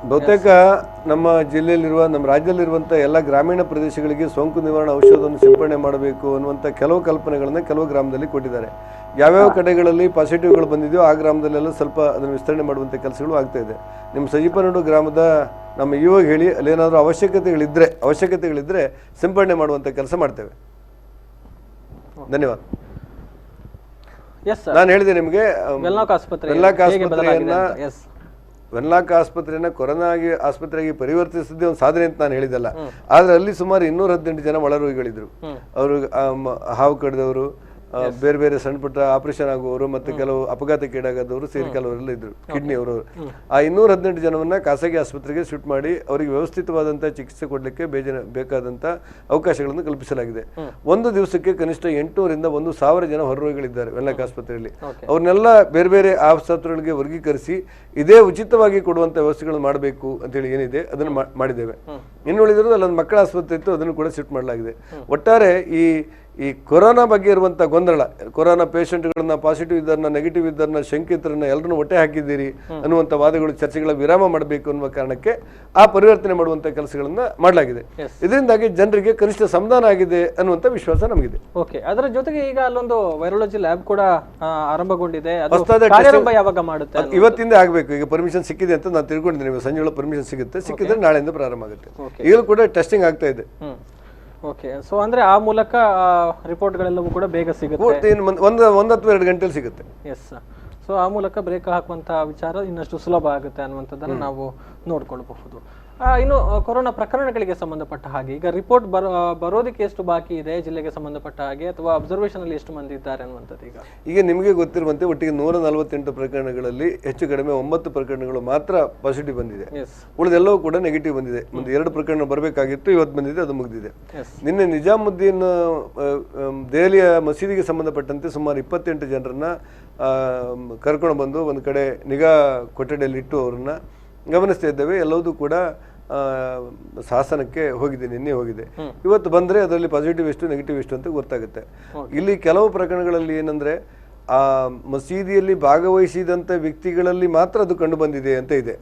ಬಹುತೇಕ ನಮ್ಮ ಜಿಲ್ಲೆಯಲ್ಲಿರುವ, ನಮ್ಮ ರಾಜ್ಯದಲ್ಲಿರುವಂಥ ಎಲ್ಲ ಗ್ರಾಮೀಣ ಪ್ರದೇಶಗಳಿಗೆ ಸೋಂಕು ನಿವಾರಣಾ ಔಷಧವನ್ನು ಸಿಂಪಡಣೆ ಮಾಡಬೇಕು ಅನ್ನುವಂಥ ಕೆಲವು ಕಲ್ಪನೆಗಳನ್ನು ಕೆಲವು ಗ್ರಾಮದಲ್ಲಿ ಕೊಟ್ಟಿದ್ದಾರೆ. ಯಾವ್ಯಾವ ಕಡೆಗಳಲ್ಲಿ ಪಾಸಿಟಿವ್ಗಳು ಬಂದಿದೆಯೋ ಆ ಗ್ರಾಮದಲ್ಲೆಲ್ಲ ಸ್ವಲ್ಪ ಅದನ್ನು ವಿಸ್ತರಣೆ ಮಾಡುವಂಥ ಕೆಲಸಗಳು ಆಗ್ತಾ ಇದೆ. ನಿಮ್ಮ ಸಜಿಪನಡು ಗ್ರಾಮದ ನಮ್ಮ ಇವಾಗ ಹೇಳಿ, ಅಲ್ಲೇನಾದರೂ ಅವಶ್ಯಕತೆಗಳಿದ್ದರೆ ಸಿಂಪಡಣೆ ಮಾಡುವಂಥ ಕೆಲಸ ಮಾಡ್ತೇವೆ. ಧನ್ಯವಾದ. ನಾನು ಹೇಳಿದೆ ನಿಮಗೆ, ವೆನ್ಲಾಕ್ ಆಸ್ಪತ್ರೆಯನ್ನ ಕೊರೋನಾ ಆಸ್ಪತ್ರೆಗೆ ಪರಿವರ್ತಿಸಿದ್ದೇ ಒಂದು ಸಾಧನೆ ಅಂತ ನಾನು ಹೇಳಿದಲ್ಲ. ಆದ್ರೆ ಅಲ್ಲಿ ಸುಮಾರು 218 ಜನ ಒಳರೋಗಿಗಳಿದ್ರು. ಅವರು ಹಾವು ಕಡಿದವರು, ಬೇರೆ ಬೇರೆ ಸಣ್ಣ ಪುಟ್ಟ ಆಪರೇಷನ್ ಆಗುವವರು, ಮತ್ತೆ ಕೆಲವು ಅಪಘಾತಕ್ಕೀಡಾಗದವರು ಸೇರಿ ಕೆಲವರೆಲ್ಲ ಇದ್ರು, ಕಿಡ್ನಿ ಅವರು. ಆ 218 ಜನವನ್ನ ಖಾಸಗಿ ಆಸ್ಪತ್ರೆಗೆ ಶಿಫ್ಟ್ ಮಾಡಿ ಅವರಿಗೆ ವ್ಯವಸ್ಥಿತವಾದಂತಹ ಚಿಕಿತ್ಸೆ ಕೊಡಲಿಕ್ಕೆ ಬೇಕಾದಂತ ಅವಕಾಶಗಳನ್ನು ಕಲ್ಪಿಸಲಾಗಿದೆ. ಒಂದು ದಿವಸಕ್ಕೆ ಕನಿಷ್ಠ 800ರಿಂದ 1000 ಜನ ಹೊರರೋಗಿಗಳಿದ್ದಾರೆ ವೆನ್ಲಾಕ್ ಆಸ್ಪತ್ರೆಯಲ್ಲಿ. ಅವ್ರನ್ನೆಲ್ಲ ಬೇರೆ ಬೇರೆ ಆಸ್ಪತ್ರೆಗಳಿಗೆ ವರ್ಗೀಕರಿಸಿ ಇದೇ ಉಚಿತವಾಗಿ ಕೊಡುವಂತ ವ್ಯವಸ್ಥೆಗಳನ್ನು ಮಾಡಬೇಕು ಅಂತ ಹೇಳಿ ಏನಿದೆ ಅದನ್ನು ಮಾಡಿದ್ದೇವೆ. ಇನ್ನುಳಿದಿರೋದು ಅಲ್ಲೊಂದು ಮಕ್ಕಳ ಆಸ್ಪತ್ರೆ ಇತ್ತು, ಅದನ್ನು ಕೂಡ ಶಿಫ್ಟ್ ಮಾಡಲಾಗಿದೆ. ಒಟ್ಟಾರೆ ಈ ಕೊರೋನಾ ಬಗ್ಗೆ ಇರುವಂಥ ಗೊಂದಲ, ಕೊರೋನಾ ಪೇಷಂಟ್ಗಳನ್ನ ಪಾಸಿಟಿವ್ ಇದ್ದಾರನ್ನ, ನೆಗೆಟಿವ್ ಇದ್ದಾರನ್ನ, ಶಂಕಿತರನ್ನ ಎಲ್ಲರನ್ನು ಒಟ್ಟೆ ಹಾಕಿದ್ದೀರಿ ಅನ್ನುವಂಥ ವಾದಗಳು, ಚರ್ಚೆಗಳ ವಿರಾಮ ಮಾಡಬೇಕು ಅನ್ನುವ ಕಾರಣಕ್ಕೆ ಆ ಪರಿವರ್ತನೆ ಮಾಡುವಂಥ ಕೆಲಸಗಳನ್ನ ಮಾಡಲಾಗಿದೆ. ಇದರಿಂದಾಗಿ ಜನರಿಗೆ ಕನಿಷ್ಠ ಸಮಾಧಾನ ಆಗಿದೆ ಅನ್ನುವಂಥ ವಿಶ್ವಾಸ ನಮಗಿದೆ. ಓಕೆ, ಅದರ ಜೊತೆಗೆ ಈಗ ಅಲ್ಲೊಂದು ವೈರಾಲಜಿ ಲ್ಯಾಬ್ ಕೂಡ ಆರಂಭಗೊಂಡಿದೆ. ಯಾವಾಗ ಮಾಡುತ್ತೆ? ಇವತ್ತಿಂದ ಆಗಬೇಕು. ಈಗ ಪರ್ಮಿಷನ್ ಸಿಕ್ಕಿದೆ ಅಂತ ನಾನು ತಿಳ್ಕೊಂಡಿದ್ದೀನಿ. ಸಂಜೆ ಒಳಗೆ ಪರ್ಮಿಷನ್ ಸಿಗುತ್ತೆ. ಸಿಕ್ಕಿದ್ರೆ ನಾಳೆಯಿಂದ ಪ್ರಾರಂಭ ಆಗುತ್ತೆ. ಈಗಲೂ ಕೂಡ ಟೆಸ್ಟಿಂಗ್ ಆಗ್ತಾ ಇದೆ. ಓಕೆ, ಸೊ ಅಂದ್ರೆ ಆ ಮೂಲಕ ರಿಪೋರ್ಟ್ಗಳೆಲ್ಲವೂ ಕೂಡ ಬೇಗ ಸಿಗುತ್ತೆ. ಒಂದು ಅಥವಾ 2 ಗಂಟೆಯಲ್ಲಿ ಸಿಗುತ್ತೆ. ಎಸ್, ಸೊ ಆ ಮೂಲಕ ಬ್ರೇಕ್ ಹಾಕುವಂತ ವಿಚಾರ ಇನ್ನಷ್ಟು ಸುಲಭ ಆಗುತ್ತೆ ಅನ್ನುವಂಥದ್ದನ್ನು ನಾವು ನೋಡ್ಕೊಳ್ಬಹುದು. ಇನ್ನು ಕೊರೋನಾ ಪ್ರಕರಣಗಳಿಗೆ ಸಂಬಂಧಪಟ್ಟ ಹಾಗೆ ಈಗ ರಿಪೋರ್ಟ್ ಬರೋದಕ್ಕೆ ಎಷ್ಟು ಬಾಕಿ ಇದೆ ಜಿಲ್ಲೆಗೆ ಸಂಬಂಧಪಟ್ಟ ಹಾಗೆ, ಅಥವಾ ಅಬ್ಸರ್ವೇಷನ್ ಅಲ್ಲಿ ಎಷ್ಟು ಮಂದಿ ಇದ್ದಾರೆ ಅನ್ನುವಂಥದ್ದು? ಈಗ ನಿಮಗೆ ಗೊತ್ತಿರುವಂತೆ ಒಟ್ಟಿಗೆ 148 ಪ್ರಕರಣಗಳಲ್ಲಿ ಹೆಚ್ಚು ಕಡಿಮೆ 9 ಪ್ರಕರಣಗಳು ಮಾತ್ರ ಪಾಸಿಟಿವ್ ಬಂದಿದೆ. ಉಳಿದೆಲ್ಲವೂ ಕೂಡ ನೆಗೆಟಿವ್ ಬಂದಿದೆ. ಒಂದು 2 ಪ್ರಕರಣ ಬರಬೇಕಾಗಿತ್ತು, ಇವತ್ತು ಬಂದಿದೆ, ಅದು ಮುಗಿದಿದೆ. ನಿನ್ನೆ ನಿಜಾಮುದ್ದೀನ್ ದೆಹಲಿಯ ಮಸೀದಿಗೆ ಸಂಬಂಧಪಟ್ಟಂತೆ ಸುಮಾರು 28 ಜನರನ್ನ ಕರ್ಕೊಂಡು ಬಂದು ಒಂದು ಕಡೆ ನಿಗಾ ಕೊಠಡಿಯಲ್ಲಿ ಇಟ್ಟು ಅವರನ್ನ ಗಮನಿಸ್ತಾ ಇದ್ದೇವೆ. ಎಲ್ಲವೂ ಕೂಡ ಶಾಸನಕ್ಕೆ ಹೋಗಿದೆ, ನಿನ್ನೆ ಹೋಗಿದೆ. ಇವತ್ತು ಬಂದರೆ ಅದರಲ್ಲಿ ಪಾಸಿಟಿವ್ ಎಷ್ಟು ನೆಗೆಟಿವ್ ಎಷ್ಟು ಅಂತ ಗೊತ್ತಾಗುತ್ತೆ. ಇಲ್ಲಿ ಕೆಲವು ಪ್ರಕರಣಗಳಲ್ಲಿ ಏನಂದ್ರೆ ಆ ಮಸೀದಿಯಲ್ಲಿ ಭಾಗವಹಿಸಿದಂತ ವ್ಯಕ್ತಿಗಳಲ್ಲಿ ಮಾತ್ರ ಅದು ಕಂಡು ಬಂದಿದೆ ಅಂತ ಇದೆ.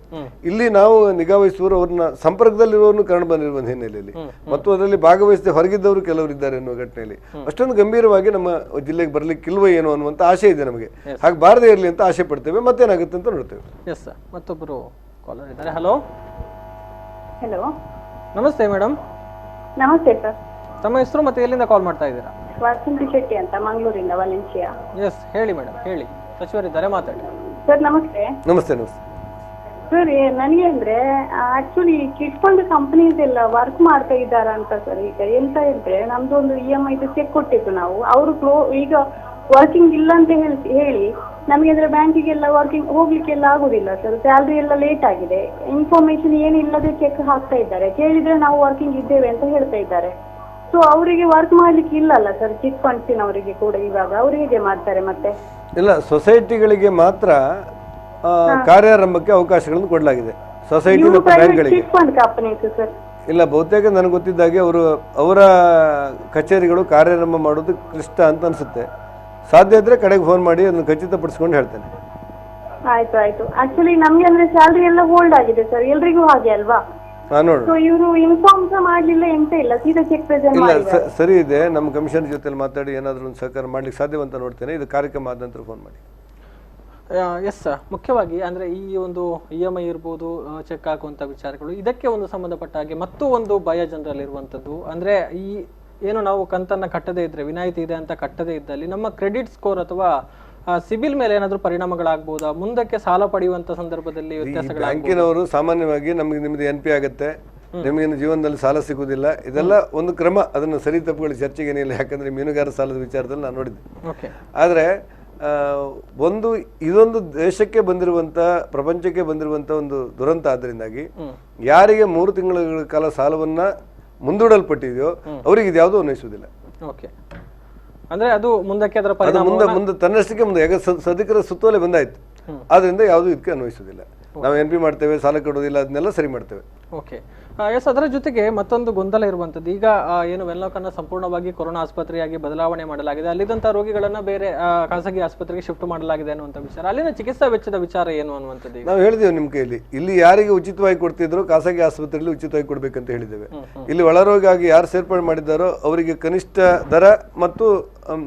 ಇಲ್ಲಿ ನಾವು ನಿಗಾವಹಿಸುವವರು ಅವ್ರನ್ನ ಸಂಪರ್ಕದಲ್ಲಿರೋರ್ನು ಕಂಡು ಬಂದಿರುವ ಹಿನ್ನೆಲೆಯಲ್ಲಿ ಮತ್ತು ಅದರಲ್ಲಿ ಭಾಗವಹಿಸದೆ ಹೊರಗಿದ್ದವರು ಕೆಲವರು ಇದ್ದಾರೆ ಅನ್ನುವ ಘಟನೆಯಲ್ಲಿ ಅಷ್ಟೊಂದು ಗಂಭೀರವಾಗಿ ನಮ್ಮ ಜಿಲ್ಲೆಗೆ ಬರ್ಲಿಕ್ಕಿಲ್ವ ಏನೋ ಅನ್ನುವಂತ ಆಸೆ ಇದೆ ನಮಗೆ. ಹಾಗೆ ಬಾರದೇ ಇರಲಿ ಅಂತ ಆಸೆ ಪಡ್ತೇವೆ. ಮತ್ತೇನಾಗುತ್ತೆ ಅಂತ ನೋಡ್ತೇವೆ. ಎಸ್, ಮತ್ತೊಬ್ಬರು ಕಾಲರ್ ಇದ್ದಾರೆ. ಹಲೋ. ಹಲೋ, ನಮಸ್ತೆ ಮೇಡಮ್. ನಮಸ್ತೆ ಸರ್. ತಮ್ಮ ಹೆಸರು ಮತ್ತೆ ಎಲ್ಲಿಂದ ಕಾಲ್ ಮಾಡ್ತಾ ಇದ್ದೀರಾ? ವಾಸಂತಿ ಶೆಟ್ಟಿ ಅಂತ, ಮಂಗಳೂರಿಂದ, ವಲೆನ್ಸಿಯಾ. ಎಸ್, ಹೇಳಿ ಮೇಡಮ್, ಹೇಳಿ. ಸಚಿವರಿದ್ದಾರೆ, ಮಾತಾಡಿ. ಸರ್ ನಮಸ್ತೆ. ನಮಸ್ತೆ. ನಮಸ್ತೆ ಸರ್, ನನಗೆ ಅಂದ್ರೆ ಆಕ್ಚುಲಿ ಚಿಟ್ ಫಂಡ್ ಕಂಪನೀಸ್ ಎಲ್ಲ ವರ್ಕ್ ಮಾಡ್ತಾ ಇದ್ದಾರ ಅಂತ ಸರ್. ಈಗ ಎಂತ ಇದ್ರೆ ನಮ್ದು ಒಂದು EMI ಚೆಕ್ ಕೊಟ್ಟಿತ್ತು ನಾವು, ಅವರು ಈಗ ವರ್ಕಿಂಗ್ ಇಲ್ಲ ಅಂತ ಹೇಳಿ ನಮಗೆ ಅಂದ್ರೆ ಬ್ಯಾಂಕಿಗೆಲ್ಲ ವರ್ಕಿಂಗ್ ಹೋಗ್ಲಿಕ್ಕೆಲ್ಲ ಆಗುದಿಲ್ಲ ಸರ್. ಸ್ಯಾಲ್ರಿ ಎಲ್ಲ ಲೇಟ್ ಆಗಿದೆ, ಇನ್ಫಾರ್ಮೇಶನ್ ಏನಿಲ್ಲದೆ ಚೆಕ್ ಹಾಕ್ತಾ ಇದ್ದಾರೆ. ಕೇಳಿದ್ರೆ ನಾವು ವರ್ಕಿಂಗ್ ಇದ್ದೇವೆ ಅಂತ ಹೇಳ್ತಾ ಇದ್ದಾರೆ. ಸೊ ಅವರಿಗೆ ವರ್ಕ್ ಮಾಡ್ಲಿಕ್ಕೆ ಇಲ್ಲಲ್ಲ ಸರ್, ಚಿಟ್ ಫಂಡ್ಸಿನವರಿಗೆ ಕೂಡ. ಇವಾಗ ಅವ್ರು ಹೇಗೆ ಮಾಡ್ತಾರೆ ಮತ್ತೆ? ಇಲ್ಲ, ಸೊಸೈಟಿಗಳಿಗೆ ಮಾತ್ರ ಕಾರ್ಯಾರಂಭಕ್ಕೆ ಅವಕಾಶಗಳನ್ನು ಕೊಡಲಾಗಿದೆ. ಸೊಸೈಟಿ ಮತ್ತು ಬ್ಯಾಂಕ್ಗಳಿಗೆ ಚಿಟ್ ಫಂಡ್ ಕಂಪನೀಸ್ ಸರ್ ಇಲ್ಲ. ಬಹುತೇಕ ನನಗೆ ಗೊತ್ತಿದ್ದಾಗೆ ಅವರ ಕಚೇರಿಗಳು ಕಾರ್ಯಾರಂಭ ಮಾಡೋದು ಕ್ಲಿಷ್ಟ ಅಂತ ಅನ್ಸುತ್ತೆ. ಸಾಧ್ಯ ಇದ್ರೆ ಕಡೆಗೆ ಫೋನ್ ಮಾಡಿ ಅದನ್ನು ಖಚಿತಪಡಿಸ್ಕೊಂಡು ಹೇಳ್ತೇನೆ. ಆಯ್ತು ಆಯ್ತು. ಆಕ್ಚುಲಿ ನಮ್ಗೆ ಅಂದ್ರೆ ಸ್ಯಾಲ್ರಿ ಎಲ್ಲ ಹೋಲ್ಡ್ ಆಗಿದೆ ಸರ್, ಎಲ್ರಿಗೂ ಹಾಗೆ ಅಲ್ವಾ? ಇವರು ಇನ್ಫಾರ್ಮ್ ಮಾಡ್ಲಿಲ್ಲ, ಎಂತ ಇಲ್ಲ, ಸೀದಾ ಚೆಕ್ ಪ್ರೆಸೆಂಟ್ ಇಲ್ಲ. ಸರಿ ಇದೆ, ನಮ್ಮ ಕಮಿಷನರ್ ಜೊತೆ ಮಾತಾಡಿ ಏನಾದರೂ ಒಂದು ಸಹಕಾರ ಮಾಡ್ಲಿಕ್ಕೆ ಸಾಧ್ಯವಂತ ನೋಡ್ತೇನೆ. ಇದು ಕಾರ್ಯಕ್ರಮ ಆದ ನಂತರ ಫೋನ್ ಮಾಡಿ. ಎಸ್, ಮುಖ್ಯವಾಗಿ ಅಂದ್ರೆ ಈ ಒಂದು EMI ಇರ್ಬೋದು, ಚೆಕ್ ಹಾಕುವಂತ ವಿಚಾರಗಳು, ಇದಕ್ಕೆ ಒಂದು ಸಂಬಂಧಪಟ್ಟ ಹಾಗೆ ಮತ್ತು ಒಂದು ಭಯ ಜನರಲ್ಲಿ ಇರುವಂತದ್ದು ಅಂದ್ರೆ ಈ ಏನು ನಾವು ಕಂತನ್ನ ಕಟ್ಟದೇ ಇದ್ರೆ, ವಿನಾಯಿತಿ ಇದೆ ಅಂತ ಕಟ್ಟದೇ ಇದ್ದಲ್ಲಿ ನಮ್ಮ ಕ್ರೆಡಿಟ್ ಸ್ಕೋರ್ ಅಥವಾ ಸಿಬಿಲ್ ಮೇಲೆ ಏನಾದರೂ ಪರಿಣಾಮಗಳಾಗಬಹುದಾ? ಮುಂದಕ್ಕೆ ಸಾಲ ಪಡೆಯುವಂತ ಸಂದರ್ಭದಲ್ಲಿ ವ್ಯತ್ಯಾಸಗಳು? ಬ್ಯಾಂಕಿನವರು ಸಾಮಾನ್ಯವಾಗಿ ನಮಗೆ ನಿಮ್ದು NP ಆಗುತ್ತೆ, ನಿಮಗಿನ ಜೀವನದಲ್ಲಿ ಸಾಲ ಸಿಗುವುದಿಲ್ಲ, ಇದೆಲ್ಲ ಒಂದು ಕ್ರಮ. ಅದನ್ನು ಸರಿ ತಪ್ಪುಗಳು ಚರ್ಚೆಗೆ ಏನಿಲ್ಲ. ಯಾಕಂದ್ರೆ ಮೀನುಗಾರ ಸಾಲದ ವಿಚಾರದಲ್ಲಿ ನಾನು ನೋಡಿದ್ದೆ. ಆದರೆ ಇದೊಂದು ದೇಶಕ್ಕೆ ಬಂದಿರುವಂತ, ಪ್ರಪಂಚಕ್ಕೆ ಬಂದಿರುವಂತ ಒಂದು ದುರಂತ. ಆದ್ರಿಂದಾಗಿ ಯಾರಿಗೆ 3 ತಿಂಗಳ ಕಾಲ ಸಾಲವನ್ನ ಮುಂದೂಡಲ್ಪಟ್ಟಿದೆಯೋ ಅವರಿಗೆ ಇದ್ಯಾವುದೂ ಅನ್ವಯಿಸುವುದಿಲ್ಲ. ಓಕೆ, ಅಂದ್ರೆ ಅದು ಮುಂದಕ್ಕೆ ಅದರ ಅದು ಪರಿಣಾಮ ಮುಂದೆ ತನ್ನಷ್ಟಕ್ಕೆ ಮುಂದೆ ಈಗ ಸದ್ಯಕ್ಕೆ ಸುತ್ತೋಲೆ ಬಂದಾಯ್ತು, ಆದ್ರಿಂದ ಯಾವುದು ಇದಕ್ಕೆ ಅನ್ವಯಿಸೋದಿಲ್ಲ. ನಾವು NP ಮಾಡ್ತೇವೆ, ಸಾಲ ಕೊಡೋದಿಲ್ಲ, ಅದನ್ನೆಲ್ಲ ಸರಿ ಮಾಡ್ತೇವೆ. Okay yes. ಅದರ ಜೊತೆಗೆ ಮತ್ತೊಂದು ಗೊಂದಲ ಇರುವಂತದ್ದು, ಈಗ ಏನು ವೆನ್ಲಾಕನ್ನು ಸಂಪೂರ್ಣವಾಗಿ ಕೊರೋನಾ ಆಸ್ಪತ್ರೆಯಾಗಿ ಬದಲಾವಣೆ ಮಾಡಲಾಗಿದೆ, ಅಲ್ಲಿದ್ದಂಥ ರೋಗಿಗಳನ್ನ ಬೇರೆ ಖಾಸಗಿ ಆಸ್ಪತ್ರೆಗೆ ಶಿಫ್ಟ್ ಮಾಡಲಾಗಿದೆ ಅನ್ನುವಂಥ ವಿಚಾರ, ಅಲ್ಲಿನ ಚಿಕಿತ್ಸಾ ವೆಚ್ಚದ ವಿಚಾರ ಏನು ಅನ್ನುವಂಥದ್ದು ನಾವು ಹೇಳಿದ್ದೇವೆ ನಿಮ್ಮ ಕೈಯಲ್ಲಿ. ಇಲ್ಲಿ ಯಾರಿಗೆ ಉಚಿತವಾಗಿ ಕೊಡ್ತಿದ್ರು ಖಾಸಗಿ ಆಸ್ಪತ್ರೆಯಲ್ಲಿ ಉಚಿತವಾಗಿ ಕೊಡಬೇಕಂತ ಹೇಳಿದ್ದೇವೆ. ಇಲ್ಲಿ ಒಳರೋಗಿಯಾಗಿ ಯಾರು ಸೇರ್ಪಡೆ ಮಾಡಿದ್ದಾರೋ ಅವರಿಗೆ ಕನಿಷ್ಠ ದರ ಮತ್ತು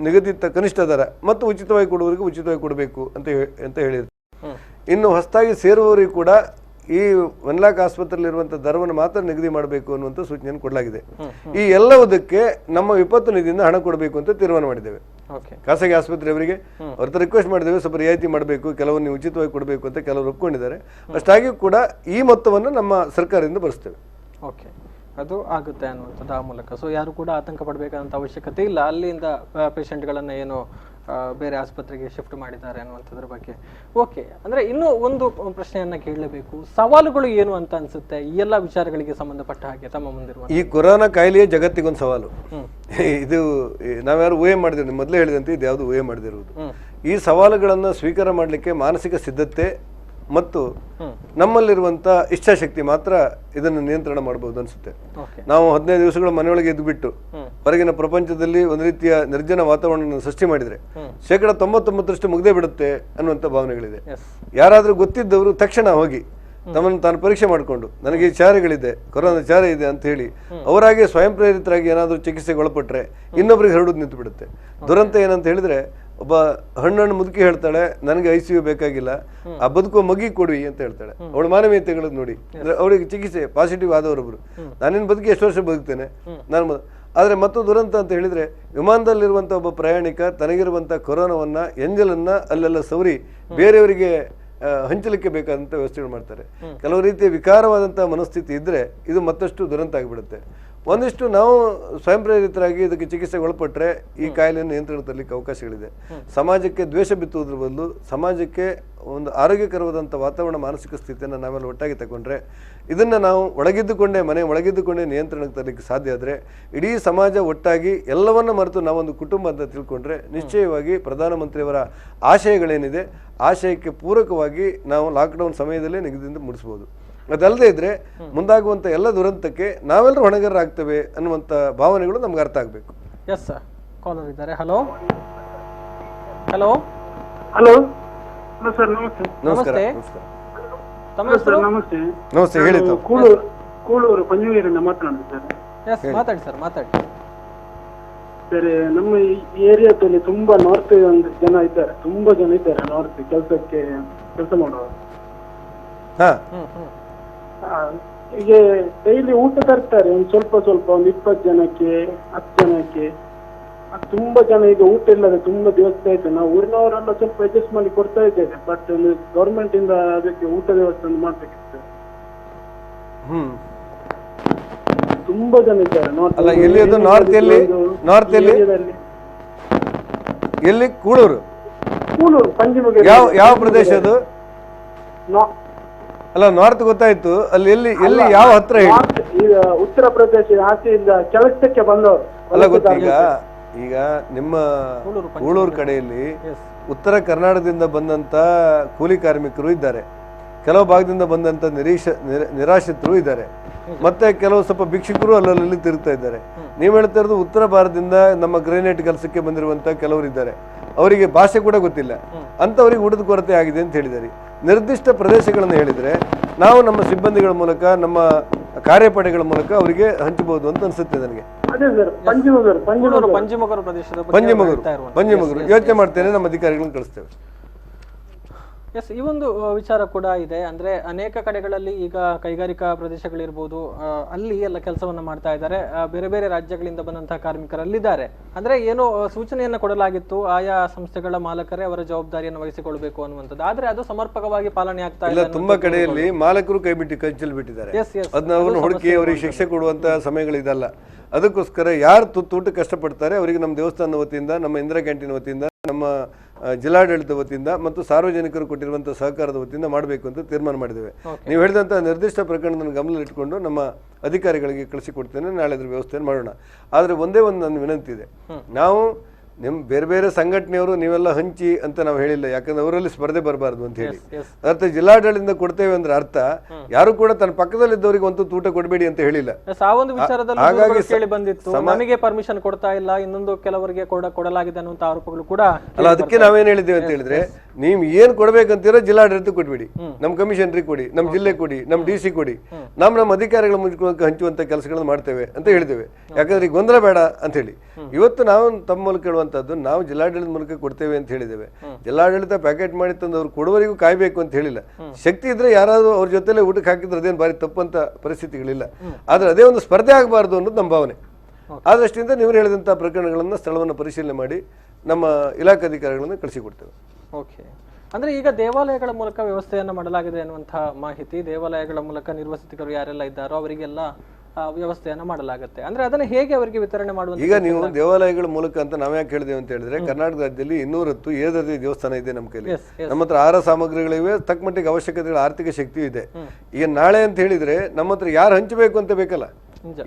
ನಿಗದಿತ ಕನಿಷ್ಠ ದರ ಮತ್ತು ಉಚಿತವಾಗಿ ಕೊಡುವವರಿಗೆ ಉಚಿತವಾಗಿ ಕೊಡಬೇಕು ಅಂತ ಹೇಳಿದ್ರು. ಇನ್ನು ಹೊಸದಾಗಿ ಸೇರುವವರಿಗೆ ಕೂಡ ಈ ವೆನ್ಲಾಕ್ ಆಸ್ಪತ್ರೆಯಲ್ಲಿರುವಂಥ ದರವನ್ನು ಮಾತ್ರ ನಿಗದಿ ಮಾಡಬೇಕು ಅನ್ನುವಂಥ ಸೂಚನೆಯನ್ನು ಕೊಡಲಾಗಿದೆ. ಈ ಎಲ್ಲವುದಕ್ಕೆ ನಮ್ಮ ವಿಪತ್ತು ನಿಧಿಯಿಂದ ಹಣ ಕೊಡಬೇಕು ಅಂತ ತೀರ್ಮಾನ ಮಾಡಿದ್ದೇವೆ. ಖಾಸಗಿ ಆಸ್ಪತ್ರೆಯವರಿಗೆ ಅವ್ರ ಹತ್ರ ರಿಕ್ವೆಸ್ಟ್ ಮಾಡಿದ್ದೇವೆ, ಸ್ವಲ್ಪ ರಿಯಾಯಿತಿ ಮಾಡಬೇಕು, ಕೆಲವೊಂದು ಉಚಿತವಾಗಿ ಕೊಡಬೇಕು ಅಂತ ಕೆಲವರು ಒಪ್ಕೊಂಡಿದ್ದಾರೆ. ಅಷ್ಟಾಗಿಯೂ ಕೂಡ ಈ ಮೊತ್ತವನ್ನು ನಮ್ಮ ಸರ್ಕಾರದಿಂದ ಭರಿಸ್ತೇವೆ. ಓಕೆ, ಅದು ಆಗುತ್ತೆ ಅನ್ನುವಂಥದ್ದು ಆ ಮೂಲಕ. ಸೊ ಯಾರು ಕೂಡ ಆತಂಕ ಪಡಬೇಕಾದಂಥ ಅವಶ್ಯಕತೆ ಇಲ್ಲ, ಅಲ್ಲಿಂದ ಪೇಷಂಟ್ಗಳನ್ನು ಏನು ಬೇರೆ ಆಸ್ಪತ್ರೆಗೆ ಶಿಫ್ಟ್ ಮಾಡಿದ್ದಾರೆ ಅನ್ನುವಂಥದ್ರ ಬಗ್ಗೆ. ಓಕೆ, ಅಂದರೆ ಇನ್ನೂ ಒಂದು ಪ್ರಶ್ನೆಯನ್ನು ಕೇಳಲೇಬೇಕು, ಸವಾಲುಗಳು ಏನು ಅಂತ ಅನಿಸುತ್ತೆ ಈ ಎಲ್ಲ ವಿಚಾರಗಳಿಗೆ ಸಂಬಂಧಪಟ್ಟ ಹಾಗೆ ತಮ್ಮ ಮುಂದಿರುವ ಈ ಕೊರೋನಾ ಕಾಯಿಲೆಯೇ ಜಗತ್ತಿಗೊಂದು ಸವಾಲು. ಇದು ನಾವ್ಯಾರು ಊಹೆ ಮಾಡಿದಿರೋ, ಮೊದಲೇ ಹೇಳಿದಂತೆ ಇದು ಯಾವುದು ಊಹೆ ಮಾಡದಿರುವುದು. ಈ ಸವಾಲುಗಳನ್ನು ಸ್ವೀಕಾರ ಮಾಡಲಿಕ್ಕೆ ಮಾನಸಿಕ ಸಿದ್ಧತೆ ಮತ್ತು ನಮ್ಮಲ್ಲಿರುವಂಥ ಇಚ್ಛಾಶಕ್ತಿ ಮಾತ್ರ ಇದನ್ನು ನಿಯಂತ್ರಣ ಮಾಡಬಹುದು ಅನ್ಸುತ್ತೆ. ನಾವು 15 ದಿವಸಗಳು ಮನೆಯೊಳಗೆ ಇದ್ದು ಬಿಟ್ಟು ಹೊರಗಿನ ಪ್ರಪಂಚದಲ್ಲಿ ಒಂದು ರೀತಿಯ ನಿರ್ಜನ ವಾತಾವರಣ ಸೃಷ್ಟಿ ಮಾಡಿದ್ರೆ 99% ಮುಗ್ದೇ ಬಿಡುತ್ತೆ ಅನ್ನುವಂಥ ಭಾವನೆಗಳಿದೆ. ಯಾರಾದರೂ ಗೊತ್ತಿದ್ದವರು ತಕ್ಷಣ ಹೋಗಿ ತಮ್ಮನ್ನು ತಾನು ಪರೀಕ್ಷೆ ಮಾಡಿಕೊಂಡು ನನಗೆ ಈ ಚಾರೆಗಳಿದೆ, ಕೊರೋನಾ ಚಾರೆ ಇದೆ ಅಂತ ಹೇಳಿ ಅವರಾಗೆ ಸ್ವಯಂ ಪ್ರೇರಿತರಾಗಿ ಏನಾದರೂ ಚಿಕಿತ್ಸೆಗೆ ಒಳಪಟ್ಟರೆ ಇನ್ನೊಬ್ರಿಗೆ ಹರಡುದು ನಿಂತು ಬಿಡುತ್ತೆ. ದುರಂತ ಏನಂತ ಹೇಳಿದ್ರೆ, ಒಬ್ಬ ಹಣ್ಣು ಮುದುಕಿ ಹೇಳ್ತಾಳೆ ನನಗೆ ICU ಬೇಕಾಗಿಲ್ಲ, ಆ ಬದುಕುವ ಮಗಿ ಕೊಡಿ ಅಂತ ಹೇಳ್ತಾಳೆ. ಅವಳ ಮಾನವೀಯತೆಗಳನ್ನು ನೋಡಿ, ಅಂದ್ರೆ ಅವಳಿಗೆ ಚಿಕಿತ್ಸೆ ಪಾಸಿಟಿವ್ ಆದವರೊಬ್ರು, ನಾನಿನ್ ಬದುಕಿ ಎಷ್ಟು ವರ್ಷ ಬದುಕ್ತೇನೆ ನಾನು. ಆದರೆ ಮತ್ತು ದುರಂತ ಅಂತ ಹೇಳಿದ್ರೆ, ವಿಮಾನದಲ್ಲಿರುವಂಥ ಒಬ್ಬ ಪ್ರಯಾಣಿಕ ತನಗಿರುವಂಥ ಕೊರೋನಾವನ್ನ ಎಂಜಲನ್ನ ಅಲ್ಲೆಲ್ಲ ಸವರಿ ಬೇರೆಯವರಿಗೆ ಹಂಚಲಿಕ್ಕೆ ಬೇಕಾದಂಥ ವ್ಯವಸ್ಥೆಗಳು ಮಾಡ್ತಾರೆ. ಕೆಲವು ರೀತಿಯ ವಿಕಾರವಾದಂಥ ಮನಸ್ಥಿತಿ ಇದ್ದರೆ ಇದು ಮತ್ತಷ್ಟು ದುರಂತ ಆಗಿಬಿಡುತ್ತೆ. ಒಂದಿಷ್ಟು ನಾವು ಸ್ವಯಂ ಪ್ರೇರಿತರಾಗಿ ಇದಕ್ಕೆ ಚಿಕಿತ್ಸೆಗೆ ಒಳಪಟ್ಟರೆ ಈ ಕಾಯಿಲೆಯನ್ನು ನಿಯಂತ್ರಣ ತರಲಿಕ್ಕೆ ಅವಕಾಶಗಳಿದೆ. ಸಮಾಜಕ್ಕೆ ದ್ವೇಷ ಬಿತ್ತುವುದ್ರ ಬದಲು ಸಮಾಜಕ್ಕೆ ಒಂದು ಆರೋಗ್ಯಕರವಾದಂಥ ವಾತಾವರಣ, ಮಾನಸಿಕ ಸ್ಥಿತಿಯನ್ನು ನಾವೆಲ್ಲ ಒಟ್ಟಾಗಿ ತಗೊಂಡ್ರೆ, ಇದನ್ನು ನಾವು ಮನೆ ಒಳಗಿದ್ದುಕೊಂಡೇ ನಿಯಂತ್ರಣಕ್ಕೆ ತರಲಿಕ್ಕೆ ಸಾಧ್ಯ ಆದರೆ, ಇಡೀ ಸಮಾಜ ಒಟ್ಟಾಗಿ ಎಲ್ಲವನ್ನ ಮರೆತು ನಾವೊಂದು ಕುಟುಂಬ ಅಂತ ತಿಳ್ಕೊಂಡ್ರೆ ನಿಶ್ಚಯವಾಗಿ ಪ್ರಧಾನಮಂತ್ರಿಯವರ ಆಶಯಗಳೇನಿದೆ ಆಶಯಕ್ಕೆ ಪೂರಕವಾಗಿ ನಾವು ಲಾಕ್ಡೌನ್ ಸಮಯದಲ್ಲೇ ನಿಗದಿಯಿಂದ ಮುಡಿಸ್ಬೋದು. ಅದಲ್ಲದೆ ಇದ್ರೆ ಮುಂದಾಗುವಂಥ ಎಲ್ಲ ದುರಂತಕ್ಕೆ ನಾವೆಲ್ಲರೂ ಹೊಣೆಗಾರರಾಗ್ತೇವೆ ಅನ್ನುವಂಥ ಭಾವನೆಗಳು ನಮ್ಗೆ ಅರ್ಥ ಆಗಬೇಕು. ಎಸ್ ಸರ್, ಕಾಲರ್ ಇದ್ದಾರೆ. ಹಲೋ ಹಲೋ ಹಲೋ ಸರ್, ನಮಸ್ತೆ. ನಮಸ್ತೆ. ತಮ್ಮ ಹೆಸರು? ನಮಸ್ತೆ, ಹೇಳಿ. ಕೂಳೂರು ಪಂಜುಗೇರಿಯಿಂದ ಮಾತನಾಡುದು ಸರ್. ಎಸ್, ಮಾತಾಡಿ ಸರ್, ಮಾತಾಡಿ ಸರ್. ನಮ್ಮ ಈ ಏರಿಯಾದಲ್ಲಿ ತುಂಬಾ ನಾರ್ತ್ ಜನ ಇದ್ದಾರೆ, ತುಂಬಾ ಜನ ಇದ್ದಾರೆ ನಾರ್ತ್ ಕೆಲಸ ಮಾಡುವವರು. ಈಗ ಡೈಲಿ ಊಟ ತರ್ತಾರೆ, ಒಂದು ಸ್ವಲ್ಪ ಒಂದು 20 ಜನಕ್ಕೆ 10 ಜನಕ್ಕೆ. ತುಂಬಾ ಜನ ಈಗ ಊಟ ಇಲ್ಲದೆ ತುಂಬಾ ದಿವಸ ಆಯ್ತು. ನಾವು ಊರಿನವರೆಲ್ಲ ಸ್ವಲ್ಪ ಅಡ್ಜಸ್ಟ್ ಮಾಡಿ ಕೊಡ್ತಾ ಇದ್ದೇವೆ, ಬಟ್ ಗವರ್ಮೆಂಟ್ ಇಂದ ಅದಕ್ಕೆ ಊಟ ವ್ಯವಸ್ಥೆ ಮಾಡ್ಬೇಕಿತ್ತು. ತುಂಬಾ ಜನ ಇದ್ದಾರೆ ಕೂಳೂರು ಪಂಜಿಮುಗಿ. ಯಾವ ಪ್ರದೇಶ ಅದು? ಅಲ್ಲ, ನಾರ್ತ್ ಗೊತ್ತಾಯ್ತು, ಅಲ್ಲಿ ಎಲ್ಲಿ ಯಾವ ಹತ್ರ ಹೇಳಿ? ಈಗ ಉತ್ತರ ಪ್ರದೇಶ ಆಚೆಯಿಂದ ಕೆಲಸಕ್ಕೆ ಬಂದವರು. ಅಲ್ಲ, ಗೊತ್ತೀಗ ಈಗ ನಿಮ್ಮ ಕೂಳೂರು ಕಡೆಯಲ್ಲಿ ಉತ್ತರ ಕರ್ನಾಟಕದಿಂದ ಬಂದಂತ ಕೂಲಿ ಕಾರ್ಮಿಕರು ಇದ್ದಾರೆ, ಕೆಲವು ಭಾಗದಿಂದ ಬಂದಂತ ನಿರಾಶ್ರಿತರು ಇದ್ದಾರೆ, ಮತ್ತೆ ಕೆಲವು ಸ್ವಲ್ಪ ಭಿಕ್ಷುಕರು ಅಲ್ಲಲ್ಲಿ ತಿರುಗ್ತಾ ಇದ್ದಾರೆ. ನೀವು ಹೇಳ್ತಾ ಇರೋದು ಉತ್ತರ ಭಾರತದಿಂದ ನಮ್ಮ ಗ್ರೆನೇಟ್ ಕೆಲಸಕ್ಕೆ ಬಂದಿರುವಂತ ಕೆಲವರು ಇದ್ದಾರೆ, ಅವರಿಗೆ ಭಾಷೆ ಕೂಡ ಗೊತ್ತಿಲ್ಲ, ಅಂತವರಿಗೆ ಊಟದ ಕೊರತೆ ಆಗಿದೆ ಅಂತ ಹೇಳಿದ್ದಾರೆ. ನಿರ್ದಿಷ್ಟ ಪ್ರದೇಶಗಳನ್ನು ಹೇಳಿದ್ರೆ ನಾವು ನಮ್ಮ ಸಿಬ್ಬಂದಿಗಳ ಮೂಲಕ, ನಮ್ಮ ಕಾರ್ಯಪಡೆಗಳ ಮೂಲಕ ಅವರಿಗೆ ಹಂಚಬಹುದು ಅಂತ ಅನ್ಸುತ್ತೆ ನನಗೆ. ಪಂಜಿಮಗರು ಯೋಚನೆ ಮಾಡ್ತೇನೆ, ನಮ್ಮ ಅಧಿಕಾರಿಗಳನ್ನು ಕಳಿಸ್ತೇವೆ. ಎಸ್, ಈ ಒಂದು ವಿಚಾರ ಕೂಡ ಇದೆ. ಅಂದ್ರೆ ಅನೇಕ ಕಡೆಗಳಲ್ಲಿ ಈಗ ಕೈಗಾರಿಕಾ ಪ್ರದೇಶಗಳಿರ್ಬೋದು, ಅಲ್ಲಿ ಎಲ್ಲ ಕೆಲಸವನ್ನ ಮಾಡ್ತಾ ಇದ್ದಾರೆ. ಬೇರೆ ಬೇರೆ ರಾಜ್ಯಗಳಿಂದ ಬಂದಂತಹ ಕಾರ್ಮಿಕರು ಅಲ್ಲಿದ್ದಾರೆ. ಅಂದ್ರೆ ಏನೋ ಸೂಚನೆಯನ್ನ ಕೊಡಲಾಗಿತ್ತು, ಆಯಾ ಸಂಸ್ಥೆಗಳ ಮಾಲಕರೇ ಅವರ ಜವಾಬ್ದಾರಿಯನ್ನು ವಹಿಸಿಕೊಳ್ಬೇಕು ಅನ್ನುವಂಥದ್ದು. ಆದ್ರೆ ಅದು ಸಮರ್ಪಕ ಪಾಲನೆ ಆಗ್ತಾ ಇಲ್ಲ. ತುಂಬಾ ಕಡೆಯಲ್ಲಿ ಮಾಲಕರು ಕೈಚಲ್ ಬಿಟ್ಟಿದ್ದಾರೆ. ಅದನ್ನ ಅವ್ರನ್ನ ಹುಡುಕಿ ಅವರಿಗೆ ಶಿಕ್ಷೆ ಕೊಡುವಂತ ಸಮಯಗಳಿದಲ್ಲ. ಅದಕ್ಕೋಸ್ಕರ ಯಾರು ತುತ್ತು ಕಷ್ಟಪಡ್ತಾರೆ ಅವರಿಗೆ ನಮ್ಮ ದೇವಸ್ಥಾನದ ವತಿಯಿಂದ, ನಮ್ಮ ಇಂದಿರಾ ಕ್ಯಾಂಟೀನ್ ವತಿಯಿಂದ, ನಮ್ಮ ಜಿಲ್ಲಾಡಳಿತ ವತಿಯಿಂದ ಮತ್ತು ಸಾರ್ವಜನಿಕರು ಕೊಟ್ಟಿರುವಂತಹ ಸಹಕಾರದ ವತಿಯಿಂದ ಮಾಡಬೇಕು ಅಂತ ತೀರ್ಮಾನ ಮಾಡಿದ್ದೇವೆ. ನೀವು ಹೇಳಿದಂತಹ ನಿರ್ದಿಷ್ಟ ಪ್ರಕರಣವನ್ನು ಗಮನದಲ್ಲಿಟ್ಟುಕೊಂಡು ನಮ್ಮ ಅಧಿಕಾರಿಗಳಿಗೆ ಕಳಿಸಿಕೊಡ್ತೇನೆ, ನಾಳೆ ಅದ್ರ ವ್ಯವಸ್ಥೆಯನ್ನು ಮಾಡೋಣ. ಆದರೆ ಒಂದೇ ಒಂದು ನನ್ನ ವಿನಂತಿ ಇದೆ, ನಾವು ನಿಮ್ ಬೇರೆ ಬೇರೆ ಸಂಘಟನೆಯವರು ನೀವೆಲ್ಲ ಹಂಚಿ ಅಂತ ನಾವು ಹೇಳಿಲ್ಲ, ಯಾಕಂದ್ರೆ ಅವರಲ್ಲಿ ಸ್ಪರ್ಧೆ ಬರಬಾರ್ದು ಅಂತ ಹೇಳಿ. ಅರ್ಥ ಜಿಲ್ಲಾಡಳಿತದಿಂದ ಕೊಡ್ತೇವೆ ಅಂದ್ರೆ ಅರ್ಥ ಯಾರು ಕೂಡ ತನ್ನ ಪಕ್ಕದಲ್ಲಿದ್ದವರಿಗೆ ಒಂದು ಊಟ ಕೊಡಬೇಡಿ ಅಂತ ಹೇಳಿಲ್ಲ. ಹಾಗಾಗಿ ಕೇಳಿ ಬಂದಿತ್ತು, ನಮಗೆ ಪರ್ಮಿಷನ್ ಕೊಡ್ತಾ ಇಲ್ಲ, ಇನ್ನೊಂದು ಕೆಲವರಿಗೆ ಕೊಡಲಾಗಿದೆ ಅನ್ನುವಂತ ಆರೋಪಗಳು ಕೂಡ ಅಲ್ಲ. ಅದಕ್ಕೆ ನಾವೇನ್ ಹೇಳಿದ್ದೇವೆ ಅಂತ ಹೇಳಿದ್ರೆ, ನೀವು ಏನ್ ಕೊಡ್ಬೇಕಂತೀರೋ ಜಿಲ್ಲಾಡಳಿತ ಕೊಟ್ಬಿಡಿ, ನಮ್ ಕಮಿಷನರಿಗೆ ಕೊಡಿ, ನಮ್ ಜಿಲ್ಲೆ ಕೊಡಿ, ನಮ್ DC ಕೊಡಿ, ನಮ್ಮ ಅಧಿಕಾರಿಗಳ ಮೂಲಕ ಹಂಚುವಂತ ಕೆಲಸಗಳನ್ನ ಮಾಡ್ತೇವೆ ಅಂತ ಹೇಳಿದ್ದೇವೆ. ಯಾಕಂದ್ರೆ ಈಗ ಗೊಂದಲ ಬೇಡ ಅಂತ ಹೇಳಿ ಇವತ್ತು ನಾವು ತಮ್ಮ ಮೂಲಕ ಹೇಳುವಂತದ್ದು, ನಾವು ಜಿಲ್ಲಾಡಳಿತ ಮೂಲಕ ಕೊಡ್ತೇವೆ ಅಂತ ಹೇಳಿದ್ದೇವೆ. ಜಿಲ್ಲಾಡಳಿತ ಪ್ಯಾಕೆಟ್ ಮಾಡಿ ತಂದು ಅವ್ರು ಕೊಡುವವರೆಗೂ ಕಾಯ್ಬೇಕು ಅಂತ ಹೇಳಿಲ್ಲ. ಶಕ್ತಿ ಇದ್ರೆ ಯಾರಾದ್ರೂ ಅವ್ರ ಜೊತೆಲೆ ಊಟಕ್ಕೆ ಹಾಕಿದ್ರೆ ಅದೇನು ಬಾರಿ ತಪ್ಪಂತ ಪರಿಸ್ಥಿತಿಗಳಿಲ್ಲ. ಆದ್ರೆ ಅದೇ ಒಂದು ಸ್ಪರ್ಧೆ ಆಗಬಾರ್ದು ಅನ್ನೋದು ನಮ್ಮ ಭಾವನೆ. ಆದಷ್ಟಿಂದ ನೀವು ಹೇಳಿದಂತಹ ಪ್ರಕರಣಗಳನ್ನ ಸ್ಥಳವನ್ನು ಪರಿಶೀಲನೆ ಮಾಡಿ ನಮ್ಮ ಇಲಾಖಾಧಿಕಾರಿಗಳನ್ನು ಕಳಿಸಿಕೊಡ್ತೇವೆ. ಓಕೆ, ಅಂದ್ರೆ ಈಗ ದೇವಾಲಯಗಳ ಮೂಲಕ ವ್ಯವಸ್ಥೆಯನ್ನು ಮಾಡಲಾಗಿದೆ ಅನ್ನುವಂತಹ ಮಾಹಿತಿ, ದೇವಾಲಯಗಳ ಮೂಲಕ ನಿರ್ವಸಿತರು ಯಾರೆಲ್ಲ ಇದ್ದಾರೋ ಅವರಿಗೆಲ್ಲ ವ್ಯವಸ್ಥೆಯನ್ನ ಮಾಡಲಾಗುತ್ತೆ. ಅಂದ್ರೆ ಅದನ್ನ ಹೇಗೆ ಅವರಿಗೆ ವಿತರಣೆ ಮಾಡುವಂತ? ಈಗ ನೀವು ದೇವಾಲಯಗಳ ಮೂಲಕ ಅಂತ ನಾವ್ ಯಾಕೆ ಹೇಳಿದೇವೆ ಅಂತ ಹೇಳಿದ್ರೆ, ಕರ್ನಾಟಕ ರಾಜ್ಯದಲ್ಲಿ 210 ಏದರ್ತಿ ದೇವಸ್ಥಾನ ಇದೆ ನಮ್ಮ ಕೈಲಿ. ನಮ್ಮ ಹತ್ರ ಆಹಾರ ಸಾಮಗ್ರಿಗಳಿವೆ, ತಕ್ಕ ಮಟ್ಟಿಗೆ ಅವಶ್ಯಕತೆಗಳ ಆರ್ಥಿಕ ಶಕ್ತಿ ಇದೆ. ಈಗ ನಾಳೆ ಅಂತ ಹೇಳಿದ್ರೆ ನಮ್ಮ ಹತ್ರ ಯಾರು ಹಂಚಬೇಕು ಅಂತ ಬೇಕಲ್ಲ,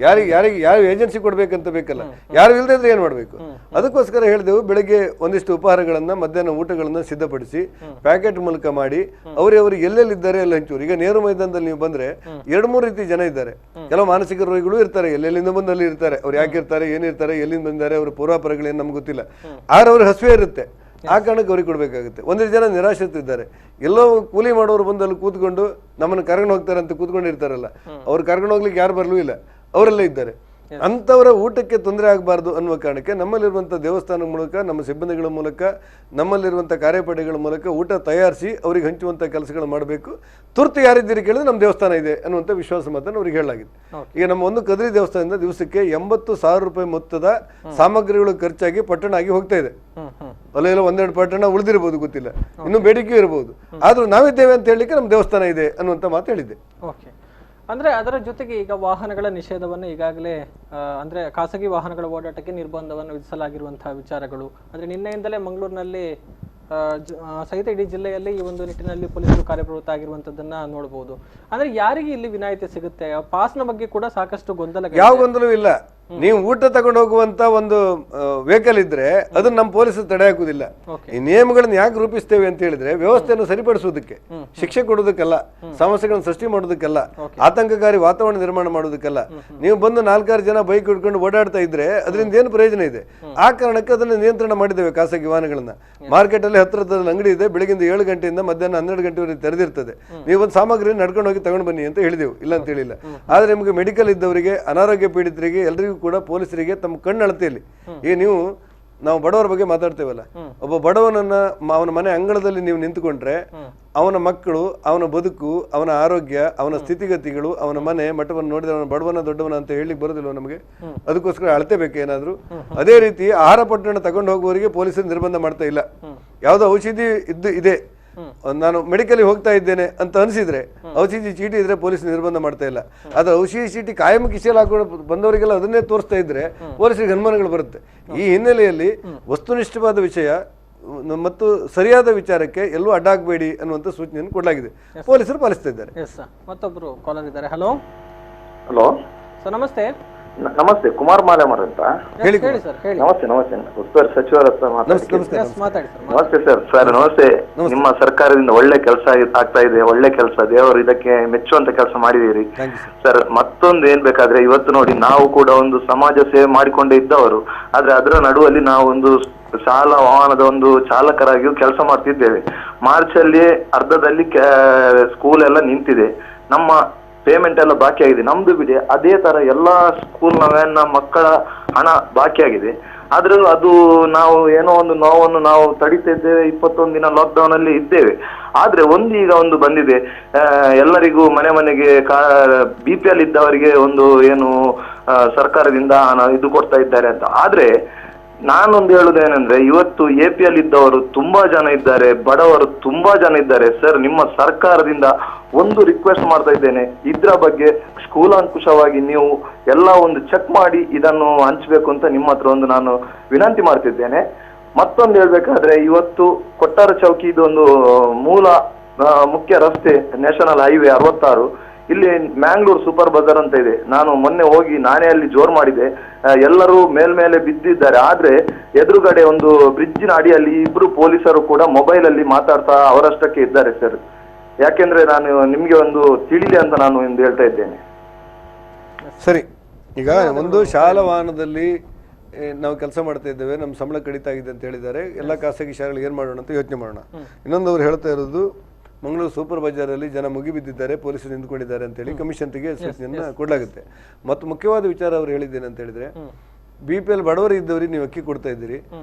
ಯಾರಿಗೆ ಯಾವ ಏಜೆನ್ಸಿ ಕೊಡ್ಬೇಕಂತ ಬೇಕಲ್ಲ, ಯಾರು ಇಲ್ಲದೆ ಇದ್ರೆ ಏನ್ ಮಾಡ್ಬೇಕು. ಅದಕ್ಕೋಸ್ಕರ ಹೇಳಿದೆವು, ಬೆಳಗ್ಗೆ ಒಂದಿಷ್ಟು ಉಪಹಾರಗಳನ್ನ, ಮಧ್ಯಾಹ್ನ ಊಟಗಳನ್ನ ಸಿದ್ಧಪಡಿಸಿ ಪ್ಯಾಕೆಟ್ ಮೂಲಕ ಮಾಡಿ ಅವ್ರಿಗೆ ಎಲ್ಲೆಲ್ಲಿದ್ದಾರೆ ಎಲ್ಲ ಹಂಚೂರು. ಈಗ ನೇರು ಮೈದಾನದಲ್ಲಿ ನೀವು ಬಂದ್ರೆ 2-3 ರೀತಿ ಜನ ಇದ್ದಾರೆ. ಕೆಲವು ಮಾನಸಿಕ ರೋಗಿಗಳು ಇರ್ತಾರೆ, ಎಲ್ಲೆಲ್ಲಿಂದ ಬಂದಲ್ಲಿ ಇರ್ತಾರೆ, ಅವ್ರು ಯಾಕಿರ್ತಾರೆ, ಏನಿರ್ತಾರೆ, ಎಲ್ಲಿಂದ ಬಂದಿದ್ದಾರೆ, ಅವ್ರ ಪೂರ್ವಾಪರಗಳೇನು ನಮ್ಗೆ ಗೊತ್ತಿಲ್ಲ. ಆದ್ರೆ ಅವ್ರ ಹಸುವೆ ಇರುತ್ತೆ, ಆ ಕಾರಣಕ್ಕೆ ಅವ್ರಿಗೆ ಕೊಡ್ಬೇಕಾಗುತ್ತೆ. ಒಂದಿಷ್ಟು ಜನ ನಿರಾಶ್ರಿತರಿದ್ದಾರೆ, ಎಲ್ಲೋ ಕೂಲಿ ಮಾಡೋರು ಬಂದು ಅಲ್ಲಿ ಕೂತ್ಕೊಂಡು ನಮ್ಮನ್ನು ಕರ್ಕೊಂಡು ಹೋಗ್ತಾರೆ ಅಂತ ಕೂತ್ಕೊಂಡಿರ್ತಾರಲ್ಲ, ಅವ್ರು ಕರ್ಕೊಂಡು ಹೋಗ್ಲಿಕ್ಕೆ ಯಾರು ಬರಲೂ ಇಲ್ಲ, ಅವರೆಲ್ಲ ಇದ್ದಾರೆ. ಅಂಥವರ ಊಟಕ್ಕೆ ತೊಂದರೆ ಆಗಬಾರ್ದು ಅನ್ನುವ ಕಾರಣಕ್ಕೆ ನಮ್ಮಲ್ಲಿರುವಂಥ ದೇವಸ್ಥಾನದ ಮೂಲಕ, ನಮ್ಮ ಸಿಬ್ಬಂದಿಗಳ ಮೂಲಕ, ನಮ್ಮಲ್ಲಿರುವಂಥ ಕಾರ್ಯಪಡೆಗಳ ಮೂಲಕ ಊಟ ತಯಾರಿಸಿ ಅವ್ರಿಗೆ ಹಂಚುವಂಥ ಕೆಲಸಗಳು ಮಾಡಬೇಕು. ತುರ್ತು ಯಾರಿದ್ದೀರಿ ಕೇಳಿದ್ರೆ ನಮ್ಮ ದೇವಸ್ಥಾನ ಇದೆ ಅನ್ನುವಂಥ ವಿಶ್ವಾಸ ಮಾತನ್ನು ಅವ್ರಿಗೆ ಹೇಳಲಾಗಿದೆ. ಈಗ ನಮ್ಮ ಒಂದು ಕದ್ರಿ ದೇವಸ್ಥಾನದಿಂದ ದಿವಸಕ್ಕೆ 80,000 ರೂಪಾಯಿ ಮೊತ್ತದ ಸಾಮಗ್ರಿಗಳು ಖರ್ಚಾಗಿ ಪಟ್ಟಣ ಆಗಿ ಹೋಗ್ತಾ ಇದೆ. ಅಲ್ಲೆಲ್ಲ 1-2 ಪಟ್ಟಣ ಉಳಿದಿರಬಹುದು, ಗೊತ್ತಿಲ್ಲ, ಇನ್ನು ಬೇಡಿಕೆ ಇರಬಹುದು. ಆದ್ರೂ ನಾವಿದ್ದೇವೆ ಅಂತ ಹೇಳಲಿಕ್ಕೆ ನಮ್ಮ ದೇವಸ್ಥಾನ ಇದೆ ಅನ್ನುವಂಥ ಮಾತು ಹೇಳಿದ್ದೆ. ಅಂದ್ರೆ ಅದರ ಜೊತೆಗೆ ಈಗ ವಾಹನಗಳ ನಿಷೇಧವನ್ನು ಈಗಾಗಲೇ ಅಂದ್ರೆ ಖಾಸಗಿ ವಾಹನಗಳ ಓಡಾಟಕ್ಕೆ ನಿರ್ಬಂಧವನ್ನು ವಿಧಿಸಲಾಗಿರುವಂತಹ ವಿಚಾರಗಳು, ಅಂದ್ರೆ ನಿನ್ನೆಯಿಂದಲೇ ಮಂಗಳೂರಿನಲ್ಲಿ ಸಹಿತ ಇಡೀ ಜಿಲ್ಲೆಯಲ್ಲಿ ಈ ಒಂದು ನಿಟ್ಟಿನಲ್ಲಿ ಪೊಲೀಸರು ಕಾರ್ಯಪ್ರವೃತ್ತ ಆಗಿರುವಂತದ್ದನ್ನ ನೋಡಬಹುದು. ಅಂದ್ರೆ ಯಾರಿಗೆ ಇಲ್ಲಿ ವಿನಾಯಿತಿ ಸಿಗುತ್ತೆ? ಪಾಸ್ನ ಬಗ್ಗೆ ಕೂಡ ಸಾಕಷ್ಟು ಗೊಂದಲ. ಯಾವ ಗೊಂದಲವೂ ಇಲ್ಲ. ನೀವು ಊಟ ತಗೊಂಡು ಹೋಗುವಂತ ಒಂದು ವೆಹಿಕಲ್ ಇದ್ರೆ ಅದನ್ನ ನಮ್ಮ ಪೊಲೀಸರು ತಡೆ ಹಾಕುದಿಲ್ಲ. ಈ ನಿಯಮಗಳನ್ನ ಯಾಕೆ ರೂಪಿಸ್ತೇವೆ ಅಂತ ಹೇಳಿದ್ರೆ, ವ್ಯವಸ್ಥೆಯನ್ನು ಸರಿಪಡಿಸುವುದಕ್ಕೆ, ಶಿಕ್ಷೆ ಕೊಡೋದಕ್ಕಲ್ಲ, ಸಮಸ್ಯೆಗಳನ್ನು ಸೃಷ್ಟಿ ಮಾಡೋದಕ್ಕಲ್ಲ, ಆತಂಕಕಾರಿ ವಾತಾವರಣ ನಿರ್ಮಾಣ ಮಾಡೋದಕ್ಕಲ್ಲ. ನೀವು ಬಂದು 4-6 ಜನ ಬೈಕ್ ಹಿಡ್ಕೊಂಡು ಓಡಾಡ್ತಾ ಇದ್ರೆ ಅದರಿಂದ ಏನು ಪ್ರಯೋಜನ ಇದೆ? ಆ ಕಾರಣಕ್ಕೆ ಅದನ್ನ ನಿಯಂತ್ರಣ ಮಾಡಿದ್ದೇವೆ. ಖಾಸಗಿ ವಾಹನಗಳನ್ನ ಮಾರ್ಕೆಟ್ ಅಲ್ಲಿ ಹತ್ತಿರದಲ್ಲಿ ಅಂಗಡಿ ಇದೆ, ಬೆಳಗಿಂದ 7 ಗಂಟೆಯಿಂದ ಮಧ್ಯಾಹ್ನ 12 ಗಂಟೆವರೆಗೆ ತೆರೆದಿರ್ತದೆ. ನೀವು ಒಂದು ಸಾಮಗ್ರಿ ನಡ್ಕೊಂಡು ಹೋಗಿ ತಗೊಂಡು ಬನ್ನಿ ಅಂತ ಹೇಳಿದೆವು, ಇಲ್ಲ ಅಂತ ಹೇಳಿಲ್ಲ. ಆದ್ರೆ ನಿಮಗೆ ಮೆಡಿಕಲ್ ಇದ್ದವರಿಗೆ, ಅನಾರೋಗ್ಯ ಪೀಡಿತರಿಗೆ, ಎಲ್ಲರಿಗೂ ಕೂಡ ಪೊಲೀಸರಿಗೆ ತಮ್ಮ ಕಣ್ಣು ಅಳತೆಯಲ್ಲಿ, ಈಗ ನಾವು ಬಡವರ ಬಗ್ಗೆ ಮಾತಾಡ್ತೇವಲ್ಲ, ಒಬ್ಬ ಬಡವನನ್ನ ಅವನ ಮನೆ ಅಂಗಳದಲ್ಲಿ ನೀವು ನಿಂತುಕೊಂಡ್ರೆ ಅವನ ಮಕ್ಕಳು, ಅವನ ಬದುಕು, ಅವನ ಆರೋಗ್ಯ, ಅವನ ಸ್ಥಿತಿಗತಿಗಳು, ಅವನ ಮನೆ ಮಟ್ಟವನ್ನು ನೋಡಿದ್ರೆ ಅವನ ಬಡವನ ದೊಡ್ಡವನ ಅಂತ ಹೇಳಲಿಕ್ಕೆ ಬರೋದಿಲ್ವ ನಮಗೆ? ಅದಕ್ಕೋಸ್ಕರ ಅಳತೆ ಬೇಕೇನಾದ್ರು. ಅದೇ ರೀತಿ ಆಹಾರ ಪಟ್ಟಣ ತಗೊಂಡು ಹೋಗುವವರಿಗೆ ಪೊಲೀಸರು ನಿರ್ಬಂಧ ಮಾಡ್ತಾ ಇಲ್ಲ. ಯಾವುದೋ ಔಷಧಿ ಇದೆ, ನಾನು ಮೆಡಿಕಲ್ಗೆ ಹೋಗ್ತಾ ಇದ್ದೇನೆ ಅಂತ ಅನಿಸಿದ್ರೆ ಔಷಧಿ ಚೀಟಿ ಇದ್ರೆ ಪೊಲೀಸ್ ನಿರ್ಬಂಧ ಮಾಡ್ತಾ ಇಲ್ಲ. ಆದ್ರೆ ಔಷಧಿ ಚೀಟಿ ಕಾಯಂ ಕಿಸೆಯಲ್ಲಿ ಹಾಕೊಂಡು ಬಂದವರಿಗೆಲ್ಲ ಅದನ್ನೇ ತೋರಿಸ್ತಾ ಇದ್ರೆ ಪೊಲೀಸರಿಗೆ ಅನುಮಾನಗಳು ಬರುತ್ತೆ. ಈ ಹಿನ್ನೆಲೆಯಲ್ಲಿ ವಸ್ತುನಿಷ್ಠವಾದ ವಿಷಯ ಮತ್ತು ಸರಿಯಾದ ವಿಚಾರಕ್ಕೆ ಎಲ್ಲೂ ಅಡ್ಡಾಗಬೇಡಿ ಅನ್ನುವಂಥ ಸೂಚನೆಯನ್ನು ಕೊಡಲಾಗಿದೆ. ಪೊಲೀಸರು ಪಾಲಿಸ್ತಾ ಇದ್ದಾರೆ. ಮತ್ತೊಬ್ರು ಕಾಲರ್ ಇದ್ದಾರೆ. ಹಲೋ ಹಲೋ ಸರ್, ನಮಸ್ತೆ. ನಮಸ್ತೆ, ಕುಮಾರ್ ಮಾಲೆಮರ್ ಅಂತ. ಹೇಳಿ ಸರ್. ನಮಸ್ತೆ. ಉಸ್ತುವಾರಿ ಸಚಿವರ ಹತ್ರ ಮಾತಾಡಿ. ನಮಸ್ತೆ ಸರ್. ನಮಸ್ತೆ. ನಿಮ್ಮ ಸರ್ಕಾರದಿಂದ ಒಳ್ಳೆ ಕೆಲಸ ಆಗ್ತಾ ಇದೆ, ಒಳ್ಳೆ ಕೆಲಸ, ದೇವರು ಇದಕ್ಕೆ ಮೆಚ್ಚುವಂತ ಕೆಲಸ ಮಾಡಿದೀರಿ ಸರ್. ಮತ್ತೊಂದು ಏನ್ ಬೇಕಾದ್ರೆ, ಇವತ್ತು ನೋಡಿ, ನಾವು ಕೂಡ ಒಂದು ಸಮಾಜ ಸೇವೆ ಮಾಡಿಕೊಂಡೇ ಇದ್ದವರು, ಆದ್ರೆ ಅದರ ನಡುವಲ್ಲಿ ನಾವು ಒಂದು ಶಾಲಾ ವಾಹನದ ಒಂದು ಚಾಲಕರಾಗಿಯೂ ಕೆಲಸ ಮಾಡ್ತಿದ್ದೇವೆ. ಮಾರ್ಚ್ ಅಲ್ಲಿ ಅರ್ಧದಲ್ಲಿ ಸ್ಕೂಲ್ ಎಲ್ಲ ನಿಂತಿದೆ, ನಮ್ಮ ಪೇಮೆಂಟ್ ಎಲ್ಲ ಬಾಕಿ ಆಗಿದೆ. ನಮ್ದು ಬಿಡಿ, ಅದೇ ತರ ಎಲ್ಲಾ ಸ್ಕೂಲ್ನ ವ್ಯಾನ್ನ ಮಕ್ಕಳ ಹಣ ಬಾಕಿ ಆಗಿದೆ. ಆದ್ರೂ ಅದು ನಾವು ಏನೋ ಒಂದು ನೋವನ್ನು ನಾವು ತಡಿತಿದ್ದೇವೆ. 21 ದಿನ ಲಾಕ್ಡೌನ್ ಅಲ್ಲಿ ಇದ್ದೇವೆ. ಆದ್ರೆ ಈಗ ಒಂದು ಬಂದಿದೆ, ಎಲ್ಲರಿಗೂ ಮನೆಗೆ BPL ಇದ್ದವರಿಗೆ ಒಂದು ಏನು ಸರ್ಕಾರದಿಂದ ಇದು ಕೊಡ್ತಾ ಇದ್ದಾರೆ ಅಂತ. ಆದ್ರೆ ನಾನೊಂದು ಹೇಳುದೇನೆಂದ್ರೆ, ಇವತ್ತು APL ಇದ್ದವರು ತುಂಬಾ ಜನ ಇದ್ದಾರೆ, ಬಡವರು ತುಂಬಾ ಜನ ಇದ್ದಾರೆ. ಸರ್, ನಿಮ್ಮ ಸರ್ಕಾರದಿಂದ ಒಂದು ರಿಕ್ವೆಸ್ಟ್ ಮಾಡ್ತಾ ಇದ್ದೇನೆ, ಇದ್ರ ಬಗ್ಗೆ ಕೂಲಂಕುಷವಾಗಿ ನೀವು ಎಲ್ಲ ಒಂದು ಚೆಕ್ ಮಾಡಿ ಇದನ್ನು ಹಂಚಬೇಕು ಅಂತ ನಿಮ್ಮ ಹತ್ರ ಒಂದು ನಾನು ವಿನಂತಿ ಮಾಡ್ತಿದ್ದೇನೆ. ಮತ್ತೊಂದು ಹೇಳ್ಬೇಕಾದ್ರೆ, ಇವತ್ತು ಕೊಟ್ಟಾರ ಚೌಕಿ ಇದೊಂದು ಮೂಲ ಮುಖ್ಯ ರಸ್ತೆ, ನ್ಯಾಷನಲ್ ಹೈವೇ 66, ಇಲ್ಲಿ ಮ್ಯಾಂಗ್ಳೂರ್ ಸೂಪರ್ ಬಜಾರ್ ಅಂತ ಇದೆ, ನಾನು ಮೊನ್ನೆ ಹೋಗಿ ನಾನೇ ಅಲ್ಲಿ ಜೋರ್ ಮಾಡಿದೆ. ಎಲ್ಲರೂ ಮೇಲ್ಮೇಲೆ ಬಿದ್ದಿದ್ದಾರೆ. ಆದ್ರೆ ಎದುರುಗಡೆ ಒಂದು ಬ್ರಿಡ್ಜಿನ ಅಡಿಯಲ್ಲಿ ಇಬ್ರು ಪೊಲೀಸರು ಕೂಡ ಮೊಬೈಲ್ ಅಲ್ಲಿ ಮಾತಾಡ್ತಾ ಅವರಷ್ಟಕ್ಕೆ ಇದ್ದಾರೆ ಸರ್. ಯಾಕೆಂದ್ರೆ ನಾನು ನಿಮ್ಗೆ ಒಂದು ತಿಳಿಲಿ ಅಂತ ನಾನು ಎಂದು ಹೇಳ್ತಾ ಇದ್ದೇನೆ. ಸರಿ, ಈಗ ಒಂದು ಶಾಲಾ ವಾಹನದಲ್ಲಿ ನಾವು ಕೆಲಸ ಮಾಡ್ತಾ ಇದ್ದೇವೆ, ನಮ್ಮ ಸಂಬಳ ಕಡಿತಾ ಇದೆ ಅಂತ ಹೇಳಿದ್ದಾರೆ. ಎಲ್ಲ ಖಾಸಗಿ ಶಾಲೆಗಳು ಏನು ಮಾಡೋಣ ಅಂತ ಯೋಚನೆ ಮಾಡೋಣ. ಇನ್ನೊಂದು ಅವ್ರು ಹೇಳ್ತಾ ಇರೋದು ಮಂಗಳೂರು ಸೂಪರ್ ಬಜಾರಲ್ಲಿ ಜನ ಮುಗಿಬಿದ್ದಿದ್ದಾರೆ, ಪೊಲೀಸರು ನಿಂತ್ಕೊಂಡಿದ್ದಾರೆ ಅಂತೇಳಿ ಕಮಿಷನ್ಗೆ ಸೂಚನೆಯನ್ನು ಕೊಡಲಾಗುತ್ತೆ. ಮತ್ತು ಮುಖ್ಯವಾದ ವಿಚಾರ ಅವ್ರು ಹೇಳಿದ್ದೇನೆ ಅಂತ ಹೇಳಿದ್ರೆ, BPL ಬಡವರು ಇದ್ದವ್ರಿಗೆ ನೀವು ಅಕ್ಕಿ ಕೊಡ್ತಾ ಇದ್ದೀರಿ,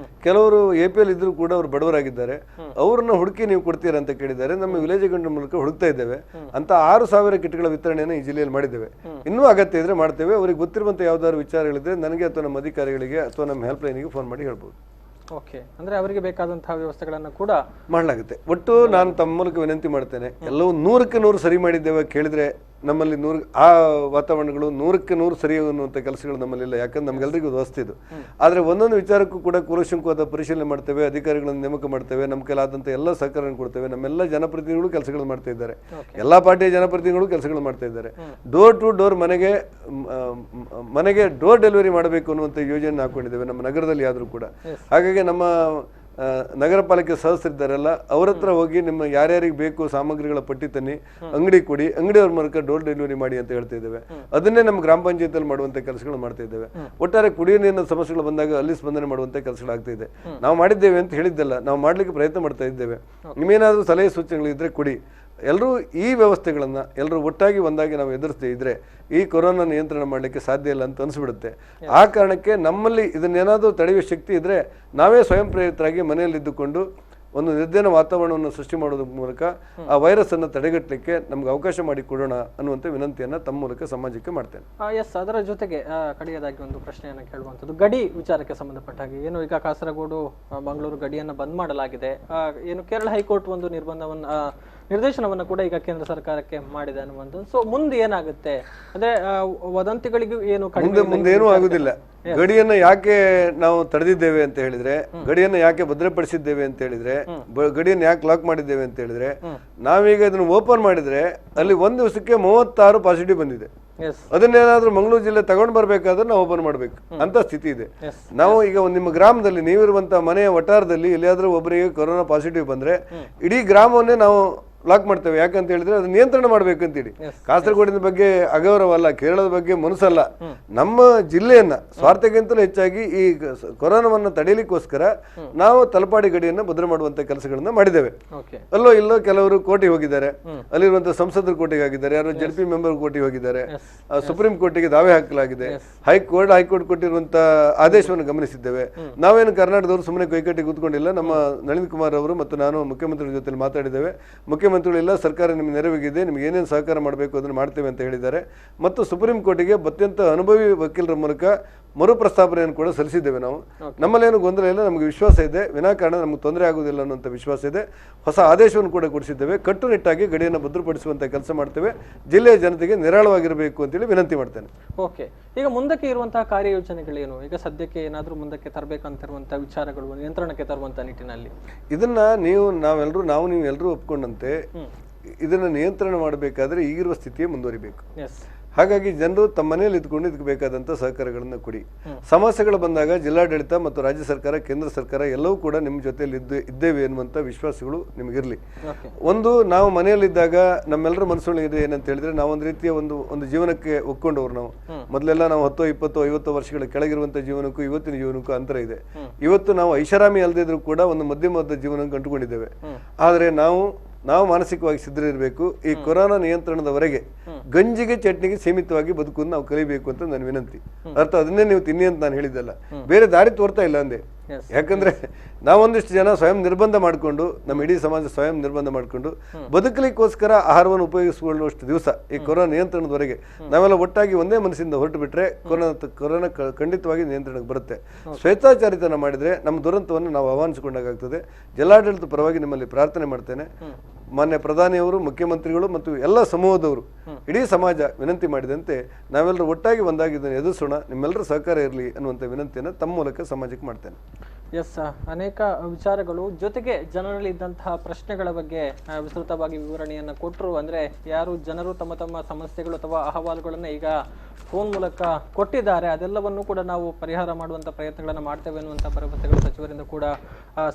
ಕೆಲವರು APL ಇದ್ರು ಕೂಡ ಅವ್ರು ಬಡವರಾಗಿದ್ದಾರೆ, ಅವ್ರನ್ನ ಹುಡುಕಿ ನೀವು ಕೊಡ್ತೀರಾ ಅಂತ ಕೇಳಿದ್ದಾರೆ. ನಮ್ಮ ವಿಲೇಜ್ ಅಕೌಂಟ್ ಮೂಲಕ ಹುಡುಕ್ತಾ ಇದ್ದೇವೆ ಅಂತ 6,000 ಕಿಟ್ಗಳ ವಿತರಣೆಯನ್ನು ಈ ಜಿಲ್ಲೆಯಲ್ಲಿ ಮಾಡಿದ್ದೇವೆ. ಇನ್ನೂ ಅಗತ್ಯ ಇದ್ರೆ ಮಾಡ್ತೇವೆ. ಅವ್ರಿಗೆ ಗೊತ್ತಿರುವಂಥ ಯಾವ್ದಾದ್ರು ವಿಚಾರಗಳಿದ್ರೆ ನನಗೆ ಅಥವಾ ನಮ್ಮ ಅಧಿಕಾರಿಗಳಿಗೆ ಅಥವಾ ನಮ್ಮ ಹೆಲ್ಪ್ ಲೈನಿಗೆ ಫೋನ್ ಮಾಡಿ ಹೇಳ್ಬೋದು. ಓಕೆ, ಅಂದ್ರೆ ಅವರಿಗೆ ಬೇಕಾದಂತಹ ವ್ಯವಸ್ಥೆಗಳನ್ನು ಕೂಡ ಮಾಡಲಾಗುತ್ತೆ. ಒಟ್ಟು ನಾನು ತಮ್ಮ ಮೂಲಕ ವಿನಂತಿ ಮಾಡ್ತೇನೆ, ಎಲ್ಲವೂ 100ಕ್ಕೆ 100 ಸರಿ ಮಾಡಿದ್ದೇವೆ ಕೇಳಿದ್ರೆ ನಮ್ಮಲ್ಲಿ ಆ ವಾತಾವರಣಗಳು 100ಕ್ಕೆ 100 ಸರಿ ಅನ್ನುವಂಥ ಕೆಲಸಗಳು ನಮ್ಮಲ್ಲಿಲ್ಲ. ಯಾಕಂದ್ರೆ ನಮ್ಗೆಲ್ಲರಿಗೂ ವ್ಯವಸ್ಥೆ ಇದು. ಆದರೆ ಒಂದೊಂದು ವಿಚಾರಕ್ಕೂ ಕೂಡ ಕೂಲಂಕುಷವಾದ ಪರಿಶೀಲನೆ ಮಾಡ್ತೇವೆ, ಅಧಿಕಾರಿಗಳನ್ನು ನೇಮಕ ಮಾಡ್ತೇವೆ, ನಮ್ಮ ಕೈಲಾದಂಥ ಎಲ್ಲ ಸಹಕಾರವನ್ನು ಕೊಡ್ತೇವೆ. ನಮ್ಮೆಲ್ಲ ಜನಪ್ರತಿನಿಧಿಗಳು ಕೆಲಸಗಳು ಮಾಡ್ತಾ ಇದ್ದಾರೆ, ಎಲ್ಲ ಪಾರ್ಟಿಯ ಜನಪ್ರತಿನಿಧಿಗಳು ಕೆಲಸಗಳು ಮಾಡ್ತಾ ಇದ್ದಾರೆ. ಡೋರ್ ಟು ಡೋರ್ ಮನೆಗೆ ಡೋರ್ ಡೆಲಿವರಿ ಮಾಡಬೇಕು ಅನ್ನುವಂಥ ಯೋಜನೆ ಹಾಕೊಂಡಿದ್ದೇವೆ ನಮ್ಮ ನಗರದಲ್ಲಿ ಆದರೂ ಕೂಡ. ಹಾಗಾಗಿ ನಮ್ಮ ನಗರ ಪಾಲಿಕೆ ಸದಸ್ಯರಿದ್ದಾರಲ್ಲ, ಅವ್ರ ಹತ್ರ ಹೋಗಿ ನಿಮ್ಮ ಯಾರ್ಯಾರಿಗೆ ಬೇಕು ಸಾಮಗ್ರಿಗಳ ಪಟ್ಟಿ ತನ್ನಿ, ಅಂಗಡಿ ಕೊಡಿ, ಅಂಗಡಿಯವ್ರ ಮೂಲಕ ಡೋರ್ ಡೆಲಿವರಿ ಮಾಡಿ ಅಂತ ಹೇಳ್ತಾ ಇದ್ದೇವೆ. ಅದನ್ನೇ ನಮ್ಮ ಗ್ರಾಮ ಪಂಚಾಯತಿಯಲ್ಲಿ ಮಾಡುವಂಥ ಕೆಲಸಗಳು ಮಾಡ್ತಾ ಇದ್ದೇವೆ. ಒಟ್ಟಾರೆ ಕುಡಿಯುವ ನೀರಿನ ಸಮಸ್ಯೆಗಳು ಬಂದಾಗ ಅಲ್ಲಿ ಸ್ಪಂದನೆ ಮಾಡುವಂಥ ಕೆಲಸಗಳಾಗ್ತಾ ಇದೆ. ನಾವು ಮಾಡಿದ್ದೇವೆ ಅಂತ ಹೇಳಿದ್ದಲ್ಲ, ನಾವು ಮಾಡ್ಲಿಕ್ಕೆ ಪ್ರಯತ್ನ ಮಾಡ್ತಾ ಇದ್ದೇವೆ. ನಿಮ್ಮೇನಾದರೂ ಸಲಹೆ ಸೂಚನೆಗಳಿದ್ರೆ ಕೊಡಿ. ಎಲ್ಲರೂ ಈ ವ್ಯವಸ್ಥೆಗಳನ್ನು ಎಲ್ಲರೂ ಒಟ್ಟಾಗಿ ಒಂದಾಗಿ ನಾವು ಎದುರಿಸದೇ ಇದ್ರೆ ಈ ಕೊರೋನಾ ನಿಯಂತ್ರಣ ಮಾಡಲಿಕ್ಕೆ ಸಾಧ್ಯ ಇಲ್ಲ ಅಂತ ಅನಿಸ್ಬಿಡುತ್ತೆ. ಆ ಕಾರಣಕ್ಕೆ ನಮ್ಮಲ್ಲಿ ಇದನ್ನೇನಾದರೂ ತಡೆಯುವ ಶಕ್ತಿ ಇದ್ದರೆ ನಾವೇ ಸ್ವಯಂ ಪ್ರೇರಿತರಾಗಿ ಮನೆಯಲ್ಲಿದ್ದುಕೊಂಡು ಒಂದು ನಿರ್ದೇನ ವಾತಾವರಣವನ್ನು ಸೃಷ್ಟಿ ಮಾಡೋದ್ರ ಮೂಲಕ ಆ ವೈರಸ್ ಅನ್ನು ತಡೆಗಟ್ಟಲಿಕ್ಕೆ ನಮ್ಗೆ ಅವಕಾಶ ಮಾಡಿ ಕೊಡೋಣ ಅನ್ನುವಂಥ ವಿನಂತಿಯನ್ನು ತಮ್ಮ ಮೂಲಕ ಸಮಾಜಕ್ಕೆ ಮಾಡ್ತೇನೆ. ಎಸ್, ಅದರ ಜೊತೆಗೆ ಕಡೆಯದಾಗಿ ಒಂದು ಪ್ರಶ್ನೆಯನ್ನು ಕೇಳುವಂಥದ್ದು ಗಡಿ ವಿಚಾರಕ್ಕೆ ಸಂಬಂಧಪಟ್ಟ ಹಾಗೆ. ಏನು ಈಗ ಕಾಸರಗೋಡು ಮಂಗಳೂರು ಗಡಿಯನ್ನು ಬಂದ್ ಮಾಡಲಾಗಿದೆ, ಏನು ಕೇರಳ ಹೈಕೋರ್ಟ್ ಒಂದು ನಿರ್ದೇಶನವನ್ನು ಕೂಡ ಈಗ ಕೇಂದ್ರ ಸರ್ಕಾರಕ್ಕೆ ಮಾಡಿದೆ ಅನ್ನುವಂಥದ್ದು. ಸೊ ಮುಂದೆ ಏನಾಗುತ್ತೆ ಅಂದ್ರೆ ವದಂತಿಗಳಿಗೂ ಏನು ಮುಂದೇನೂ ಆಗುದಿಲ್ಲ. ಗಡಿಯನ್ನ ಯಾಕೆ ನಾವು ತಡೆದಿದ್ದೇವೆ ಅಂತ ಹೇಳಿದ್ರೆ, ಗಡಿಯನ್ನ ಯಾಕೆ ಭದ್ರಪಡಿಸಿದ್ದೇವೆ ಅಂತ ಹೇಳಿದ್ರೆ, ಗಡಿಯನ್ನು ಯಾಕೆ ಲಾಕ್ ಮಾಡಿದ್ದೇವೆ ಅಂತ ಹೇಳಿದ್ರೆ, ನಾವೀಗ ಇದನ್ನು ಓಪನ್ ಮಾಡಿದ್ರೆ ಅಲ್ಲಿ ಒಂದು ದಿವಸಕ್ಕೆ 36 ಪಾಸಿಟಿವ್ ಬಂದಿದೆ. ಅದನ್ನೇನಾದ್ರೂ ಮಂಗಳೂರು ಜಿಲ್ಲೆ ತಗೊಂಡು ಬರ್ಬೇಕಾದ್ರೆ ನಾವು ಓಪನ್ ಮಾಡ್ಬೇಕು ಅಂತ ಸ್ಥಿತಿ ಇದೆ. ನಾವು ಈಗ ನಿಮ್ಮ ಗ್ರಾಮದಲ್ಲಿ ನೀವಿರುವಂತಹ ಮನೆಯ ವಟಾರದಲ್ಲಿ ಎಲ್ಲಿಯಾದ್ರೂ ಒಬ್ಬರಿಗೆ ಕೊರೋನಾ ಪಾಸಿಟಿವ್ ಬಂದ್ರೆ ಇಡೀ ಗ್ರಾಮವನ್ನೇ ನಾವು ಲಾಕ್ ಮಾಡ್ತೇವೆ. ಯಾಕಂತ ಹೇಳಿದ್ರೆ ಅದು ನಿಯಂತ್ರಣ ಮಾಡ್ಬೇಕಂತೇಳಿ. ಕಾಸರಗೋಡಿನ ಬಗ್ಗೆ ಅಗೌರವಲ್ಲ, ಕೇರಳದ ಬಗ್ಗೆ ಮನಸ್ಸಲ್ಲ, ನಮ್ಮ ಜಿಲ್ಲೆಯನ್ನ ಸ್ವಾರ್ಥಕ್ಕಿಂತಲೂ ಹೆಚ್ಚಾಗಿ ಈ ಕೊರೋನಾವನ್ನ ತಡೆಯಲಿಕ್ಕೋಸ್ಕರ ನಾವು ತಲಪಾಡಿ ಗಡಿಯನ್ನು ಭದ್ರ ಮಾಡುವಂತ ಕೆಲಸಗಳನ್ನ ಮಾಡಿದ್ದೇವೆ. ಅಲ್ಲೋ ಇಲ್ಲೋ ಕೆಲವರು ಕೋರ್ಟಿಗೆ ಹೋಗಿದ್ದಾರೆ, ಅಲ್ಲಿರುವಂತಹ ಸಂಸದರು ಕೋರ್ಟಿಗೆ ಆಗಿದ್ದಾರೆ, ಯಾರು JP ಮೆಂಬರ್ ಕೋರ್ಟಿಗೆ ಹೋಗಿದ್ದಾರೆ, ಸುಪ್ರೀಂ ಕೋರ್ಟಿಗೆ ದಾವೆ ಹಾಕಲಾಗಿದೆ, ಹೈಕೋರ್ಟ್ ಕೊಟ್ಟಿರುವಂತಹ ಆದೇಶವನ್ನು ಗಮನಿಸಿದ್ದೇವೆ. ನಾವೇನು ಕರ್ನಾಟಕದವರು ಸುಮ್ಮನೆ ಕೈಕಟ್ಟಿ ಕೂತ್ಕೊಂಡಿಲ್ಲ. ನಮ್ಮ ನಳಿನ್ ಕುಮಾರ್ ಅವರು ಮತ್ತು ನಾನು ಮುಖ್ಯಮಂತ್ರಿ ಜೊತೆ ಮಾತಾಡಿದ್ದೇವೆ. ಮುಖ್ಯಮಂತ್ರಿಗಳಿಲ್ಲ, ಸರ್ಕಾರ ನಿಮ್ಗೆ ನೆರವಿಗಿದೆ, ನಿಮ್ಗೆ ಏನೇನು ಸಹಕಾರ ಮಾಡಬೇಕು ಅದನ್ನು ಮಾಡ್ತೇವೆ ಅಂತ ಹೇಳಿದ್ದಾರೆ. ಮತ್ತು ಸುಪ್ರೀಂ ಕೋರ್ಟಿಗೆ ಅತ್ಯಂತ ಅನುಭವಿ ವಕೀಲರ ಮೂಲಕ ಮರುಪ್ರಸ್ತಾಪನೆಯನ್ನು ಕೂಡ ಸಲ್ಲಿಸಿದ್ದೇವೆ. ನಾವು ನಮ್ಮಲ್ಲೇನು ಗೊಂದಲ ಇಲ್ಲ, ನಮಗೆ ವಿಶ್ವಾಸ ಇದೆ, ವಿನಾಕಾರಣ ನಮಗೆ ತೊಂದರೆ ಆಗುವುದಿಲ್ಲ ಅನ್ನುವಂಥ ವಿಶ್ವಾಸ ಇದೆ. ಹೊಸ ಆದೇಶವನ್ನು ಕೂಡ ಕೊಡಿಸಿದ್ದೇವೆ. ಕಟ್ಟುನಿಟ್ಟಾಗಿ ಗಡಿಯನ್ನು ಭದ್ರಪಡಿಸುವಂಥ ಕೆಲಸ ಮಾಡ್ತೇವೆ. ಜಿಲ್ಲೆಯ ಜನತೆಗೆ ನಿರಾಳವಾಗಿರಬೇಕು ಅಂತೇಳಿ ವಿನಂತಿ ಮಾಡ್ತೇನೆ. ಓಕೆ, ಈಗ ಮುಂದಕ್ಕೆ ಇರುವಂತಹ ಕಾರ್ಯಯೋಜನೆಗಳೇನು? ಈಗ ಸದ್ಯಕ್ಕೆ ಏನಾದರೂ ಮುಂದಕ್ಕೆ ತರಬೇಕಂತಿರುವಂತಹ ವಿಚಾರಗಳು ನಿಯಂತ್ರಣಕ್ಕೆ ತರುವಂತ ನಿಟ್ಟಿನಲ್ಲಿ ಇದನ್ನ ನಾವು ನೀವು ಎಲ್ಲರೂ ಒಪ್ಕೊಂಡಂತೆ ಇದನ್ನು ನಿಯಂತ್ರಣ ಮಾಡಬೇಕಾದ್ರೆ ಈಗಿರುವ ಸ್ಥಿತಿಯೇ ಮುಂದುವರಿಬೇಕು. ಹಾಗಾಗಿ ಜನರು ತಮ್ಮ ಮನೆಯಲ್ಲಿ ಇದ್ಕೊಂಡು ಇದಕ್ಕೆ ಬೇಕಾದಂಥ ಸಹಕಾರಗಳನ್ನು ಕೊಡಿ. ಸಮಸ್ಯೆಗಳು ಬಂದಾಗ ಜಿಲ್ಲಾಡಳಿತ ಮತ್ತು ರಾಜ್ಯ ಸರ್ಕಾರ, ಕೇಂದ್ರ ಸರ್ಕಾರ ಎಲ್ಲವೂ ಕೂಡ ನಿಮ್ಮ ಜೊತೆಯಲ್ಲಿ ಇದ್ದೇವೆ ಎನ್ನುವಂಥ ವಿಶ್ವಾಸಗಳು ನಿಮಗಿರಲಿ. ನಾವು ಮನೆಯಲ್ಲಿದ್ದಾಗ ನಮ್ಮೆಲ್ಲರ ಮನಸ್ಸೊಳಗಿದೆ ಏನಂತ ಹೇಳಿದ್ರೆ, ನಾವು ಒಂದು ರೀತಿಯ ಒಂದು ಜೀವನಕ್ಕೆ ಒಕ್ಕೊಂಡವ್ರು. ನಾವು ಮೊದಲೆಲ್ಲ ನಾವು 10, 20, 50 ವರ್ಷಗಳ ಕೆಳಗಿರುವಂಥ ಜೀವನಕ್ಕೂ ಇವತ್ತಿನ ಜೀವನಕ್ಕೂ ಅಂತರ ಇದೆ. ಇವತ್ತು ನಾವು ಐಷಾರಾಮಿ ಅಲ್ಲದಿದ್ರೂ ಕೂಡ ಒಂದು ಮಧ್ಯಮದ ಜೀವನ ಕಂಡುಕೊಂಡಿದ್ದೇವೆ. ಆದರೆ ನಾವು ಮಾನಸಿಕವಾಗಿ ಸಿದ್ಧರಿರಬೇಕು. ಈ ಕೊರೋನಾ ನಿಯಂತ್ರಣದವರೆಗೆ ಗಂಜಿಗೆ ಚಟ್ನಿಗೆ ಸೀಮಿತವಾಗಿ ಬದುಕನ್ನು ನಾವು ಕಲಿಬೇಕು ಅಂತ ನನ್ನ ವಿನಂತಿ. ಅರ್ಥ ಅದನ್ನೇ ನೀವು ತಿನ್ನಿ ಅಂತ ನಾನು ಹೇಳಿದ್ದಲ್ಲ, ಬೇರೆ ದಾರಿ ತೋರ್ತಾ ಇಲ್ಲ ಅಂದೆ. ಯಾಕಂದ್ರೆ ನಾವೊಂದಿಷ್ಟು ಜನ ಸ್ವಯಂ ನಿರ್ಬಂಧ ಮಾಡಿಕೊಂಡು, ನಮ್ಮ ಇಡೀ ಸಮಾಜ ಸ್ವಯಂ ನಿರ್ಬಂಧ ಮಾಡಿಕೊಂಡು ಬದುಕಲಿಕ್ಕೋಸ್ಕರ ಆಹಾರವನ್ನು ಉಪಯೋಗಿಸಿಕೊಳ್ಳುವಷ್ಟು ದಿವಸ ಈ ಕೊರೋನಾ ನಿಯಂತ್ರಣದವರೆಗೆ ನಾವೆಲ್ಲ ಒಟ್ಟಾಗಿ ಒಂದೇ ಮನಸ್ಸಿಂದ ಹೊರಟು ಬಿಟ್ರೆ ಕೊರೋನಾ ಖಂಡಿತವಾಗಿ ನಿಯಂತ್ರಣಕ್ಕೆ ಬರುತ್ತೆ. ಸ್ವೇಚ್ಛಾಚಾರಿತನ ಮಾಡಿದ್ರೆ ನಮ್ಮ ದುರಂತವನ್ನು ನಾವು ಆಹ್ವಾನಿಸಿಕೊಂಡಾಗ್ತದೆ. ಜಿಲ್ಲಾಡಳಿತ ಪರವಾಗಿ ನಿಮ್ಮಲ್ಲಿ ಪ್ರಾರ್ಥನೆ ಮಾಡ್ತೇನೆ. ಮಾನ್ಯ ಪ್ರಧಾನಿಯವರು, ಮುಖ್ಯಮಂತ್ರಿಗಳು ಮತ್ತು ಎಲ್ಲ ಸಮೂಹದವರು, ಇಡೀ ಸಮಾಜ ವಿನಂತಿ ಮಾಡಿದಂತೆ ನಾವೆಲ್ಲರೂ ಒಟ್ಟಾಗಿ ಒಂದಾಗಿ ಇದನ್ನು ಎದುರಿಸೋಣ. ನಿಮ್ಮೆಲ್ಲರ ಸಹಕಾರ ಇರಲಿ ಅನ್ನುವಂಥ ವಿನಂತಿಯನ್ನು ತಮ್ಮ ಮೂಲಕ ಸಮಾಜಕ್ಕೆ ಮಾಡ್ತೇನೆ. ಎಸ್, ಅನೇಕ ವಿಚಾರಗಳು ಜೊತೆಗೆ ಜನರಲ್ಲಿ ಇದ್ದಂತಹ ಪ್ರಶ್ನೆಗಳ ಬಗ್ಗೆ ವಿಸ್ತೃತವಾಗಿ ವಿವರಣೆಯನ್ನು ಕೊಟ್ಟರು. ಅಂದರೆ ಯಾರು ಜನರು ತಮ್ಮ ತಮ್ಮ ಸಮಸ್ಯೆಗಳು ಅಥವಾ ಅಹವಾಲುಗಳನ್ನು ಈಗ ಫೋನ್ ಮೂಲಕ ಕೊಟ್ಟಿದ್ದಾರೆ, ಅದೆಲ್ಲವನ್ನು ಕೂಡ ನಾವು ಪರಿಹಾರ ಮಾಡುವಂಥ ಪ್ರಯತ್ನಗಳನ್ನು ಮಾಡ್ತೇವೆ ಅನ್ನುವಂಥ ಭರವಸೆಗಳು ಸಚಿವರಿಂದ ಕೂಡ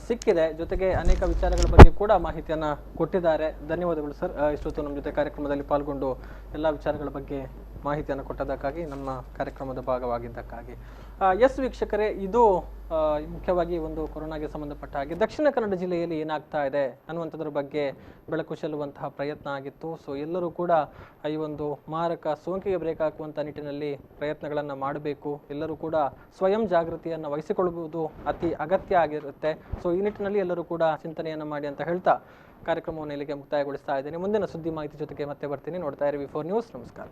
ಸಿಕ್ಕಿದೆ. ಜೊತೆಗೆ ಅನೇಕ ವಿಚಾರಗಳ ಬಗ್ಗೆ ಕೂಡ ಮಾಹಿತಿಯನ್ನು ಕೊಟ್ಟಿದ್ದಾರೆ. ಧನ್ಯವಾದಗಳು ಸರ್, ಇಷ್ಟೊತ್ತು ನಮ್ಮ ಜೊತೆ ಕಾರ್ಯಕ್ರಮದಲ್ಲಿ ಪಾಲ್ಗೊಂಡು ಎಲ್ಲ ವಿಚಾರಗಳ ಬಗ್ಗೆ ಮಾಹಿತಿಯನ್ನು ಕೊಟ್ಟದಕ್ಕಾಗಿ, ನಮ್ಮ ಕಾರ್ಯಕ್ರಮದ ಭಾಗವಾಗಿದ್ದಕ್ಕಾಗಿ. ಎಸ್ ವೀಕ್ಷಕರೇ, ಇದು ಮುಖ್ಯವಾಗಿ ಒಂದು ಕೊರೋನಾಗೆ ಸಂಬಂಧಪಟ್ಟ ಹಾಗೆ ದಕ್ಷಿಣ ಕನ್ನಡ ಜಿಲ್ಲೆಯಲ್ಲಿ ಏನಾಗ್ತಾ ಇದೆ ಅನ್ನುವಂಥದ್ರ ಬಗ್ಗೆ ಬೆಳಕು ಚೆಲ್ಲುವಂತಹ ಪ್ರಯತ್ನ ಆಗಿತ್ತು. ಸೊ ಎಲ್ಲರೂ ಕೂಡ ಈ ಒಂದು ಮಾರಕ ಸೋಂಕಿಗೆ ಬ್ರೇಕ್ ಹಾಕುವಂಥ ನಿಟ್ಟಿನಲ್ಲಿ ಪ್ರಯತ್ನಗಳನ್ನು ಮಾಡಬೇಕು. ಎಲ್ಲರೂ ಕೂಡ ಸ್ವಯಂ ಜಾಗೃತಿಯನ್ನು ವಹಿಸಿಕೊಳ್ಳುವುದು ಅತಿ ಅಗತ್ಯ ಆಗಿರುತ್ತೆ. ಸೊ ಈ ನಿಟ್ಟಿನಲ್ಲಿ ಎಲ್ಲರೂ ಕೂಡ ಚಿಂತನೆಯನ್ನು ಮಾಡಿ ಅಂತ ಹೇಳ್ತಾ ಕಾರ್ಯಕ್ರಮವನ್ನು ಇಲ್ಲಿಗೆ ಮುಕ್ತಾಯಗೊಳಿಸ್ತಾ ಇದ್ದೇನೆ. ಮುಂದಿನ ಸುದ್ದಿ ಮಾಹಿತಿ ಜೊತೆಗೆ ಮತ್ತೆ ಬರ್ತೀನಿ. ನೋಡ್ತಾ ಇರಿ V4 ನ್ಯೂಸ್. ನಮಸ್ಕಾರ.